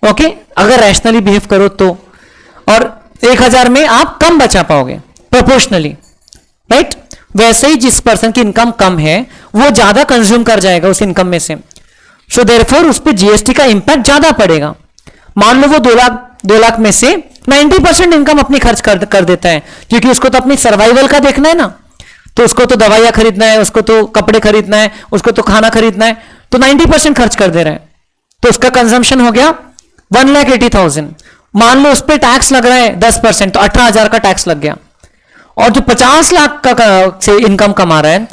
ओके, अगर रैशनली बिहेव करो तो, और 1,000 में आप कम बचा पाओगे प्रोपोर्शनली, राइट? वैसे ही जिस पर्सन की इनकम कम है वो ज्यादा कंज्यूम कर जाएगा उस इनकम में से, सो देयरफॉर उस पर जीएसटी का इंपैक्ट ज्यादा पड़ेगा। मान लो वो 2 लाख में से 90% इनकम अपनी खर्च कर देता है, क्योंकि उसको तो अपनी सर्वाइवल का देखना है ना, तो उसको तो दवाइयां खरीदना है, उसको तो कपड़े खरीदना है, उसको तो खाना खरीदना है, तो 90% खर्च कर दे रहा है, तो उसका कंजम्पशन हो गया 1,80,000। मान लो उस पर टैक्स लग रहा है 10%, तो 18,000 का टैक्स लग गया। और जो 50 लाख का से इनकम कमा रहा है,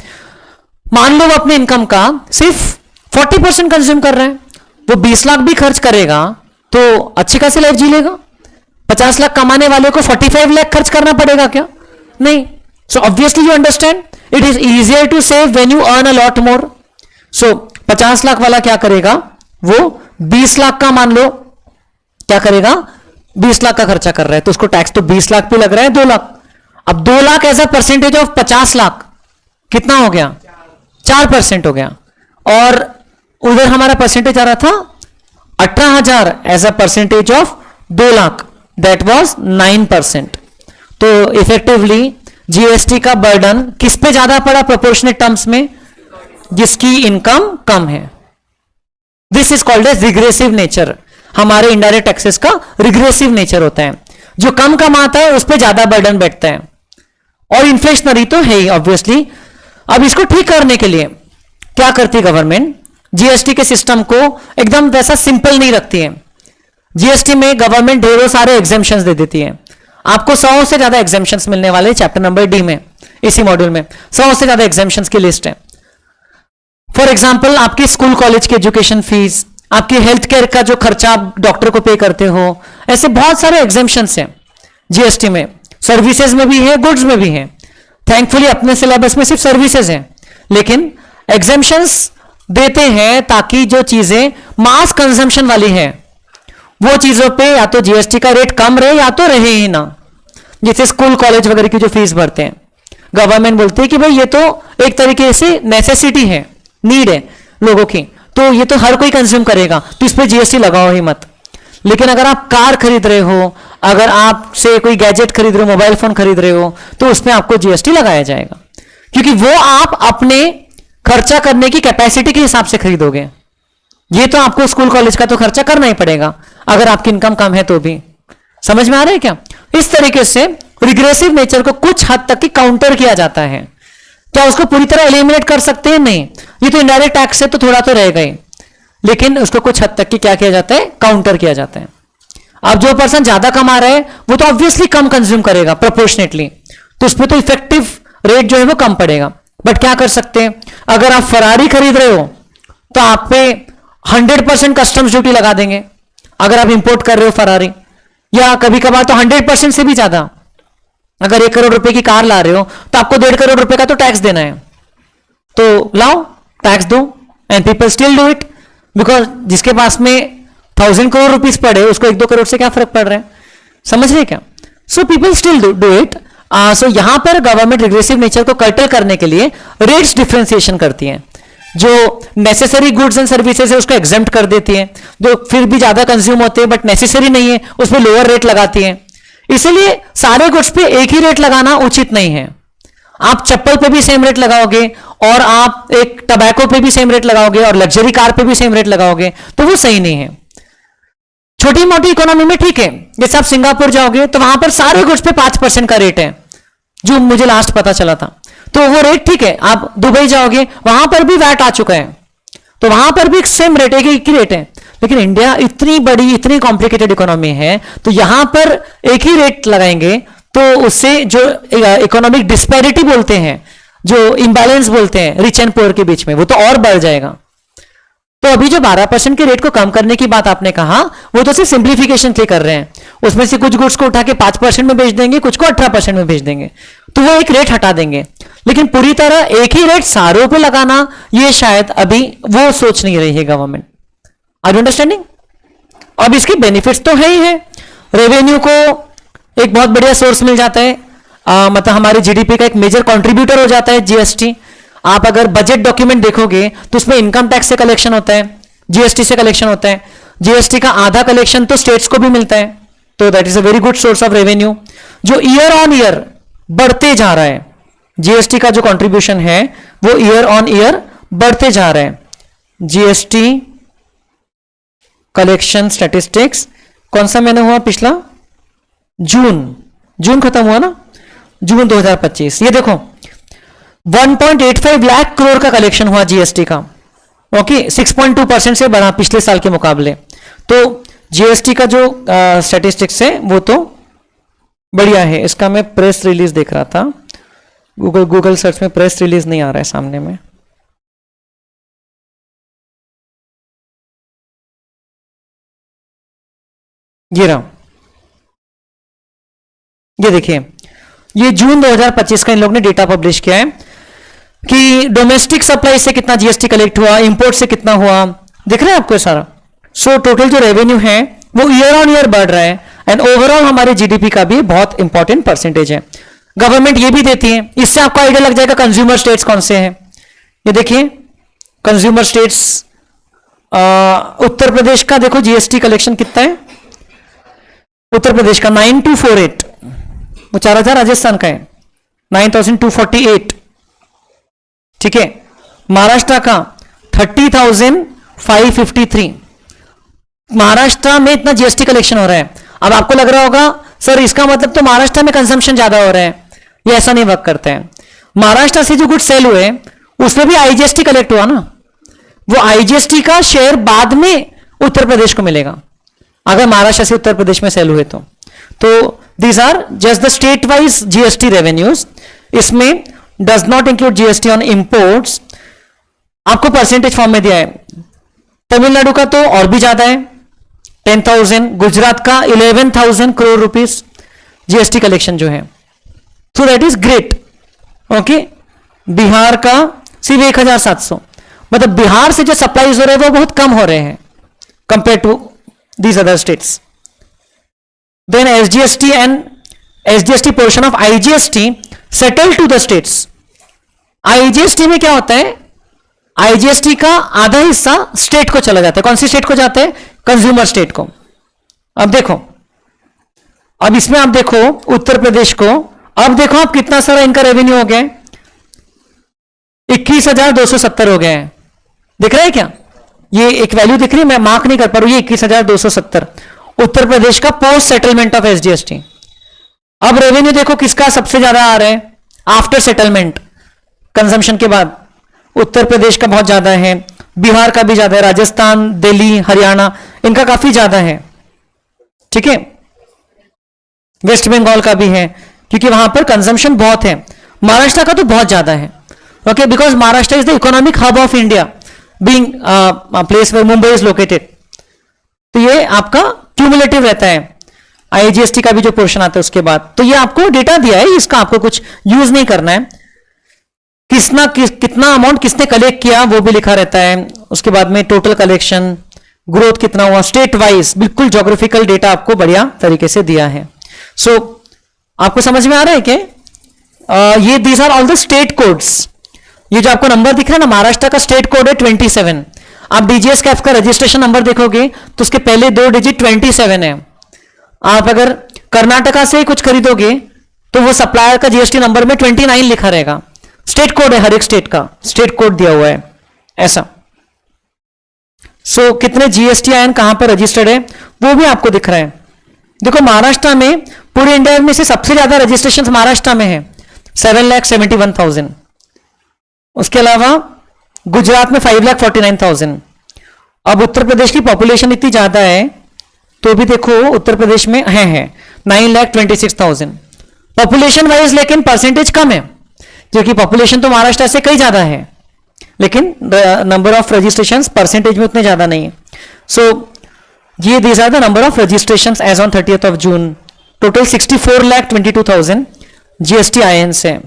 मान लो वो अपने इनकम का सिर्फ 40% कंज्यूम कर रहा है, वो 20 लाख भी खर्च करेगा तो अच्छी खासी लाइफ जी लेगा। 50 लाख कमाने वाले को 45 लाख खर्च करना पड़ेगा क्या? नहीं। So obviously you understand, it is easier to save when you earn a lot more. So 50 lakh वाला क्या करेगा, वो 20 लाख का मान लो क्या करेगा, 20 लाख का खर्चा कर रहा है तो उसको टैक्स तो 20 लाख पे लग रहा है, 2 लाख। अब 2 lakh as a percentage of 50 lakh कितना हो गया? 4% हो गया। और उधर हमारा परसेंटेज आ रहा था 18,000 as a percentage of 2 lakh, that was 9%। तो इफेक्टिवली जीएसटी का बर्डन किस पे ज्यादा पड़ा प्रोपोर्शनेट टर्म्स में? जिसकी इनकम कम है। This is called as regressive nature. हमारे इनडायरेक्ट टैक्सेस का रिग्रेसिव नेचर होता है, जो कम कमाता है उस पर ज्यादा बर्डन बैठता है, और इन्फ्लेशनरी तो है ही ऑब्वियसली। अब इसको ठीक करने के लिए क्या करती है गवर्नमेंट? जीएसटी के सिस्टम को एकदम वैसा सिंपल नहीं रखती है। जीएसटी में गवर्नमेंट ढेरों सारे एग्जेम्पशंस दे देती है। आपको 100 से ज्यादा एग्जेम्पशंस मिलने वाले चैप्टर नंबर डी में, इसी मॉड्यूल में 100 से ज्यादा एग्जेम्पशंस की लिस्ट है। फॉर एग्जाम्पल, आपकी स्कूल कॉलेज की एजुकेशन फीस, आपकी हेल्थ केयर का जो खर्चा आप डॉक्टर को पे करते हो, ऐसे बहुत सारे एग्जेम्पशंस हैं जीएसटी में। सर्विसेज में भी है, गुड्स में भी है। थैंकफुली अपने सिलेबस में सिर्फ सर्विसेज है, लेकिन एग्जेम्पशंस देते हैं ताकि जो चीजें मास कंजम्पशन वाली है वो चीजों पे या तो जीएसटी का रेट कम रहे या तो रहे ही ना। जैसे स्कूल कॉलेज वगैरह की जो फीस भरते हैं, गवर्नमेंट बोलती है कि भाई ये तो एक तरीके से नेसेसिटी है, नीड है लोगों की, तो ये तो हर कोई कंज्यूम करेगा, तो इस पर जीएसटी लगाओ ही मत। लेकिन अगर आप कार खरीद रहे हो, अगर आप से कोई गैजेट खरीद रहे हो, मोबाइल फोन खरीद रहे हो, तो उसमें आपको जीएसटी लगाया जाएगा, क्योंकि वो आप अपने खर्चा करने की कैपेसिटी के हिसाब से खरीदोगे। ये तो आपको स्कूल कॉलेज का तो खर्चा करना ही पड़ेगा अगर आपकी इनकम कम है तो भी। समझ में आ रहा है क्या? इस तरीके से रिग्रेसिव नेचर को कुछ हद तक की काउंटर किया जाता है। क्या उसको पूरी तरह एलिमिनेट कर सकते हैं? नहीं, ये तो इनडायरेक्ट टैक्स है तो थोड़ा तो रहेगा ही, लेकिन उसको कुछ हद तक की क्या किया जाता है, काउंटर किया जाता है। अब जो पर्सन ज्यादा कमा रहा है वो तो ऑब्वियसली कम कंज्यूम करेगा प्रोपोर्शनेटली, तो उसमें तो इफेक्टिव रेट जो है वो कम पड़ेगा। बट क्या कर सकते हैं, अगर आप फरारी खरीद रहे हो तो आप पे 100% कस्टम्स ड्यूटी लगा देंगे अगर आप इंपोर्ट कर रहे हो फरारी, या कभी कभार तो 100% से भी ज्यादा। अगर 1 करोड़ रुपए की कार ला रहे हो तो आपको 1.5 करोड़ रुपए का तो टैक्स देना है, तो लाओ टैक्स दो, and people still do it, because जिसके पास में 1000 करोड़ रुपीस पड़े उसको 1-2 करोड़ से क्या फर्क पड़ रहा है, समझ रहे क्या? So people still do it. So यहां पर गवर्नमेंट रिग्रेसिव नेचर को कर्टल करने के लिए रेट्स डिफरेंशिएशन करती है। जो नेसेसरी गुड्स एंड सर्विसेज है उसको एग्जेम्प्ट कर देती है, जो फिर भी ज्यादा कंज्यूम होते हैं बट नेसेसरी नहीं है उस पर लोअर रेट लगाती है। इसलिए सारे गुड्स पे एक ही रेट लगाना उचित नहीं है। आप चप्पल पे भी सेम रेट लगाओगे और आप एक टबैको पे भी सेम रेट लगाओगे और लग्जरी कार पे भी सेम रेट लगाओगे तो वो सही नहीं है। छोटी मोटी इकोनॉमी में ठीक है, जैसे आप सिंगापुर जाओगे तो वहां पर सारे गुड्स पे 5% का रेट है, जो मुझे लास्ट पता चला था, तो वो रेट ठीक है। आप दुबई जाओगे वहां पर भी वैट आ चुका है, तो वहां पर भी सेम रेट है, एक ही रेट है। लेकिन इंडिया इतनी बड़ी इतनी कॉम्प्लिकेटेड इकोनॉमी है, तो यहां पर एक ही रेट लगाएंगे तो उससे जो इकोनॉमिक डिस्पैरिटी बोलते हैं, जो इंबैलेंस बोलते हैं रिच एंड पुअर के बीच में, वो तो और बढ़ जाएगा। तो अभी जो 12% के रेट को कम करने की बात आपने कहा, वो तो सिर्फ सिंप्लीफिकेशन के कर रहे हैं। उसमें से कुछ गुड्स को उठा के 5% में बेच देंगे, कुछ को 18% में बेच देंगे, तो वो एक रेट हटा देंगे। लेकिन पूरी तरह एक ही रेट सारों पे लगाना, ये शायद अभी वो सोच नहीं रही है गवर्नमेंट। Are you understanding? अब इसके बेनिफिट्स तो है ही है। रेवेन्यू को एक बहुत बढ़िया सोर्स मिल जाता है, मतलब हमारे जीडीपी का एक मेजर कंट्रीब्यूटर हो जाता है जीएसटी। आप अगर बजट डॉक्यूमेंट देखोगे तो उसमें इनकम टैक्स से कलेक्शन होता है, जीएसटी से कलेक्शन होता है। जीएसटी का आधा कलेक्शन तो स्टेट्स को भी मिलता है, तो that is a very good source of revenue जो ईयर ऑन ईयर बढ़ते जा रहा है। जीएसटी का जो कंट्रीब्यूशन है वो ईयर ऑन ईयर बढ़ते जा रहा है। जीएसटी कलेक्शन स्टैटिस्टिक्स कौन सा महीना हुआ? पिछला जून खत्म हुआ ना, जून 2025। ये देखो 1.85 लाख करोड़ का कलेक्शन हुआ जीएसटी का, ओके, 6.2% से बढ़ा पिछले साल के मुकाबले। तो जीएसटी का जो स्टैटिस्टिक्स है वो तो बढ़िया है। इसका मैं प्रेस रिलीज देख रहा था, गूगल सर्च में प्रेस रिलीज नहीं आ रहा है सामने में। ये रहा, ये देखिए, ये जून 2025 का इन लोगों ने डेटा पब्लिश किया है कि डोमेस्टिक सप्लाई से कितना जीएसटी कलेक्ट हुआ, इंपोर्ट से कितना हुआ, दिख रहा है आपको सारा। सो टोटल जो रेवेन्यू है वो ईयर ऑन ईयर बढ़ रहा है, एंड ओवरऑल हमारे जीडीपी का भी बहुत इंपॉर्टेंट परसेंटेज है। गवर्नमेंट ये भी देती है, इससे आपको आइडिया लग जाएगा कंज्यूमर स्टेट्स कौन से हैं। ये देखिए कंज्यूमर स्टेट्स, उत्तर प्रदेश का देखो जीएसटी कलेक्शन कितना है, उत्तर प्रदेश का 9248, वो 4000, राजस्थान का है 9248, ठीक है। महाराष्ट्र का 30,553, महाराष्ट्र में इतना जीएसटी कलेक्शन हो रहा है। अब आपको लग रहा होगा सर इसका मतलब तो महाराष्ट्र में कंजम्पशन ज्यादा हो रहा है, ये ऐसा नहीं वर्क करता है। महाराष्ट्र से जो गुड सेल हुए उसमें भी आईजीएसटी कलेक्ट हुआ ना, वो आईजीएसटी का शेयर बाद में उत्तर प्रदेश को मिलेगा अगर महाराष्ट्र से उत्तर प्रदेश में सेल हुए तो these are just the state wise GST revenues. इसमें does not include GST on imports. आपको परसेंटेज फॉर्म में दिया है, तमिलनाडु का तो और भी ज्यादा है 10,000, गुजरात का 11,000 करोड़ रुपीस जीएसटी कलेक्शन जो है, so that is great, okay. Bihar का सिर्फ 1,700, मतलब बिहार से जो सप्लाईज हो रहे हैं वो बहुत कम हो रहे हैं compare to these other states. Then SGST and SGST portion of IGST settle to the states. IGST में क्या होता है, आईजीएसटी का आधा हिस्सा स्टेट को चला जाता है। कौन सी स्टेट को जाता है? कंज्यूमर स्टेट को। अब देखो, अब इसमें आप देखो उत्तर प्रदेश को, अब देखो आप कितना सारा इनका रेवेन्यू हो गया है, 21,270 हो गया है। दिख रहा है क्या? ये एक वैल्यू दिख रही है, मैं मार्क नहीं कर पा रहा हूं, ये 21,270 उत्तर प्रदेश का पोस्ट सेटलमेंट ऑफ एसजीएसटी। अब रेवेन्यू देखो किसका सबसे ज्यादा आ रहा है आफ्टर सेटलमेंट, कंजम्पशन के बाद उत्तर प्रदेश का बहुत ज्यादा है, बिहार का भी ज्यादा है, राजस्थान, दिल्ली, हरियाणा इनका काफी ज्यादा है, ठीक है। वेस्ट बंगाल का भी है क्योंकि वहां पर कंजम्पशन बहुत है। महाराष्ट्र का तो बहुत ज्यादा है, okay, because Maharashtra is the economic hub of India. Being place where Mumbai is located. तो ये आपका क्यूमुलेटिव रहता है, आईजीएसटी का भी जो पोर्शन आता है उसके बाद। तो ये आपको डेटा दिया है, इसका आपको कुछ यूज नहीं करना है। कितना अमाउंट किसने कलेक्ट किया वो भी लिखा रहता है। उसके बाद में टोटल कलेक्शन, ग्रोथ कितना हुआ, स्टेट वाइज बिल्कुल ज्योग्राफिकल डेटा आपको बढ़िया तरीके से दिया है। सो आपको समझ में आ रहा है क्या? ये these are all the state codes. ये जो आपको नंबर दिख रहा है ना, महाराष्ट्र का स्टेट कोड है 27। आप डीजीएस कैफ का रजिस्ट्रेशन नंबर देखोगे तो उसके पहले 2 डिजिट 27 है। आप अगर कर्नाटका से कुछ खरीदोगे तो वो सप्लायर का जीएसटी नंबर में 29 लिखा रहेगा। स्टेट कोड है, हर एक स्टेट का स्टेट कोड दिया हुआ है ऐसा। सो कितने जीएसटी आयन कहां पर रजिस्टर्ड है वो भी आपको दिख रहा है। देखो महाराष्ट्र में पूरे इंडिया में से सबसे ज्यादा रजिस्ट्रेशन महाराष्ट्र में है, 7,71,000। उसके अलावा गुजरात में 5,49,000। अब उत्तर प्रदेश की पॉपुलेशन इतनी ज्यादा है तो भी देखो उत्तर प्रदेश में है 9,26,000 पॉपुलेशन वाइज, लेकिन परसेंटेज कम है क्योंकि पॉपुलेशन तो महाराष्ट्र से कई ज्यादा है, लेकिन नंबर ऑफ रजिस्ट्रेशन परसेंटेज में उतने ज्यादा नहीं है। सो ये these are the number of registration as on 30th of June। Total 64,22,000 GST आयन्स है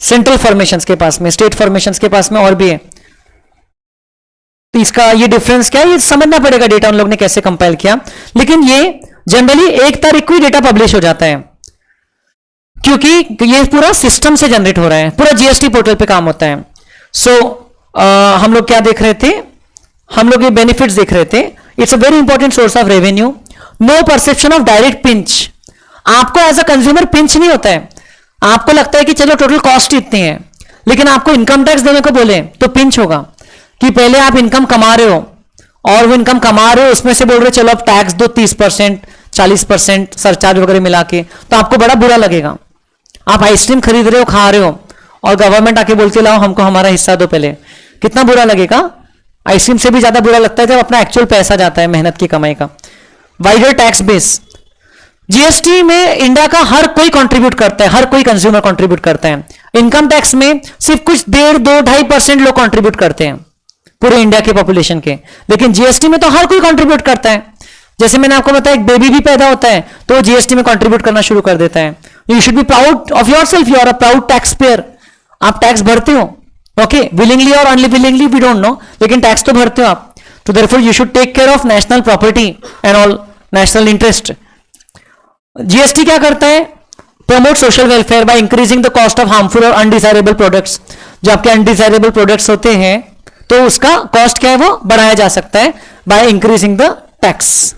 सेंट्रल फॉर्मेशंस के पास में, स्टेट फॉर्मेशंस के पास में और भी है। तो इसका ये डिफरेंस क्या है ये समझना पड़ेगा, डेटा उन लोग ने कैसे कंपाइल किया। लेकिन ये जनरली 1 तारीख को ही डेटा पब्लिश हो जाता है क्योंकि ये पूरा सिस्टम से जनरेट हो रहा है, पूरा जीएसटी पोर्टल पे काम होता है। सो हम लोग क्या देख रहे थे, हम लोग ये बेनिफिट्स देख रहे थे। It's a very important source of revenue. No perception of direct pinch. आपको एज अ कंज्यूमर पिंच नहीं होता है, आपको लगता है कि चलो टोटल कॉस्ट इतनी है, लेकिन आपको इनकम टैक्स देने को बोले तो पिंच होगा कि पहले आप इनकम कमा रहे हो और वो इनकम कमा रहे हो उसमें से बोल रहे चलो अब टैक्स दो 30%, 40% सरचार्ज वगैरह मिला के, तो आपको बड़ा बुरा लगेगा। आप आइसक्रीम खरीद रहे हो, खा रहे हो और गवर्नमेंट आके बोलते लाओ हमको हमारा हिस्सा दो पहले, कितना बुरा लगेगा। आइसक्रीम से भी ज्यादा बुरा लगता है जब अपना एक्चुअल पैसा जाता है मेहनत की कमाई का। Wider tax base. जीएसटी में इंडिया का हर कोई कंट्रीब्यूट करता है, हर कोई कंज्यूमर कंट्रीब्यूट करता है। इनकम टैक्स में सिर्फ कुछ 1.5, 2, 2.5% लोग कंट्रीब्यूट करते हैं पूरे इंडिया के पॉपुलेशन के, लेकिन जीएसटी में तो हर कोई कंट्रीब्यूट करता है। जैसे मैंने आपको बताया एक बेबी भी पैदा होता है तो जीएसटी में कंट्रीब्यूट करना शुरू कर देता है। You should be proud of yourself, you are a proud tax payer. आप टैक्स भरते हो, ओके, विलिंगली और अनविलिंगली वी डोंट नो, लेकिन टैक्स तो भरते हो आप। तो therefore you should take care of national property and all national interest. GST क्या करता है? Promote social welfare by increasing the cost of harmful और अनडिजायरेबल प्रोडक्ट्स। जो आपके अनडिजायरेबल प्रोडक्ट्स होते हैं तो उसका कॉस्ट क्या है वो बढ़ाया जा सकता है bye increasing the tax.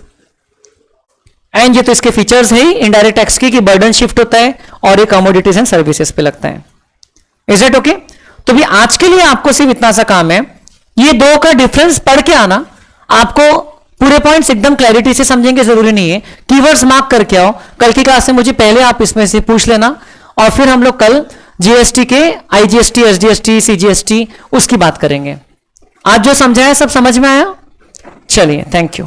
And ये तो इसके फीचर्स है ही इनडायरेक्ट टैक्स की कि बर्डन शिफ्ट होता है और ये कमोडिटीज एंड सर्विसेज पे लगता है। Is it okay? तो भी आज के लिए आपको सिर्फ इतना सा काम है, ये दो का डिफरेंस पढ़ के आना। आपको पूरे पॉइंट्स एकदम क्लैरिटी से समझेंगे जरूरी नहीं है, कीवर्ड्स मार्क करके आओ। कल की क्लास में मुझे पहले आप इसमें से पूछ लेना और फिर हम लोग कल जीएसटी के आईजीएसटी, एसजीएसटी, सीजीएसटी उसकी बात करेंगे। आज जो समझाया सब समझ में आया? चलिए, थैंक यू।